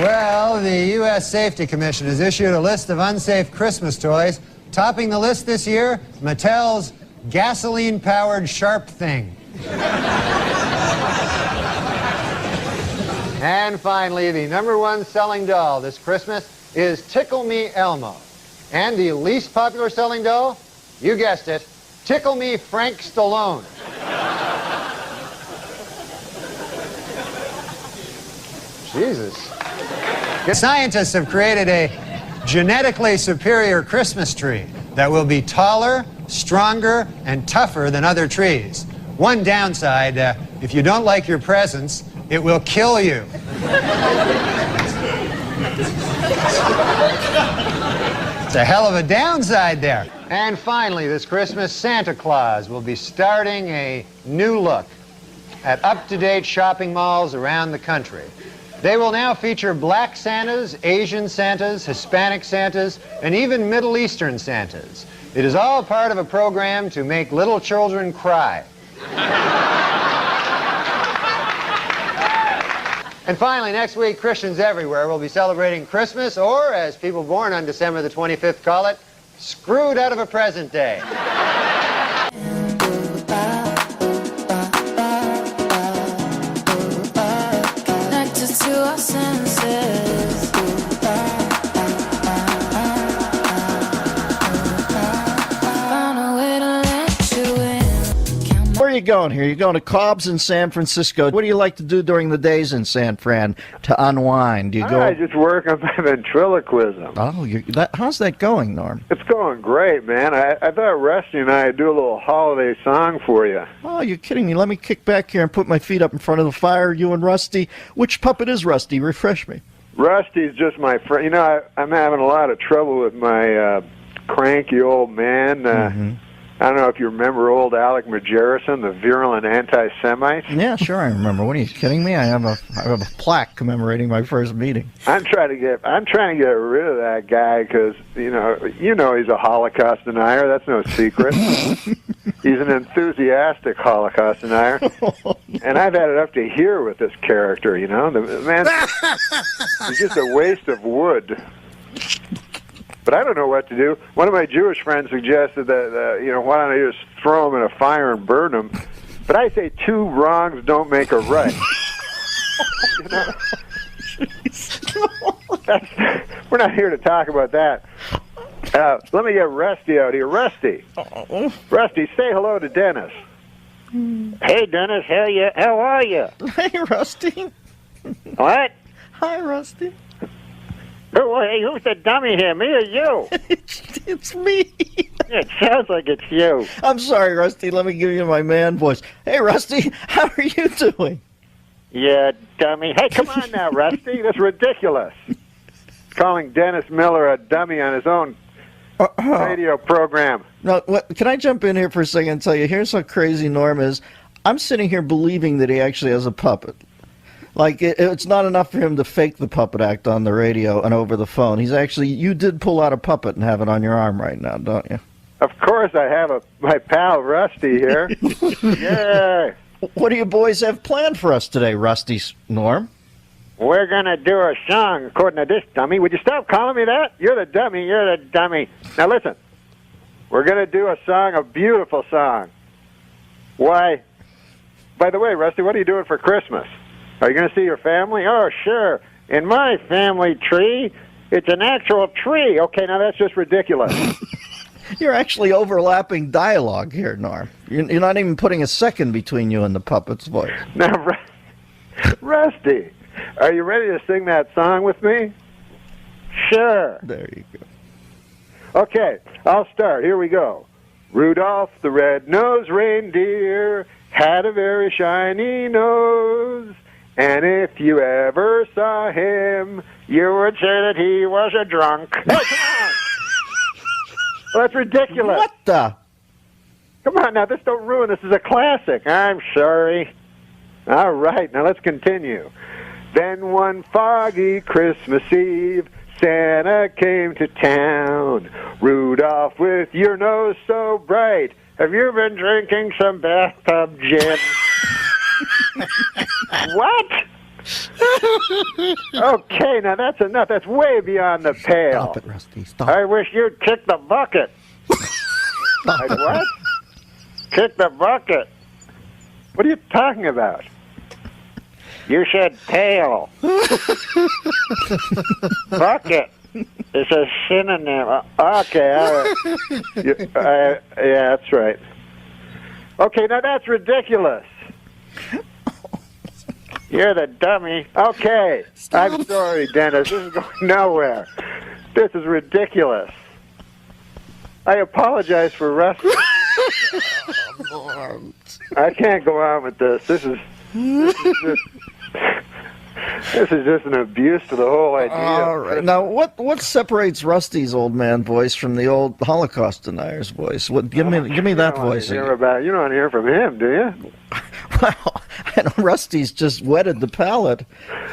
Well, the U.S. Safety Commission has issued a list of unsafe Christmas toys. Topping the list this year, Mattel's gasoline-powered Sharp Thing. And finally, the #1 selling doll this Christmas is Tickle Me Elmo. And the least popular selling doll, you guessed it, Tickle Me Frank Stallone. Jesus. Scientists have created a genetically superior Christmas tree that will be taller, stronger, and tougher than other trees. One downside, if you don't like your presents, it will kill you. It's a hell of a downside there. And finally, this Christmas, Santa Claus will be starting a new look at up-to-date shopping malls around the country. They will now feature black Santas, Asian Santas, Hispanic Santas, and even Middle Eastern Santas. It is all part of a program to make little children cry. And finally, next week, Christians everywhere will be celebrating Christmas, or, as people born on December the 25th call it, screwed out of a present day. Where are you going here? You're going to Cobb's in San Francisco. What do you like to do during the days in San Fran to unwind? Do you go? I just work on my ventriloquism. Oh, how's that going, Norm? It's going great, man. I thought Rusty and I would do a little holiday song for you. Oh, you're kidding me. Let me kick back here and put my feet up in front of the fire, you and Rusty. Which puppet is Rusty? Refresh me. Rusty's just my friend. You know, I'm having a lot of trouble with my cranky old man. I don't know if you remember old Alec Majerison, the virulent anti-Semite. Yeah, sure, I remember. What, are you kidding me? I have a plaque commemorating my first meeting. I'm trying to get rid of that guy because you know he's a Holocaust denier. That's no secret. He's an enthusiastic Holocaust denier, and I've had it up to here with this character. The man, he's just a waste of wood. But I don't know what to do. One of my Jewish friends suggested that, why don't I just throw him in a fire and burn him? But I say 2 wrongs don't make a right. We're not here to talk about that. Let me get Rusty out here. Rusty, say hello to Dennis. Hey, Dennis, how are you? Hey, Rusty. What? Hi, Rusty. Hey, who's the dummy here, me or you? It's me. It sounds like it's you. I'm sorry, Rusty. Let me give you my man voice. Hey, Rusty, how are you doing? Yeah, dummy. Hey, come on now, Rusty. That's ridiculous. Calling Dennis Miller a dummy on his own radio program. Now, can I jump in here for a second and tell you, here's how crazy Norm is. I'm sitting here believing that he actually has a puppet. Like, it's not enough for him to fake the puppet act on the radio and over the phone. You did pull out a puppet and have it on your arm right now, don't you? Of course I have my pal Rusty here. Yeah. What do you boys have planned for us today, Rusty, Norm? We're going to do a song, according to this dummy. Would you stop calling me that? You're the dummy. You're the dummy. Now listen, we're going to do a song, a beautiful song. Why? By the way, Rusty, what are you doing for Christmas? Are you going to see your family? Oh, sure. In my family tree, it's an actual tree. Okay, now that's just ridiculous. You're actually overlapping dialogue here, Norm. You're not even putting a second between you and the puppet's voice. Now, Rusty, are you ready to sing that song with me? Sure. There you go. Okay, I'll start. Here we go. Rudolph the red-nosed reindeer had a very shiny nose. And if you ever saw him, you would say that he was a drunk. Hey, come on! Well, that's ridiculous. What the? Come on now, don't ruin this. Is a classic. I'm sorry. All right, now let's continue. Then one foggy Christmas Eve, Santa came to town. Rudolph, with your nose so bright, have you been drinking some bathtub gin? What? Okay, now that's enough. That's way beyond the pale. Stop it, Rusty. Stop. I wish you'd kick the bucket. Like what? Kick the bucket. What are you talking about? You said tail. Bucket. It's a synonym. Okay, all right. Yeah, that's right. Okay, now that's ridiculous. You're the dummy. Okay, I'm sorry, Dennis. This is going nowhere. This is ridiculous. I apologize for wrestling. I can't go on with this. This is just an abuse to the whole idea. All right. Now, what separates Rusty's old man voice from the old Holocaust denier's voice? Give me that voice. You don't want to hear from him, do you? Well, I know Rusty's just wetted the palate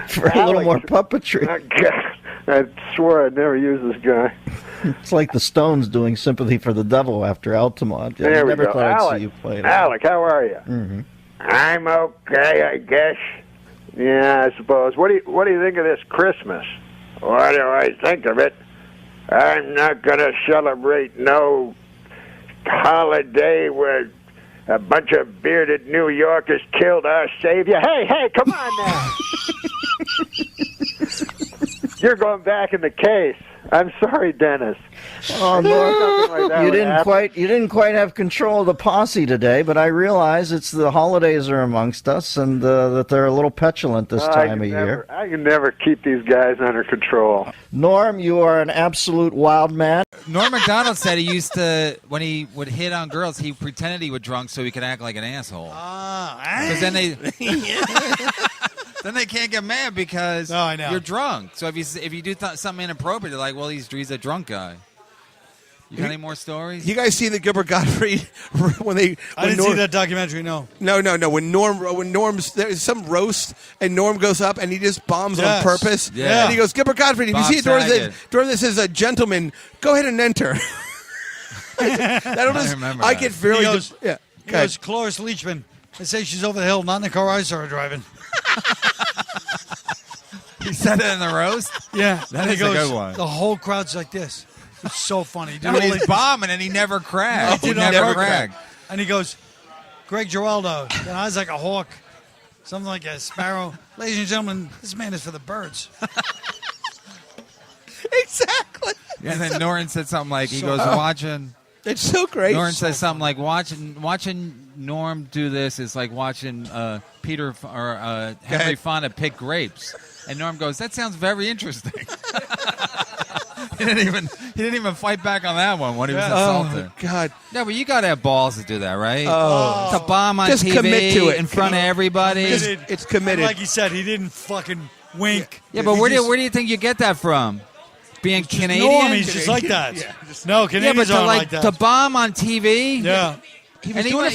for a little more puppetry. I swore I'd never use this guy. It's like the Stones doing "Sympathy for the Devil" after Altamont. There we never go. thought I'd Alec, see you play it. Alec, how are you? Mm-hmm. I'm okay, I guess. Yeah, I suppose. What do you think of this Christmas? What do I think of it? I'm not going to celebrate no holiday where a bunch of bearded New Yorkers killed our Savior. Hey, come on now. You're going back in the case. I'm sorry, Dennis. Oh, no. You didn't quite have control of the posse today, but I realize the holidays are amongst us and that they're a little petulant this time of year. I can never keep these guys under control. Norm, you are an absolute wild man. Norm MacDonald said he used to, when he would hit on girls, he pretended he was drunk so he could act like an asshole. Because then then they can't get mad because you're drunk. So if you do something inappropriate, they're like, well, he's a drunk guy. You got any more stories? You guys see the Gilbert Gottfried when they? I didn't see that documentary. No. No. When Norm's there's some roast and Norm goes up and he just bombs on purpose. Yeah. And he goes, Gilbert Gottfried, if you see a door that says a gentleman, go ahead and enter. That'll just. I get very. He goes, Cloris Leachman. They say she's over the hill, not in the car I saw her driving. He said it in the roast? Yeah. That and is he goes, a good one. The whole crowd's like this. It's so funny. No, he's bombing and he never cracked. He He never cracked. And he goes, Greg Giraldo, your eyes like a hawk, something like a sparrow. Ladies and gentlemen, this man is for the birds. Exactly. Yeah, and then Norton said something like, he goes, watching. It's so great. Norton says something like, watching Norm do this is like watching Henry Fonda pick grapes. And Norm goes, that sounds very interesting. He didn't even fight back on that one when he was insulted. Oh, God. No, but you got to have balls to do that, right? Oh. To bomb on Just TV commit to it. in front of everybody. It's committed. And like he said, he didn't fucking wink. Yeah, but where do you think you get that from? Being Canadian? Norm, he's just like that. No, Canadians but aren't like that. to bomb on TV? Yeah. He was doing it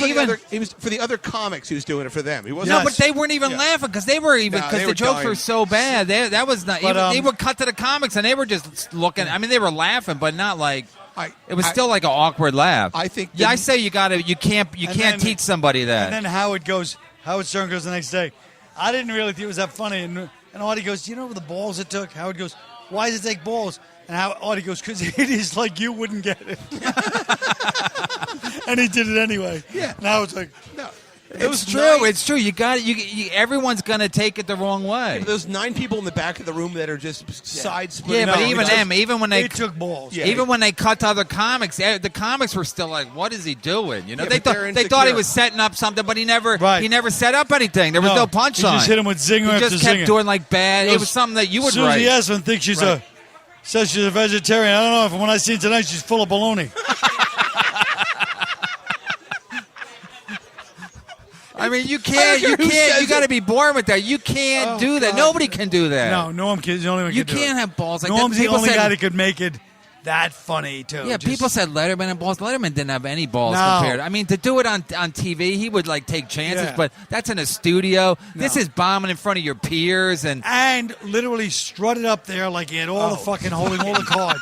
for the other comics. He was doing it for them. He wasn't. No, but they weren't even laughing because they were the jokes dying. were so bad. That was not. They would cut to the comics and they were just looking. I mean, they were laughing, but not like. It was still like an awkward laugh. I think. I say you can't teach somebody that. And then Howard Stern goes the next day. I didn't really think it was that funny. And Artie goes, do you know the balls it took? Howard goes, why does it take balls? And Artie goes, because it is like you wouldn't get it. And he did it anyway. Yeah. And I was like, no. It's true. It's true. You got it. Everyone's gonna take it the wrong way. Those 9 people in the back of the room that are just side splitting. Yeah, but even when they took balls, even when they cut to other comics, the comics were still like, "What is he doing?" You know, Yeah, they thought he was setting up something, but he never set up anything. There was no punchline. He just hit him with zinger He after just kept zinger. doing like bad. It was something that you would write. Susie Essman thinks says she's a vegetarian. I don't know if when I see her tonight, she's full of baloney. I mean, you got to be born with that. You can't do that. God. Nobody can do that. No, Norm is the only one who You can do can't it. have balls like Norm's that. the only People guy said- that could make it that funny, too. Yeah, people said Letterman had balls. Letterman didn't have any balls No. compared. I mean, to do it on TV, he would like take chances, Yeah. but that's in a studio. No. This is bombing in front of your peers and literally strutted up there like he had all the fucking holding all the cards.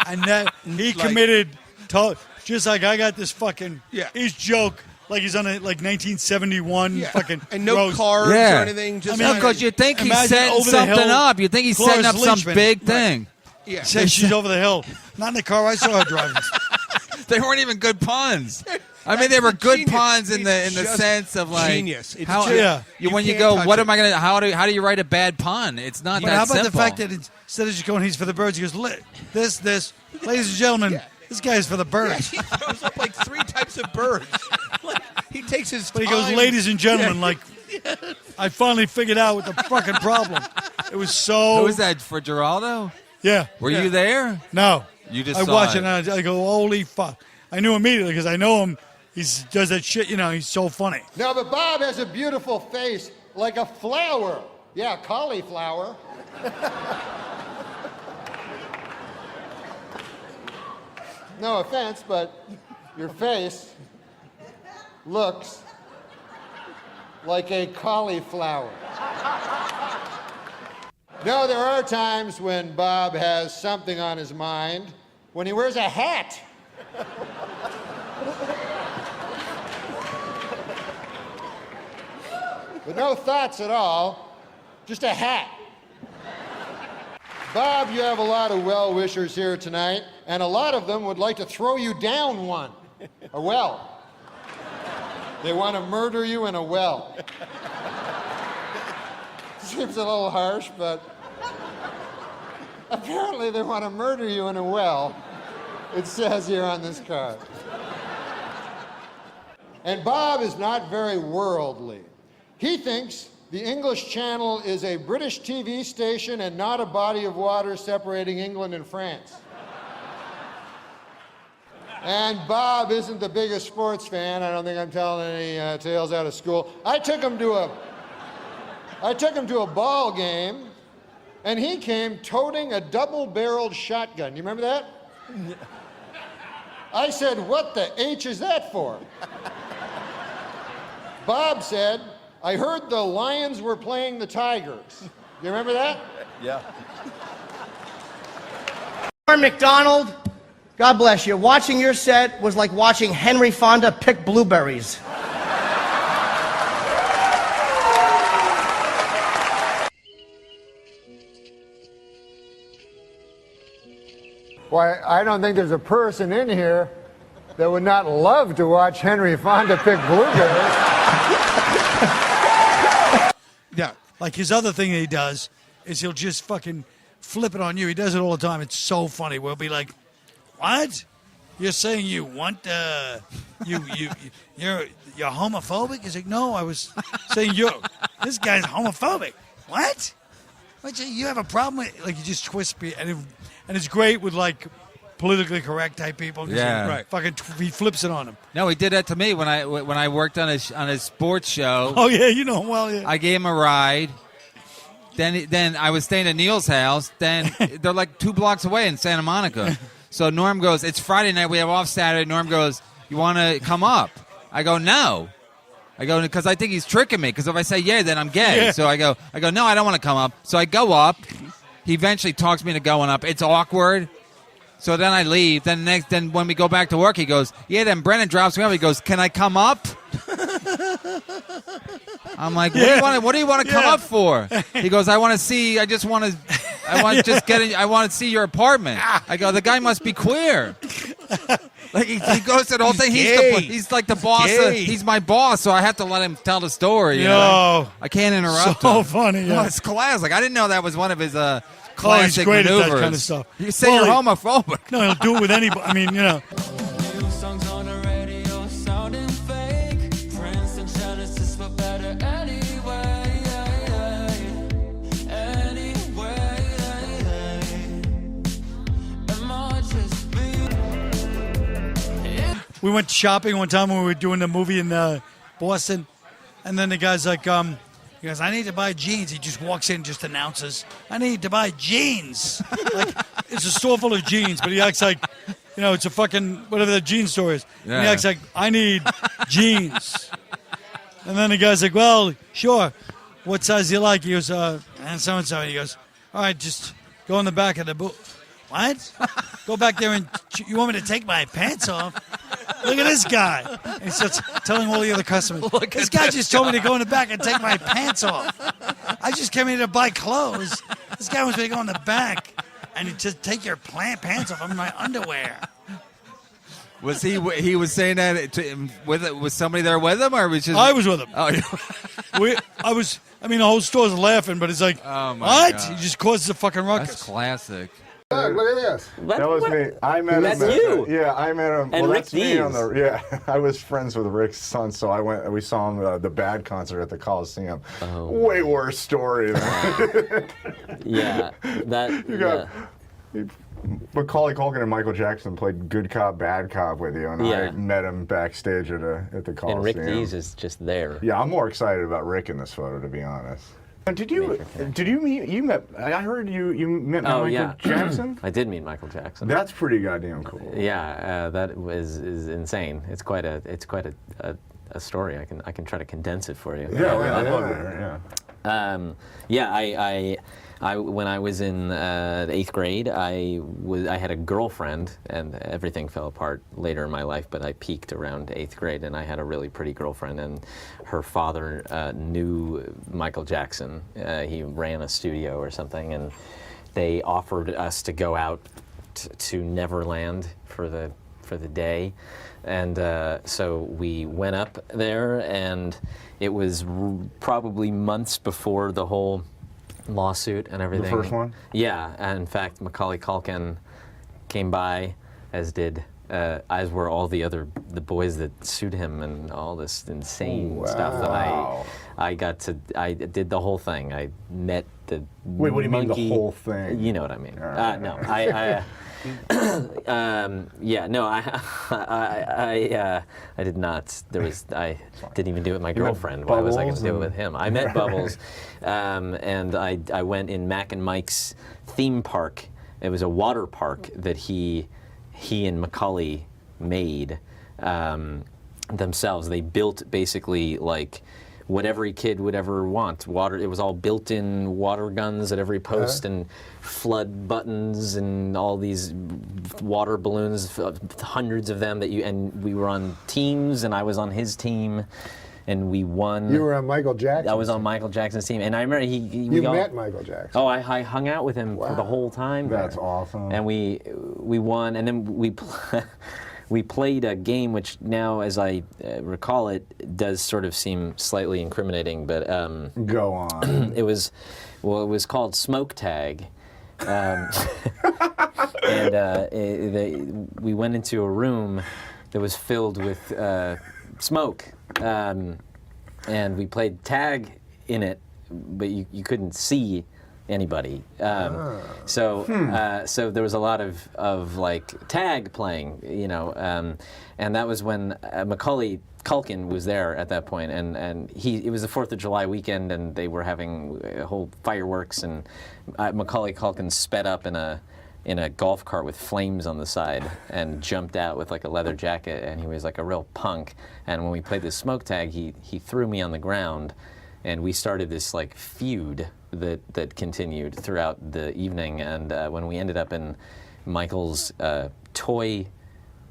And that he Like- committed to, just like I got this fucking his joke like he's on a 1971 fucking and no roast. cards or anything. Just because you think he's imagine setting over the something hill, up. You think he's setting up Cloris some Leachman. big thing. Yeah. Says she's over the hill. Not in the car I saw her driving. They weren't even good puns. I mean, they were good puns in the just sense of like genius. It's how just- you when you can't go, touch what it. am I gonna? How do you write a bad pun? It's not But that how about simple. the fact that instead of just going, he's for the birds, he goes, this, ladies and gentlemen, this guy's for the birds. He throws up like 3 types of birds. Like, he takes his But he time. goes, ladies and gentlemen, like, I finally figured out what the fucking problem. It was so. Who was that for Geraldo? Yeah. Were you there? No. You just I saw watched it. it and I go, holy fuck. I knew immediately because I know him. He does that shit, he's so funny. No, but Bob has a beautiful face like a flower. Yeah, cauliflower. No offense, but your face looks like a cauliflower. No, there are times when Bob has something on his mind when he wears a hat. But no thoughts at all, just a hat. Bob, you have a lot of well-wishers here tonight, and a lot of them would like to throw you down one, a well. They want to murder you in a well. Seems a little harsh, but apparently they want to murder you in a well. It says here on this card. And Bob is not very worldly. He thinks the English Channel is a British TV station and not a body of water separating England and France. And Bob isn't the biggest sports fan. I don't think I'm telling any tales out of school. I took him to a ball game, and he came toting a double-barreled shotgun. You remember that? I said, what the H is that for? Bob said, I heard the Lions were playing the Tigers. You remember that? Yeah. Norm MacDonald, God bless you. Watching your set was like watching Henry Fonda pick blueberries. Why, I don't think there's a person in here that would not love to watch Henry Fonda pick blueberries. Yeah. Like his other thing that he does is he'll just fucking flip it on you. He does it all the time. It's so funny. We'll be like, what? You're saying you want, you're homophobic? He's like, no, I was saying this guy's homophobic. What? You have a problem with, like, you just twist me, and it's great with, like, politically correct type people. Yeah. He flips it on them. No, he did that to me when I worked on his sports show. Oh, yeah, you know him well, yeah. I gave him a ride. Then I was staying at Neil's house. Then they're like 2 blocks away in Santa Monica. So Norm goes, it's Friday night. We have off Saturday. Norm goes, you want to come up? I go, no. I go, because I think he's tricking me. Because if I say yeah, then I'm gay. Yeah. So I go, no, I don't want to come up. So I go up. He eventually talks me into going up. It's awkward. So then I leave. Then when we go back to work, he goes, yeah. Then Brennan drops me off. He goes, can I come up? I'm like, what do you want to come up for? He goes, I want to see. I want to see your apartment. I go, the guy must be queer. Like he goes to the whole thing. He's like the boss. He's my boss, so I have to let him tell the story. You know? I can't interrupt him. So funny. Yeah. No, it's classic. I didn't know that was one of his He's classic great maneuvers. at that kind of stuff. You say you're homophobic. No, he'll do it with anybody. I mean, you know. We went shopping one time when we were doing the movie in Boston, and then the guy's like, he goes, I need to buy jeans. He just walks in and just announces, I need to buy jeans. Like, it's a store full of jeans, but he acts like, you know, it's a fucking, whatever the jean store is. Yeah. And he acts like, I need jeans. And then the guy's like, well, sure. What size do you like? He goes, and so-and-so. And he goes, all right, just go in the back of the booth. What? Go back there and you want me to take my pants off? Look at this guy. And he starts telling all the other customers, this guy just told me to go in the back and take my pants off. I just came here to buy clothes. This guy wants me to go in the back and just take your pants off. I'm in my underwear. Was he was saying that was somebody there with him, or was just? I was with him. Oh, I mean, the whole store's laughing, but it's like, oh my what? God. He just causes a fucking ruckus. That's classic. Look at this. That was me. I met him. That's you. Yeah, I met him. And well, Rick that's me on Dees. yeah, I was friends with Rick's son, so we saw him the Bad concert at the Coliseum. Oh. Way worse story. Yeah, that. Macaulay Culkin and Michael Jackson played Good Cop, Bad Cop with you, and I met him backstage at the Coliseum. And Rick Dees is just there. Yeah, I'm more excited about Rick in this photo, to be honest. Did you met? I heard you met Michael Jackson. I did meet Michael Jackson. That's pretty goddamn cool. Yeah, that is insane. It's quite a story. I can try to condense it for you. I when I was in the 8th grade, I had a girlfriend, and everything fell apart later in my life. But I peaked around 8th grade, and I had a really pretty girlfriend. And her father knew Michael Jackson. He ran a studio or something, and they offered us to go out to Neverland for the day. And so we went up there, and it was probably months before the whole lawsuit and everything. The first one? Yeah, and in fact, Macaulay Culkin came by, as were all the boys that sued him, and all this insane stuff that I did the whole thing. I met the Wait, what do you mean the whole thing? You know what I mean. No, I did not. I didn't even do it with my girlfriend. Why was I going to do it with him? I met Bubbles, and I went in Mac and Mike's theme park. It was a water park that he and Macaulay made themselves. They built basically like what every kid would ever want. Water. It was all built-in water guns at every post and flood buttons and all these water balloons, hundreds of them and we were on teams, and I was on his team, and we won. You were on Michael Jackson. I was on Michael Jackson's team, and I remember You met Michael Jackson. Oh, I hung out with him for the whole time. That's awesome. And we won, and then we played a game which now, as I recall it, does sort of seem slightly incriminating. But go on. It was called Smoke Tag, and we went into a room that was filled with smoke, and we played tag in it, but you couldn't see anybody. So there was a lot of like tag playing, you know, and that was when Macaulay Culkin was there at that point, and it was the 4th of July weekend, and they were having whole fireworks, and Macaulay Culkin sped up in a golf cart with flames on the side and jumped out with like a leather jacket, and he was like a real punk. And when we played this smoke tag, he threw me on the ground, and we started this like feud that continued throughout the evening. And when we ended up in Michael's toy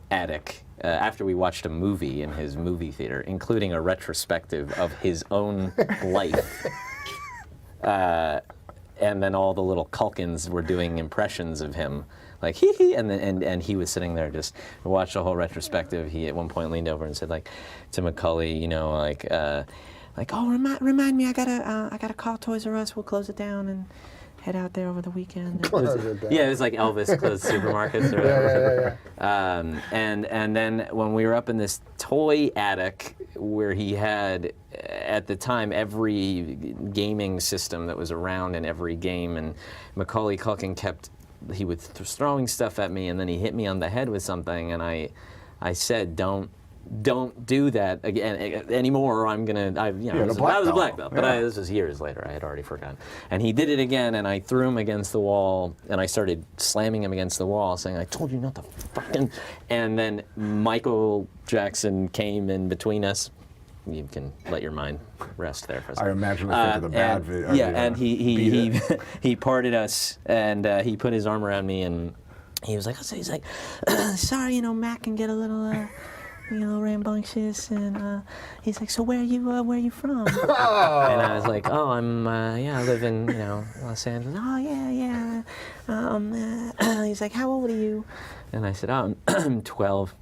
attic, after we watched a movie in his movie theater, including a retrospective of his own life, and then all the little Culkins were doing impressions of him, like hee hee, and he was sitting there just watched the whole retrospective. He at one point leaned over and said, like, to Macaulay, you know, like, oh, remind me, I gotta call Toys R Us. We'll close it down and head out there over the weekend. It was like Elvis closed supermarkets or whatever. And then when we were up in this toy attic where he had, at the time, every gaming system that was around in every game, and Macaulay Culkin he was throwing stuff at me, and then he hit me on the head with something, and I said, don't do that again anymore, or I'm gonna. I was a black belt, but this was years later. I had already forgotten. And he did it again, and I threw him against the wall, and I started slamming him against the wall, saying, "I told you not to fucking." And then Michael Jackson came in between us. You can let your mind rest there for a second. I imagine the thing of the bad video. Yeah, and he parted us, and he put his arm around me, and he was like, sorry, you know, Mac can get a little. Rambunctious, and he's like, so where are you from? And I was like, oh, I live in, Los Angeles. Oh, yeah. He's like, how old are you? And I said, oh, I'm 12.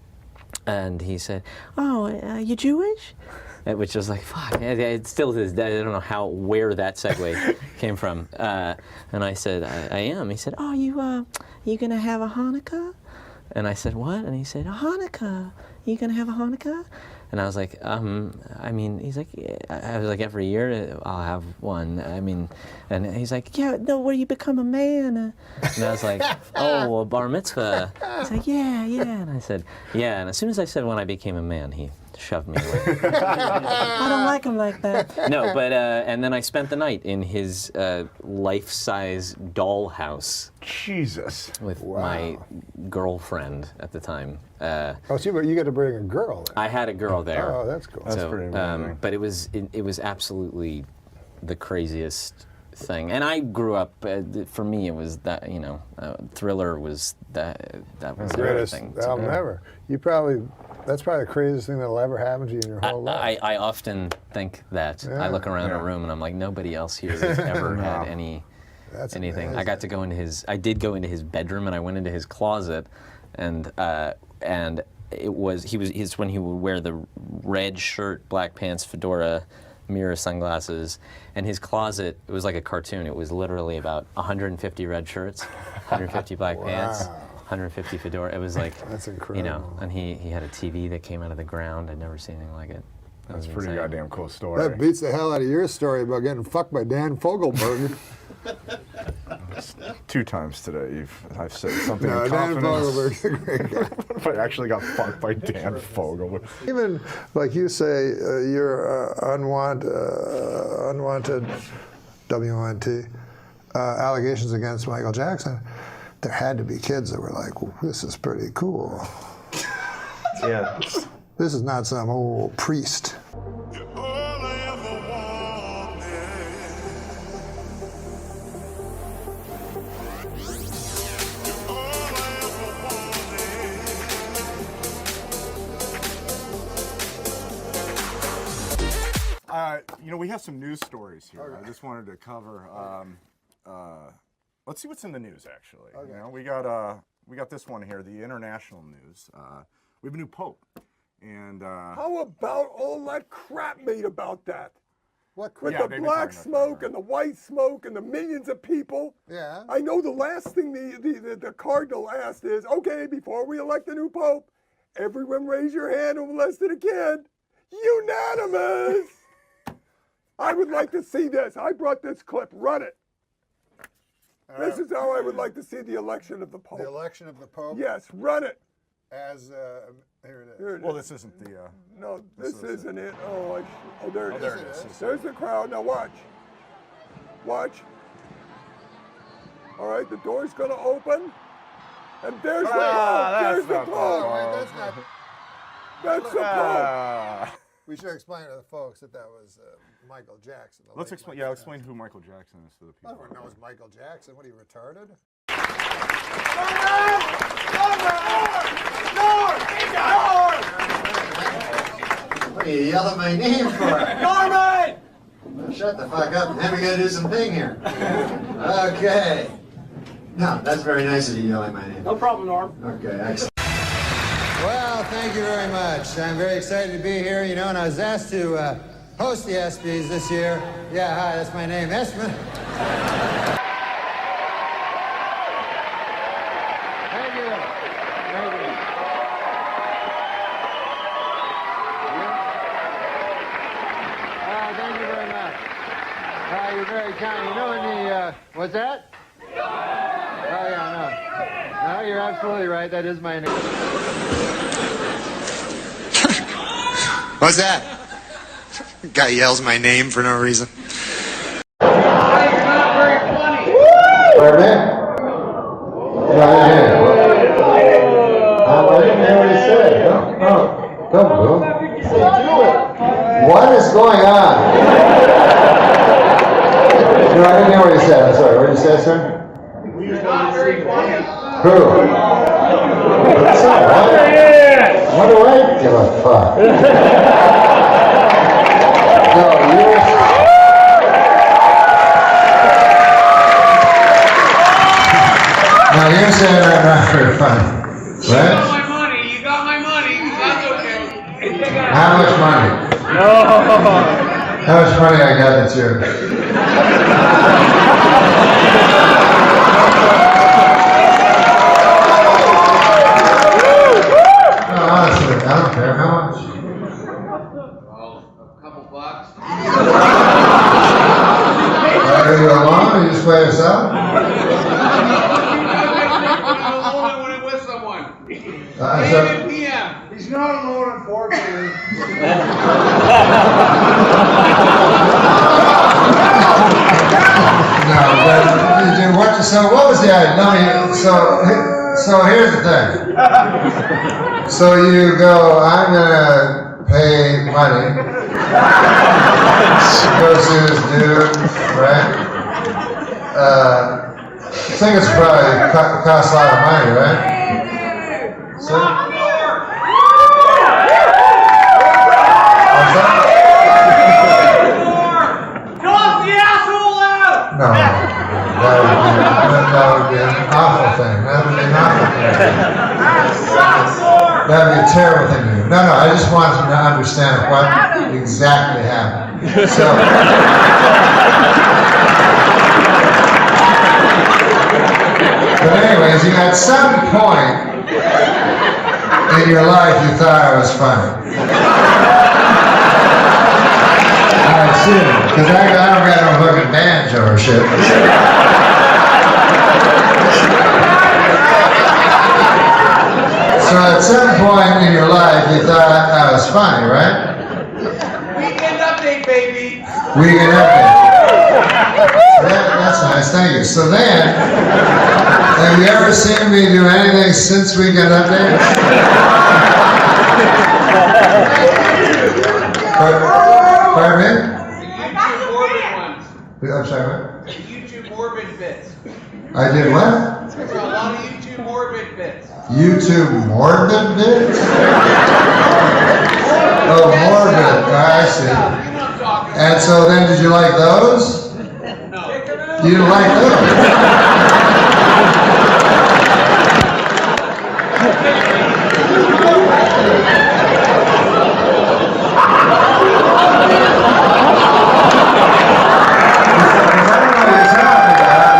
And he said, oh, you Jewish? Which was like, fuck, it still to this day, I don't know where that segue came from. And I said, I am. He said, oh, you gonna have a Hanukkah? And I said, what? And he said, a Hanukkah. You gonna have a Hanukkah? And I was like, he's like, I was like, every year I'll have one. And he's like, yeah, no, where you become a man. And I was like, oh, a bar mitzvah. He's like, yeah. And I said, yeah. And as soon as I said when I became a man, he shoved me away. I don't like him like that. No, but, and then I spent the night in his life-size dollhouse. Jesus. With my girlfriend at the time. So you got to bring a girl there. I had a girl there. Oh, that's cool. That's pretty amazing. But it was absolutely the craziest thing. And I grew up, for me, it was that, Thriller was that was greatest everything. album ever. That's probably the craziest thing that'll ever happen to you in your whole life. I often think that. Yeah. I look around a room and I'm like, nobody else here has ever had anything. Amazing. I did go into his bedroom, and I went into his closet, and it's when he would wear the red shirt, black pants, fedora, mirror sunglasses, and his closet, it was like a cartoon. It was literally about 150 red shirts, 150 black pants, 150 fedora. It was like, that's incredible. And he had a TV that came out of the ground. I'd never seen anything like it. That's a pretty goddamn cool story. That beats the hell out of your story about getting fucked by Dan Fogelberg. 2 times today I've said something in Dan confidence. Fogelberg's a great guy. What if I actually got fucked by Dan Fogelberg? Even like you say, your unwanted WNT allegations against Michael Jackson. There had to be kids that were like, well, "This is pretty cool." Yeah. This is not some old priest. We have some news stories here. Okay. I just wanted to cover. Let's see what's in the news. Actually, Okay. we got this one here. The international news. We have a new pope, and how about all that crap made about that? What With crap? the black smoke and the white smoke and the millions of people. Yeah. I know the last thing the cardinal asked is, okay, before we elect a new pope, everyone raise your hand who molested a kid. Unanimous. I would like to see this. I brought this clip. Run it. This is how I would like to see the election of the Pope. The election of the Pope? Yes, run it. As, here it is. Here it well, is. this isn't the... no, this isn't it. Oh, there it is. There it is. There's the crowd. Now watch. Watch. All right, the door's going to open. And there's the Pope. There's the Pope. Wait, that's not... That's the Pope. We should explain to the folks that was Michael Jackson. Let's explain. Yeah, explain who Michael Jackson is to the people. Everyone knows Michael Jackson. What are you, retarded? What are you yelling my name for? Norman! Well, shut the fuck up. Now we gotta do some thing here. Okay. No, that's very nice of you yelling my name. No problem, Norm. Okay, excellent. Well, thank you very much. I'm very excited to be here, and I was asked to host the ESPYs this year. Yeah, hi, that's my name, Espen. Thank you. Thank you. Thank you very much. You're very kind. You know, in the, what's that? Oh, yeah, no. No, you're absolutely right. That is my name. What's that? Guy yells my name for no reason. You're not very funny. Pardon me? I didn't hear what he said. Don't move. What is going on? No, I didn't hear what he said. I'm sorry. What did you say, sir? You're not very funny. Who? What do I give a fuck? No, you're... Now you're saying I'm not very funny, right? You got my money. You got my money. That's okay. How much money? How much money I got that's yours? No, honestly, I don't care. How much? A couple bucks. Are you alone or you just by yourself? Only when I'm with someone. So, PM. He's not alone, unfortunately. So what was the idea? So here's the thing. So you go, I'm gonna pay money to go see this dude, right? I think it's probably costs a lot of money, right? So, no, that would be an awful thing. That would be an awful thing. That would be a terrible thing to do. No, I just want them to understand what exactly happened. So, but anyways, at some point in your life you thought I was funny. Because I don't got no fucking banjo or shit. So at some point in your life, you thought I was funny, right? Weekend update, baby. Weekend update. That's nice, thank you. So then, have you ever seen me do anything since Weekend Update? Pardon me? YouTube Morbid ones. I'm sorry, what? YouTube Morbid bits. I did what? There's a lot of YouTube Morbid bits. YouTube morbid bits? Oh, morbid. I see. And so then, did you like those? No. You didn't like those?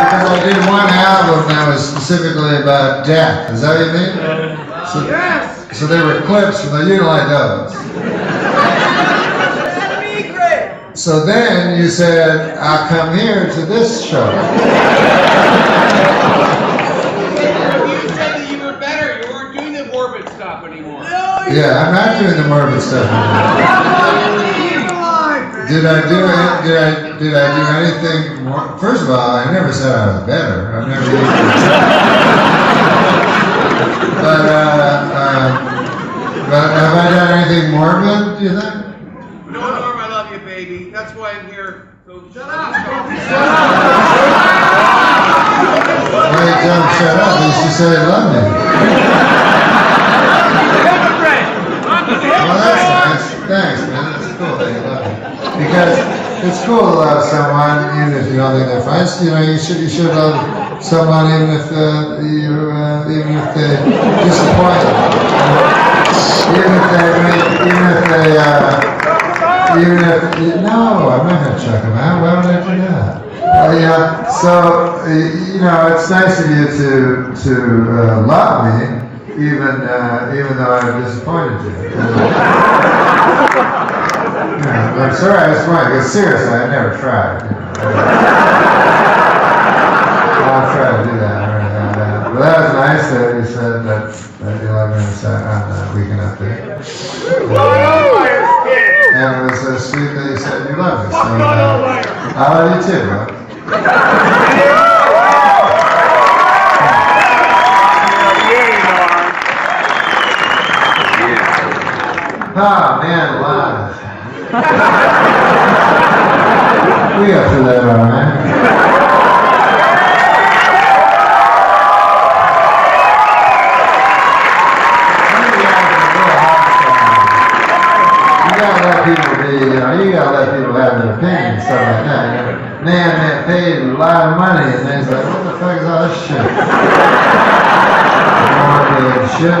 Because I did one album that was specifically about death. Is that what you mean? Yes. So they were clips from the, you didn't like those. So then you said, I'll come here to this show. You said that you were better. You weren't doing the morbid stuff anymore. Yeah, I'm not doing the morbid stuff anymore. Did I do it? Did I do anything more? First of all, I never said I was better. I've never even but have I done anything morbid, do you think? No, Norm, I love you, baby. That's why I'm here. So shut up. Why you tell him shut up? He should say he loved me. Well, that's nice. Thanks, man. That's cool that you love me. Because it's cool to love someone, even if you don't think they're fine. You know, you should love someone even if even if they disappoint you. No, I'm not going to check them out. Why would I do that? Yeah. So you know, it's nice of you to love me, even though I've disappointed you. Yeah, I'm sorry I disappointed. Because seriously, I never tried. You know. I'll try to do that. But that was nice that you said that you loved me on the weekend up there. And it was so sweet that you said you loved me. So, I love you too, bro. Oh, man, live. We got through that all right. You gotta let people have their opinion and stuff like that. You know? Man paid a lot of money and then he's like, what the fuck is all this shit? Morbid shit.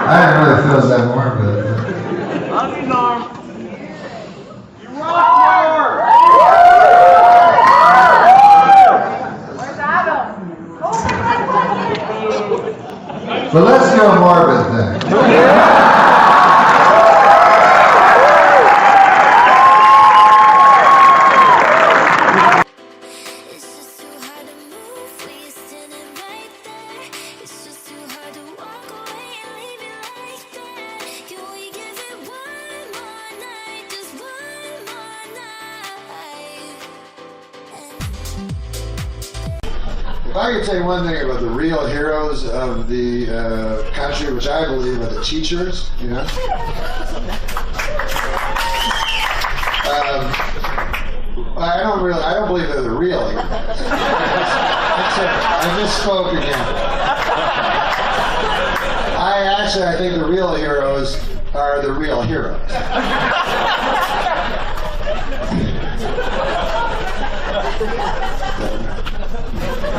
I didn't really feel that morbid. Love you, Norm. You rock, Norm. Where's Adam? But let's do a morbid thing. If I could tell you one thing about the real heroes of the country, which I believe are the teachers, you know. I don't believe they're the real heroes. I just spoke again. I think the real heroes are the real heroes.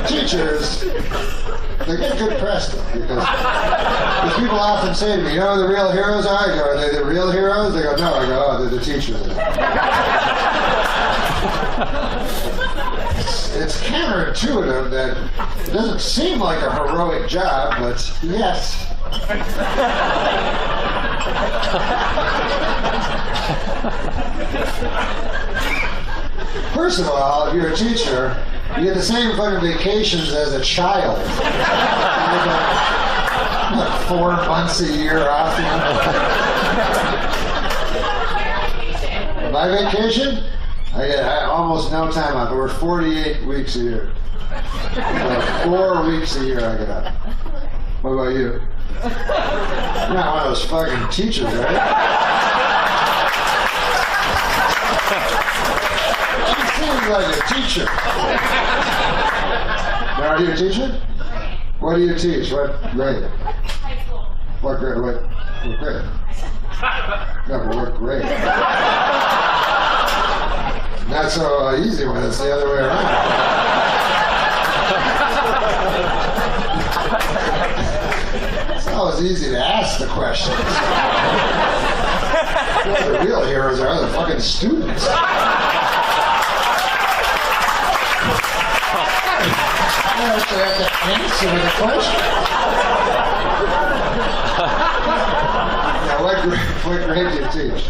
Teachers, they get good press though, because people often say to me, you know who the real heroes are? I go, are they the real heroes? They go, no. I go, oh, they're the teachers. It's counterintuitive that it doesn't seem like a heroic job, but yes. First of all, if you're a teacher, you get the same fucking vacations as a child. You get 4 months a year off. My vacation, I get almost no time off. We're 48 weeks a year. So 4 weeks a year I get off. What about you? You're not one of those fucking teachers, right? She seems like a teacher. Now, are you a teacher? What do you teach? What grade? High school. What grade? What grade? No, but what grade? Not so easy when it's the other way around. It's always easy to ask the questions. The real heroes are the fucking students. I actually have to answer the question. Now, what grade do you teach?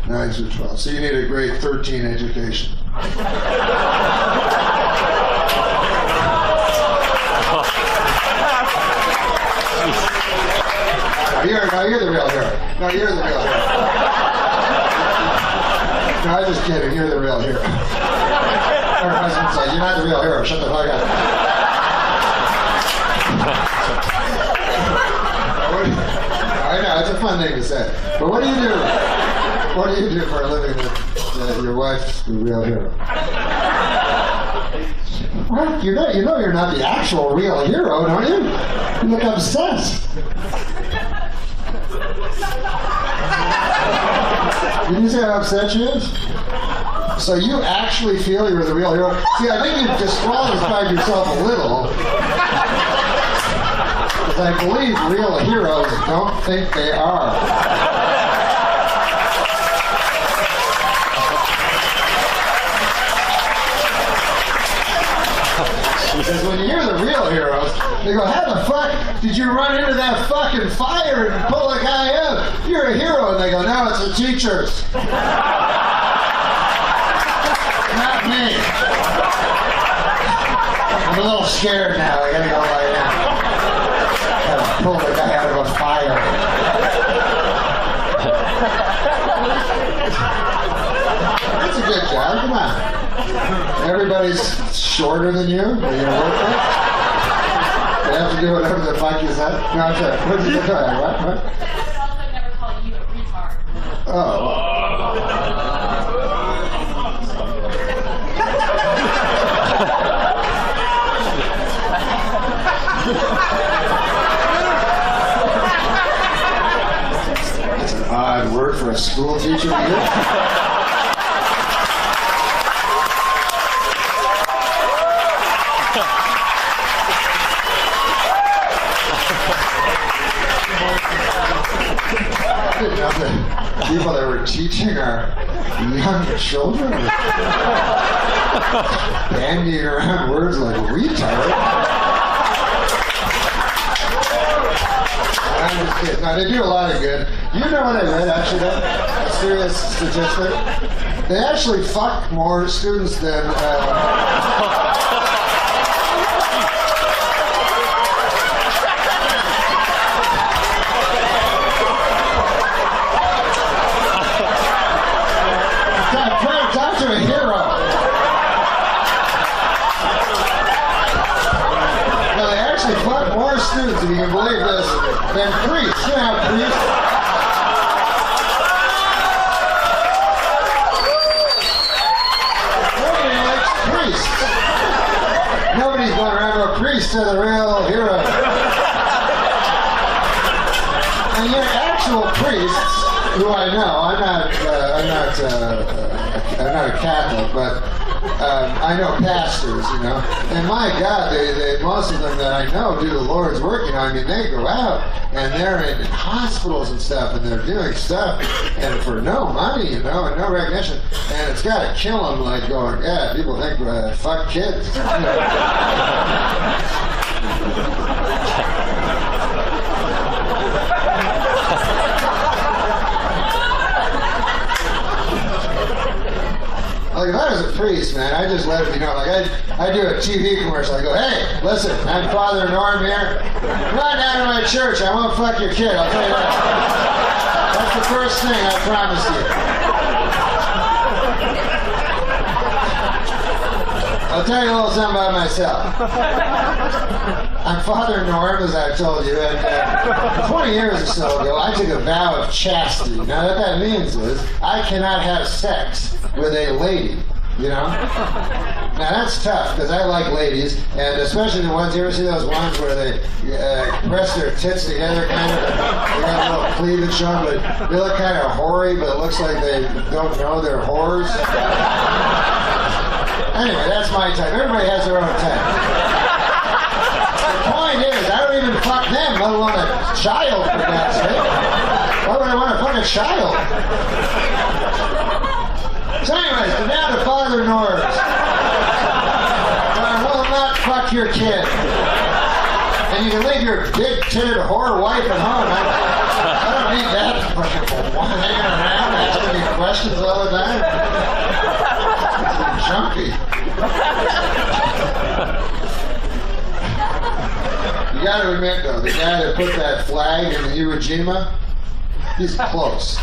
9 through 12. So you need a grade 13 education. Now you're the real hero. No, you're the real hero. No, I'm just kidding. You're the real hero. Her husband said, "You're not the real hero. Shut the fuck up." I know, it's a fun thing to say. But what do you do? What do you do for a living that your wife's the real hero? Well, you know you're not the actual real hero, don't you? You look obsessed. Did you say how upset she is? So you actually feel you're the real hero? See, I think you've disqualified yourself a little. Because I believe real heroes don't think they are. Because when you hear the real heroes, they go, "How the fuck did you run into that fucking fire and pull a guy out? You're a hero." And they go, "No, it's the teachers. Not me. I'm a little scared now. I gotta go lie down. Gotta pull the guy out of a fire." That's a good job. Come on. Everybody's shorter than you. Are you gonna work for it? They have to do whatever the fuck you said. No, I'm sorry. What did you say? What? Also never call you a retard. Oh. That's an odd word for a school teacher to use. People that were teaching our young children were bandying around words like retard. I'm just kidding. No, they do a lot of good. You know what I read, actually, a serious statistic? They actually fuck more students than... students, if you can believe this, than priests. You know how priests... Nobody likes priests. Nobody's going around with priests are the real hero. And yet actual priests, who I know, I'm not a Catholic, but I know pastors, you know, and my God, they most of them that I know do the Lord's work, you know. I mean, they go out and they're in hospitals and stuff, and they're doing stuff, and for no money, you know, and no recognition, and it's got to kill them, like going, yeah, people think, fuck kids. Like, if I was a priest, man, I just let it be known. Like, I do a TV commercial. I go, "Hey, listen, I'm Father Norm here. Come on down to my church. I won't fuck your kid. I'll tell you that. That's the first thing I promise you." I'll tell you a little something about myself. I'm Father Norm, as I've told you, and 20 years or so ago, I took a vow of chastity. Now, what that means is I cannot have sex with a lady, you know? Now, that's tough, because I like ladies, and especially the ones, you ever see those ones where they press their tits together, kind of, they got a little cleavage on, but they look kind of hoary, but it looks like they don't know they're whores? Anyway, that's my type. Everybody has their own type. The point is, I don't even fuck them, let alone a child, for God's sake. Why would I want to fuck a child? So anyways, now to Father Norms. I will not fuck your kid. And you can leave your big-titted whore wife at home. I don't need that fucking one hanging around asking me questions all the time. Junkie. You gotta admit, though, the guy that put that flag in the Iwo Jima, he's close.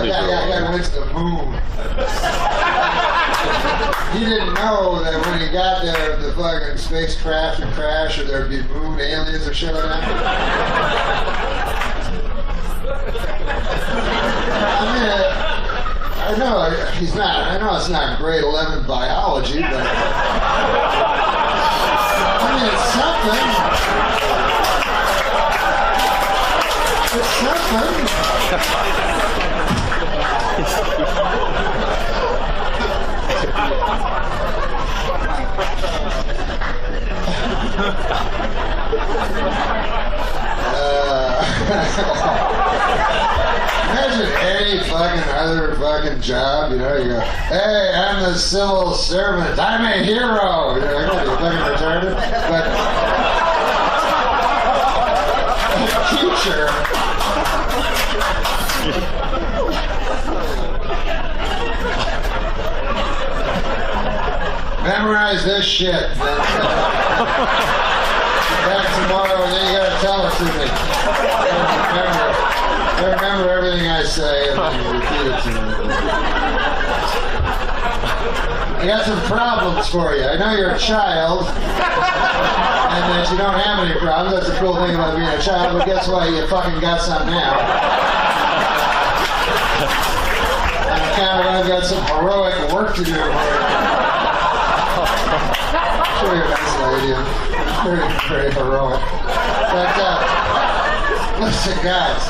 That guy went to the moon. He didn't know that when he got there, the fucking spacecraft would crash, or there'd be moon aliens or shit like that. I mean, I know he's not. I know it's not grade 11 biology, but I mean, it's something. It's something. Imagine any fucking other fucking job, you know, you go, hey, I'm the civil servant, I'm a hero, you know, you're fucking retarded, but a teacher, memorize this shit. Back tomorrow, and then you gotta tell it to me. Remember everything I say, and then you repeat it to me. I got some problems for you. I know you're a child, and that you don't have any problems. That's the cool thing about being a child, but guess what? You fucking got some now. I've got some heroic work to do for you. Sure, you're a nice lady. Very, very heroic. But, listen, guys.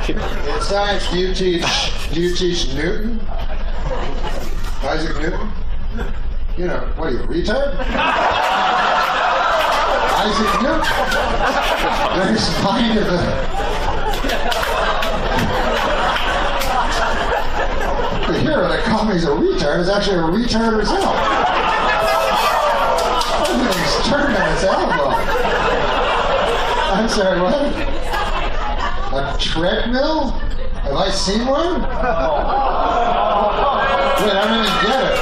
In science, do you teach Newton? Isaac Newton? You know, what are you, retard? Isaac Newton? There's kind of a... The hero that called me a retard is actually a retard herself. Everything's turned on its elbow. I'm sorry, what? A treadmill? Have I seen one? Wait, I don't even get it.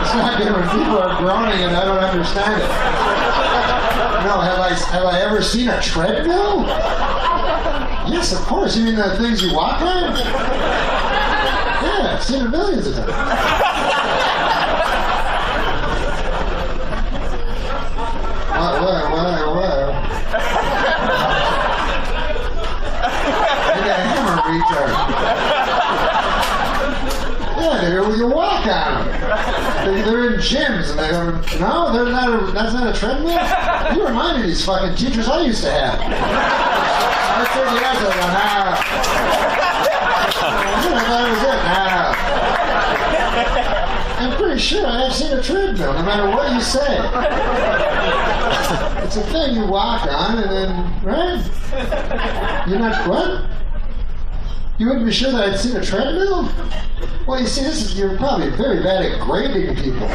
It's not good when people are groaning and I don't understand it. No, have I ever seen a treadmill? Yes, of course. You mean the things you walk on? Yeah, I've seen it millions of times. What? Maybe I am a retard. Yeah, you walk on them. They're in gyms and they go, no, that's not a treadmill? You remind me of these fucking teachers I used to have. I said yes, I go, nah. I thought it was it, nah. I'm pretty sure I have seen a treadmill, no matter what you say. It's a thing you walk on and then, right? You're not, what? You wouldn't be sure that I'd seen a treadmill? Well, you see, you're probably very bad at grading people.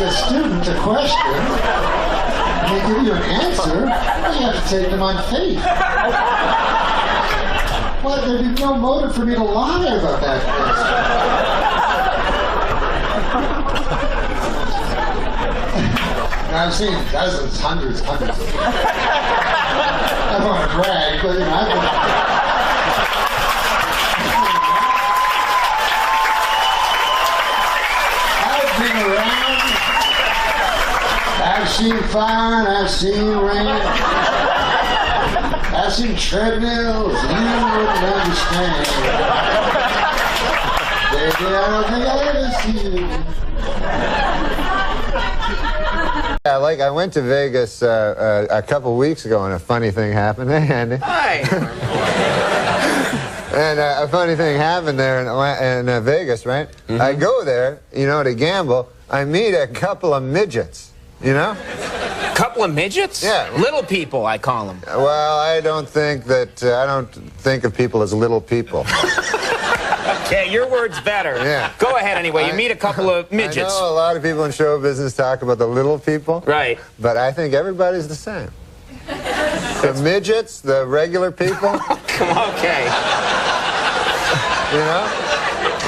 ask a student a question, and they give you an answer, then you have to take them on faith. Well, there'd be no motive for me to lie about that question. I've seen dozens, hundreds of them. I don't want to brag, but you know, I've been around. I've seen fire and I've seen rain. I've seen treadmills you wouldn't understand. Baby, I don't think I'll ever see you. Yeah, like I went to Vegas a couple weeks ago and a funny thing happened. Hey, Andy. Hi. And a funny thing happened there in Vegas, right? I go there, you know, to gamble. I meet a couple of midgets, you know? Couple of midgets? Yeah. Little people, I call them. Well, I don't think of people as little people. Okay, your word's better. Yeah. Go ahead anyway. You meet a couple of midgets. I know a lot of people in show business talk about the little people. Right. But I think everybody's the same. The midgets, the regular people. Okay. You know?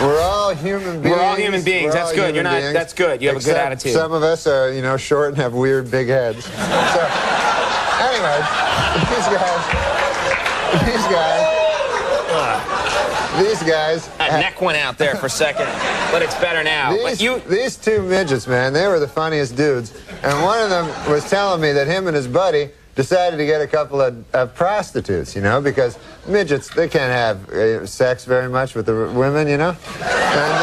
We're all human beings. We're all human beings. That's good. You're not. Beings, That's good. You have a good attitude. Some of us are, you know, short and have weird big heads. So, anyway, these guys. That neck went out there for a second, but it's better now. These two midgets, man, they were the funniest dudes. And one of them was telling me that him and his buddy decided to get a couple of prostitutes, you know, because midgets, they can't have sex very much with the women, you know. And,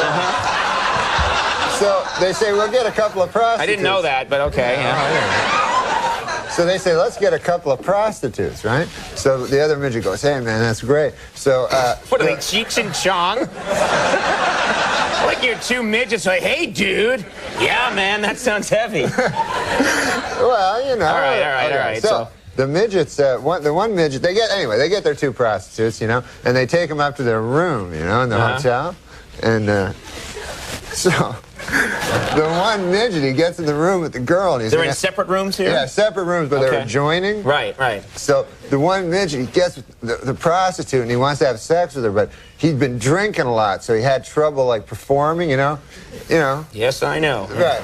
so they say, we'll get a couple of prostitutes. I didn't know that, but okay. Yeah. So they say, let's get a couple of prostitutes, right? So the other midget goes, hey, man, that's great. So, what are they, Cheech and Chong? Like you're two midgets, like, hey, dude. Yeah, man, that sounds heavy. Well, you know. All right. So the midgets, the one midget, they get their two prostitutes, you know, and they take them up to their room, you know, in the hotel. And so the one midget, he gets in the room with the girl. And They're in separate rooms here? Yeah, separate rooms, but they're adjoining. Right. So the one midget, he gets with the prostitute, and he wants to have sex with her, but he'd been drinking a lot, so he had trouble, like, performing, you know? Yes, I know. Right.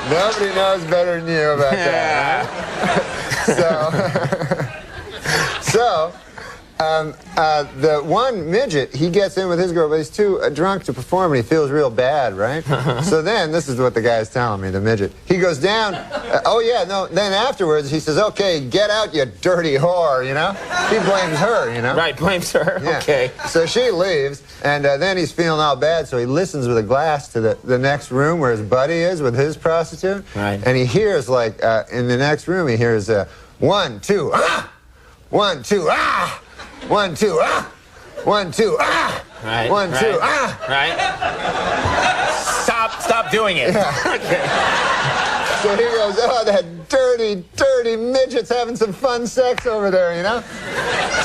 Nobody knows better than you about that. So the one midget, he gets in with his girl, but he's too drunk to perform, and he feels real bad, right? So then, this is what the guy's telling me, the midget. He goes down, then afterwards, he says, okay, get out, you dirty whore, you know? He blames her, you know? Right, blames her, Yeah. okay. So she leaves, and then he's feeling all bad, so he listens with a glass to the next room where his buddy is with his prostitute. Right. And he hears, like, in the next room, he hears, 1, 2, ah! 1, 2, ah! 1, 2, ah! 1, 2, ah! Right. 1, 2, ah! Right. Stop doing it. Yeah. Okay. So he goes, oh, that dirty midget's having some fun sex over there, you know?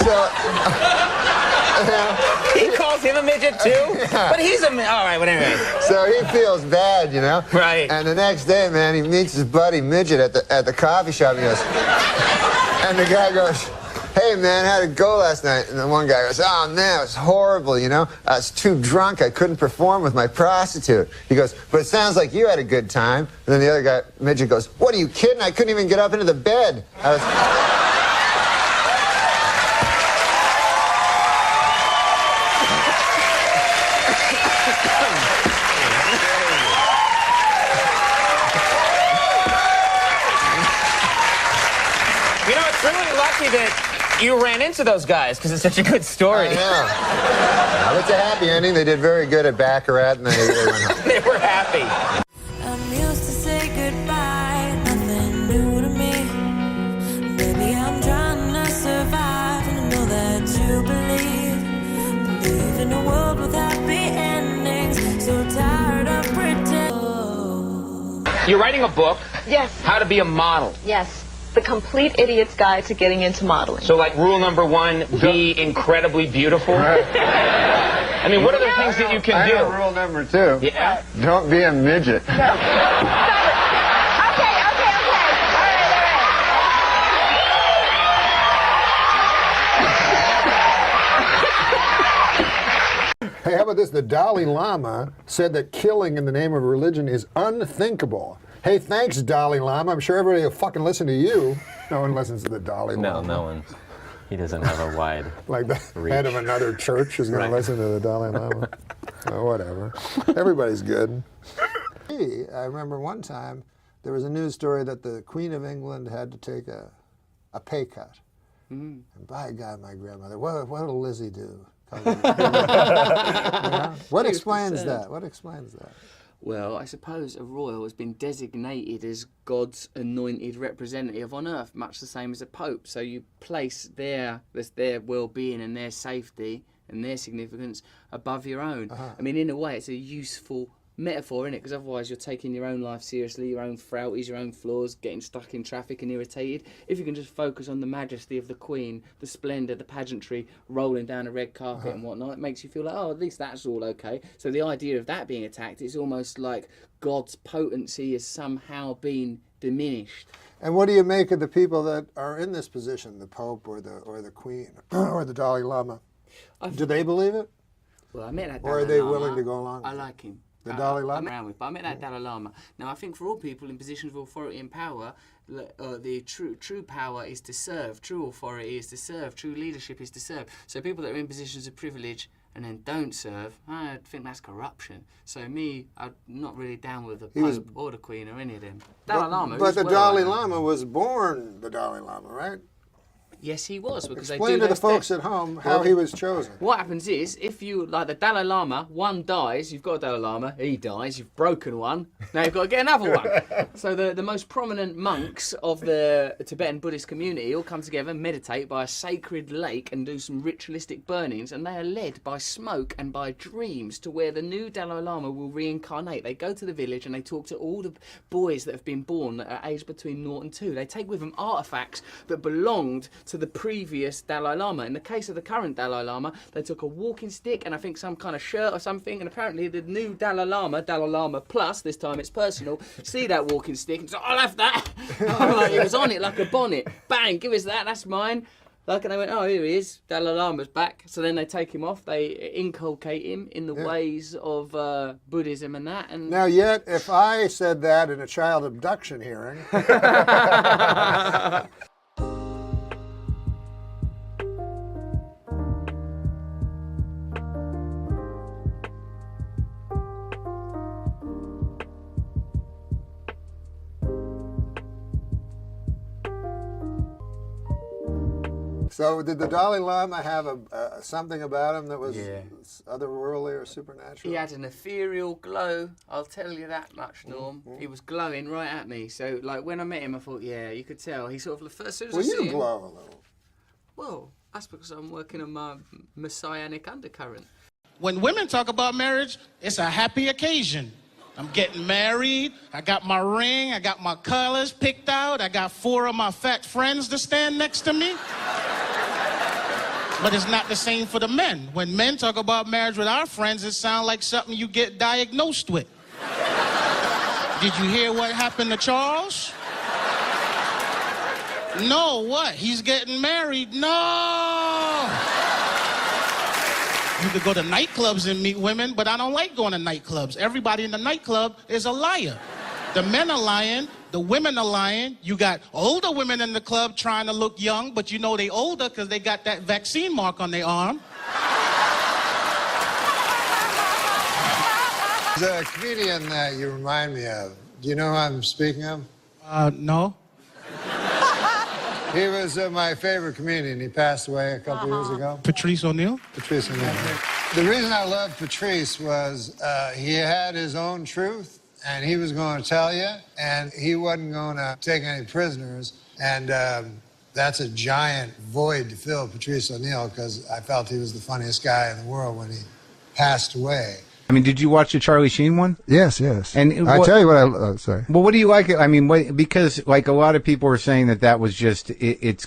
So... He calls him a midget, too? Yeah. But he's a... All right, but anyway. So he feels bad, you know? Right. And the next day, man, he meets his buddy midget at the coffee shop. And he goes... And the guy goes... Hey, man, how'd it go last night? And the one guy goes, oh, man, it was horrible, you know? I was too drunk. I couldn't perform with my prostitute. He goes, but it sounds like you had a good time. And then the other guy, midget, goes, what, are you kidding? I couldn't even get up into the bed. You know, it's really lucky that you ran into those guys, because it's such a good story. I know. Well, it's a happy ending. They did very good at Baccarat, and they went home. They were happy. I'm used to say goodbye, nothing new to me. Baby, I'm trying to survive, and I know that you believe in a world with happy endings. So tired of pretending. You're writing a book? Yes. How to be a model. Yes. The Complete Idiot's Guide to Getting into Modeling. So, like, rule number 1, be incredibly beautiful. I mean, what are the things that you can do? I know rule number 2. Yeah? Don't be a midget. Hey, how about this? The Dalai Lama said that killing in the name of religion is unthinkable. Hey, thanks, Dalai Lama. I'm sure everybody will fucking listen to you. No one listens to the Dalai Lama. No one. He doesn't have a wide like the reach. Head of another church is going to listen to the Dalai Lama. Oh, whatever. Everybody's good. I remember one time there was a news story that the Queen of England had to take a pay cut. And by God, my grandmother, what'll Lizzie do? What explains that? What explains that? Well, I suppose a royal has been designated as God's anointed representative on earth, much the same as a pope. So you place their well-being and their safety and their significance above your own. I mean, in a way, it's a useful metaphor, isn't it? Because otherwise you're taking your own life seriously, your own frailties, your own flaws, getting stuck in traffic and irritated. If you can just focus on the majesty of the Queen, the splendour, the pageantry, rolling down a red carpet and whatnot, it makes you feel like, oh, at least that's all okay. So the idea of that being attacked is almost like God's potency has somehow been diminished. And what do you make of the people that are in this position, the Pope or the Queen or the Dalai Lama? Do they believe it? Well, I met that Or are Dalai they Lama. willing to go along with I it? like him. The Dalai Lama? I'm around with, but I met that Dalai Lama. Now, I think for all people in positions of authority and power, the true power is to serve. True authority is to serve. True leadership is to serve. So people that are in positions of privilege and then don't serve, I think that's corruption. So I'm not really down with the Pope or the Queen or any of them. Dalai Lama. But the Dalai Lama was born the Dalai Lama, right? Yes, he was. Because Explain to the folks at home how he was chosen. What happens is, if you, like the Dalai Lama, one dies, you've got a Dalai Lama, he dies, you've broken one, now you've got to get another one. So the most prominent monks of the Tibetan Buddhist community all come together, meditate by a sacred lake and do some ritualistic burnings, and they are led by smoke and by dreams to where the new Dalai Lama will reincarnate. They go to the village and they talk to all the boys that have been born that are aged between 0 and 2. They take with them artifacts that belonged to the previous Dalai Lama. In the case of the current Dalai Lama, they took a walking stick and I think some kind of shirt or something, and apparently the new Dalai Lama Plus, this time it's personal, see that walking stick and say, I'll have that. Like, it was on it like a bonnet. Bang, give us that, that's mine. Like, and they went, oh, here he is, Dalai Lama's back. So then they take him off, they inculcate him in the ways of Buddhism and that. And now, yet, if I said that in a child abduction hearing... So did the Dalai Lama have something about him that was otherworldly or supernatural? he had an ethereal glow, I'll tell you that much, Norm. He was glowing right at me. So, like, when I met him, I thought, yeah, you could tell. He sort of, first as soon as I see him... glow a little. Well, that's because I'm working on my messianic undercurrent. When women talk about marriage, it's a happy occasion. I'm getting married, I got my ring, I got my colors picked out, I got 4 of my fat friends to stand next to me. But it's not the same for the men. When men talk about marriage with our friends, it sounds like something you get diagnosed with. Did you hear what happened to Charles? No, what? He's getting married? No! You could go to nightclubs and meet women, but I don't like going to nightclubs. Everybody in the nightclub is a liar. The men are lying, the women are lying. You got older women in the club trying to look young, but you know they older because they got that vaccine mark on their arm. There's a comedian that you remind me of. Do you know who I'm speaking of? No. He was my favorite comedian. He passed away a couple years ago. Patrice O'Neal? Patrice O'Neal. The reason I loved Patrice was he had his own truth, and he was going to tell you, and he wasn't going to take any prisoners. And that's a giant void to fill, Patrice O'Neal, because I felt he was the funniest guy in the world when he passed away. I mean, did you watch the Charlie Sheen one? Yes, yes. And I tell you what, sorry. Well, what do you like? I mean, because like a lot of people were saying that was just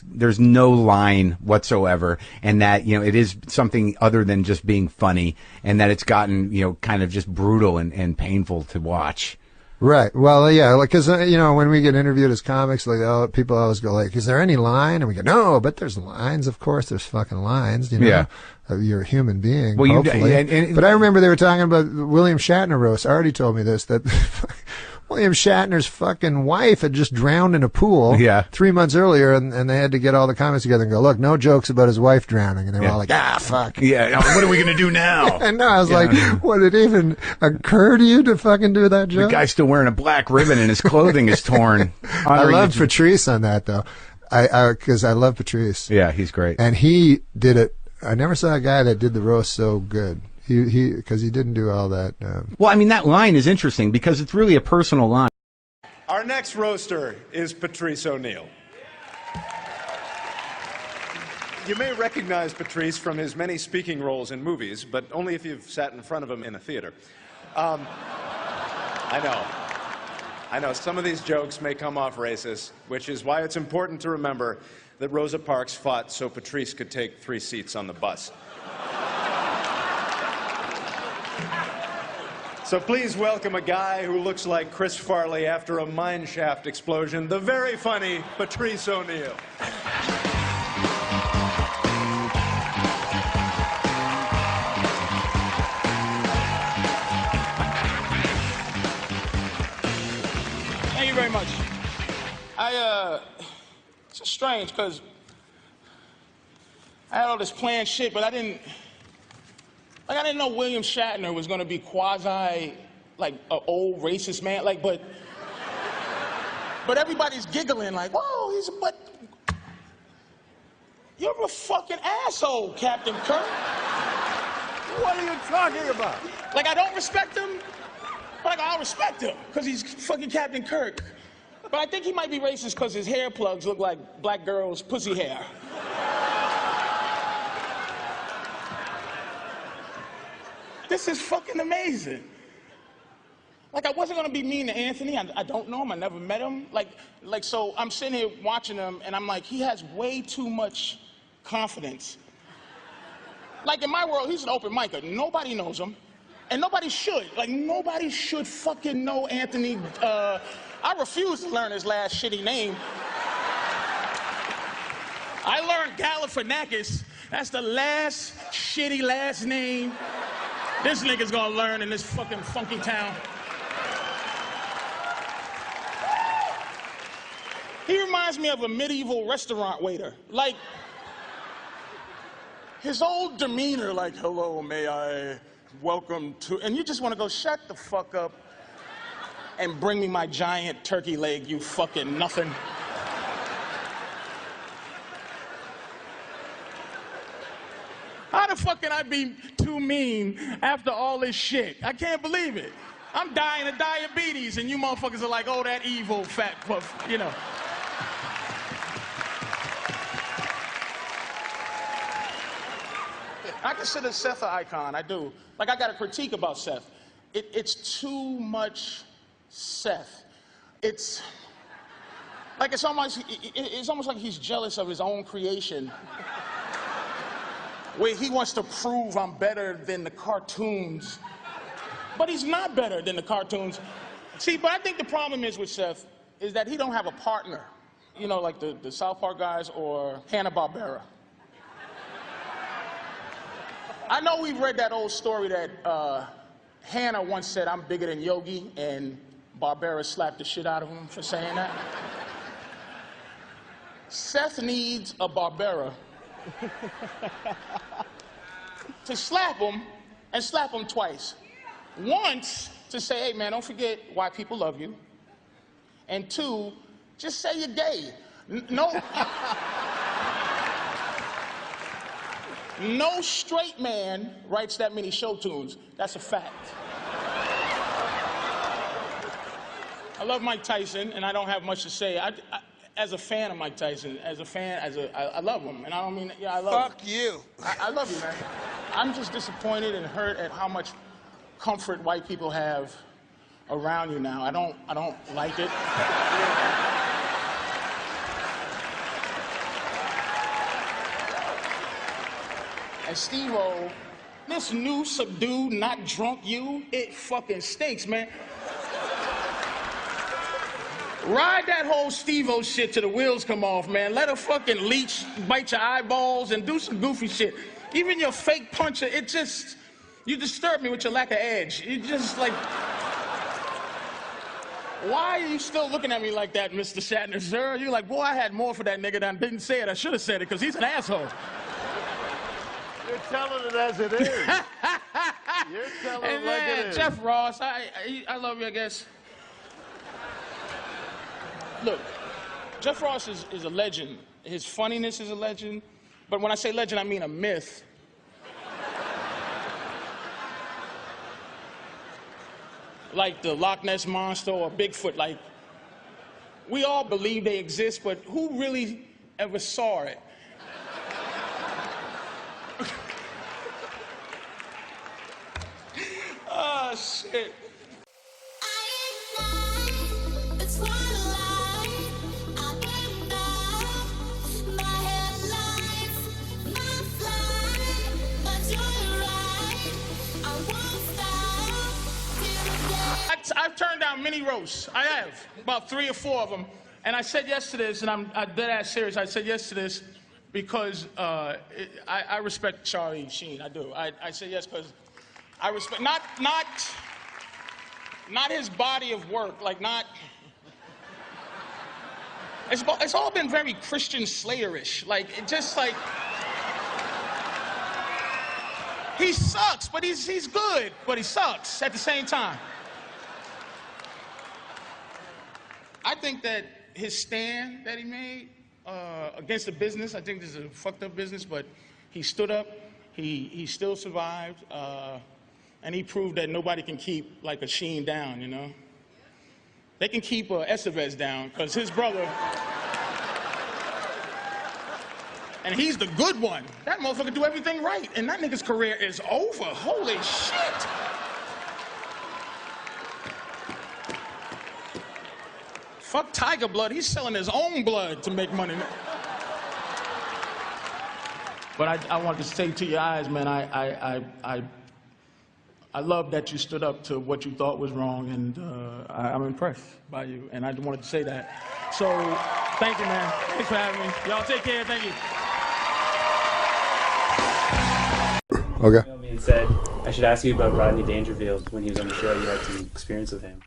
there's no line whatsoever, and that it is something other than just being funny, and that it's gotten kind of just brutal and painful to watch. Right. Well, yeah, like, cause, when we get interviewed as comics, like, people always go like, is there any line? And we go, no, but there's lines. Of course, there's fucking lines, Yeah. You're a human being, Well, hopefully. But I remember they were talking about William Shatner roast. Artie told me this, that William Shatner's fucking wife had just drowned in a pool 3 months earlier, and they had to get all the comics together and go, look, no jokes about his wife drowning. And they were all like, fuck. Yeah, what are we going to do now? And I was like, what, did it even occur to you to fucking do that joke? The guy's still wearing a black ribbon and his clothing is torn. I love Patrice on that, though. Because I love Patrice. Yeah, he's great. And he did it. I never saw a guy that did the roast so good. Because he didn't do all that. Well, I mean, that line is interesting because it's really a personal line. Our next roaster is Patrice O'Neill. You may recognize Patrice from his many speaking roles in movies, but only if you've sat in front of him in a theater. I know, some of these jokes may come off racist, which is why it's important to remember that Rosa Parks fought so Patrice could take 3 seats on the bus. So please welcome a guy who looks like Chris Farley after a mine shaft explosion, the very funny Patrice O'Neill. Thank you very much. It's just strange because I had all this planned shit, but I didn't know William Shatner was going to be quasi, like, an old racist man. Like, but everybody's giggling like, whoa, but you're a fucking asshole, Captain Kirk. What are you talking about? Like, I don't respect him, but like, I'll respect him because he's fucking Captain Kirk. But I think he might be racist because his hair plugs look like black girls' pussy hair. This is fucking amazing. Like, I wasn't gonna be mean to Anthony. I don't know him, I never met him. So I'm sitting here watching him and I'm like, he has way too much confidence. Like, in my world, he's an open micer. Nobody knows him. And nobody should. Like, nobody should fucking know Anthony. I refuse to learn his last shitty name. I learned Galifianakis. That's the last shitty last name this nigga's gonna learn in this fucking funky town. He reminds me of a medieval restaurant waiter. Like, his old demeanor, like, hello, may I welcome to, and you just wanna go, shut the fuck up and bring me my giant turkey leg, you fucking nothing. How the fuck can I be too mean after all this shit? I can't believe it. I'm dying of diabetes, and you motherfuckers are like, oh, that evil fat puff, I consider Seth an icon, I do. Like, I got a critique about Seth. It's too much Seth. It's almost like he's jealous of his own creation. Where he wants to prove I'm better than the cartoons. But he's not better than the cartoons. See, but I think the problem is with Seth is that he don't have a partner. Like the South Park guys or Hanna-Barbera. I know we've read that old story that Hannah once said, I'm bigger than Yogi, and Barbera slapped the shit out of him for saying that. Seth needs a Barbera to slap him and slap him twice. Once to say, hey man, don't forget why people love you. And 2, just say you're gay. No straight man writes that many show tunes. That's a fact. I love Mike Tyson, and I don't have much to say. As a fan of Mike Tyson, I love him, and I don't mean, I love him. Fuck you. I love you, man. I'm just disappointed and hurt at how much comfort white people have around you now. I don't like it. And Steve-O, this new subdued, not drunk you, it fucking stinks, man. Ride that whole Steve-O shit till the wheels come off, man. Let a fucking leech bite your eyeballs and do some goofy shit. Even your fake puncher, it just, you disturb me with your lack of edge. You just like, why are you still looking at me like that, Mr. Shatner, sir? You're like, boy, I had more for that nigga than didn't say it. I should have said it because he's an asshole. You're telling it as it is. You're telling it like it is. Jeff Ross, I love you, I guess. Look, Jeff Ross is a legend. His funniness is a legend. But when I say legend, I mean a myth. Like the Loch Ness Monster or Bigfoot. Like, we all believe they exist, but who really ever saw it? Oh, shit. I've turned down many roasts. I have, about 3 or 4 of them. And I said yes to this, and I'm dead ass serious. I said yes to this because I respect Charlie Sheen. I do. I said yes because I respect not his body of work. Like not. It's all been very Christian Slayerish. Like it just like. He sucks, but he's good, but he sucks at the same time. I think that his stand that he made against the business, I think this is a fucked up business, but he stood up, he still survived, and he proved that nobody can keep like a Sheen down, you know? They can keep Estevez down, because his brother, and he's the good one. That motherfucker do everything right, and that nigga's career is over. Holy shit! Fuck Tiger Blood, he's selling his own blood to make money. But I want to say to your eyes, man, I love that you stood up to what you thought was wrong, and I'm impressed by you, and I just wanted to say that. So, thank you, man. Thanks for having me. Y'all take care, thank you. Okay. And said, I should ask you about Rodney Dangerfield. When he was on the show, you had some experience with him.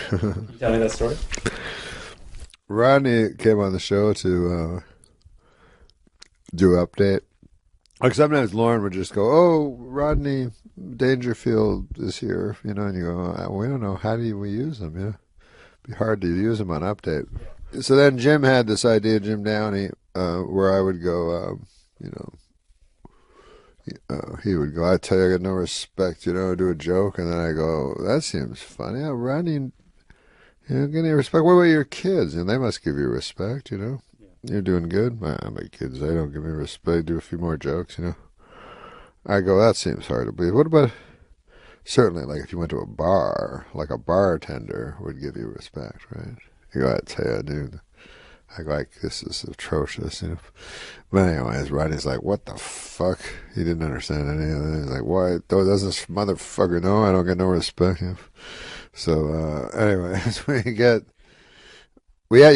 Can you tell me that story? Rodney came on the show to do an update. Like sometimes Lauren would just go, "Oh, Rodney Dangerfield is here," you know, and you go, "We don't know, how do we use him?" Yeah, it'd be hard to use him on update. Yeah. So then Jim had this idea, Jim Downey, where I would go, you know. He would go, "I tell you, I got no respect," you know, do a joke, and then I go, "That seems funny. Yeah, Rodney, you know, get any respect? What about your kids? And they must give you respect, you know. Yeah. You're doing good. My kids, they don't give me respect. Do a few more jokes, you know." I go, "That seems hard to believe. What about, certainly, like if you went to a bar, like a bartender would give you respect, right?" You go, "I tell you, dude." I go, like, "This is atrocious," you know. But anyways, Rodney's like, "What the fuck?" He didn't understand any of it. He's like, "Why does this motherfucker know I don't get no respect?" You know? So, anyways, you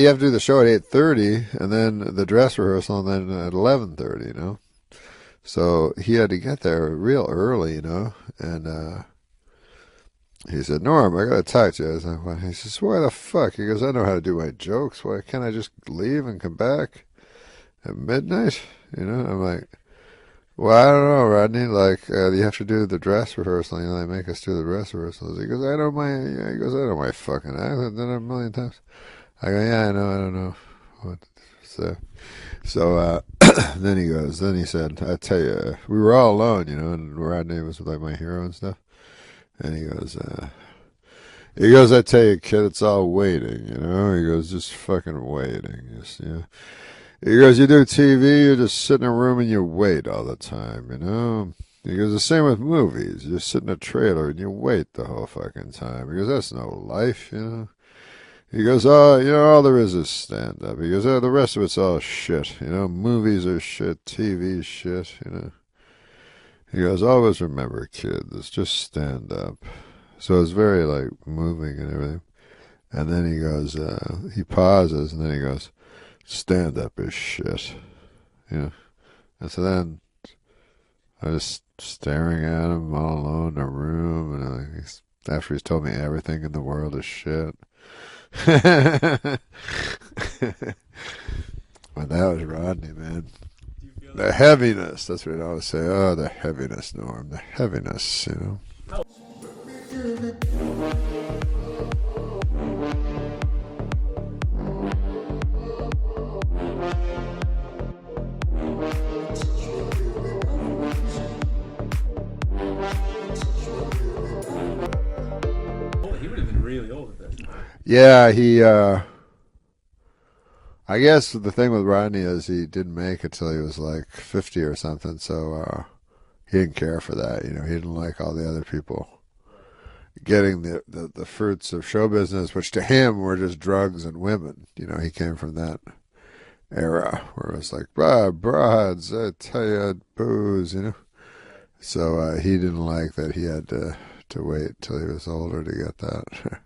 have to do the show at 8:30, and then the dress rehearsal, and then at 11:30, you know. So he had to get there real early, you know, and he said, "Norm, I gotta talk to you." I was like, "What?" He says, "Why the fuck?" He goes, "I know how to do my jokes. Why can't I just leave and come back at midnight?" You know, I'm like, "Well, I don't know, Rodney. Like, you have to do the dress rehearsal. You know, they make us do the dress rehearsals." He goes, "I don't mind." He goes, "I don't mind fucking act. I've done it a million times." I go, "Yeah, I know. I don't know what." So then he goes. Then he said, "I tell you, we were all alone, you know, and Rodney was like my hero and stuff." And he goes, "I tell you, kid, it's all waiting, you know." He goes, "Just fucking waiting, just, you know." He goes, "You do TV, you just sit in a room and you wait all the time, you know." He goes, the same with movies. You just sit in a trailer and you wait the whole fucking time. He goes, that's no life, you know. He goes, oh, you know, all there is stand-up. He goes, oh, the rest of it's all shit. You know, movies are shit, TV's shit, you know. He goes, always remember, kids, it's just stand-up. So it's very, like, moving and everything. And then he goes, he pauses, and then he goes, stand-up is shit. You know. And so then I was staring at him all alone in a room, and after he's told me everything in the world is shit. But that was Rodney, man. The heaviness, that's what I always say. Oh, the heaviness, Norm. The heaviness, you know. He would have been really old at that time. Yeah, he, I guess the thing with Rodney is he didn't make it till he was like 50 or something, so he didn't care for that, you know. He didn't like all the other people getting the fruits of show business, which to him were just drugs and women. You know, he came from that era where it was like, broads, I tell you, booze, you know. So he didn't like that he had to wait till he was older to get that.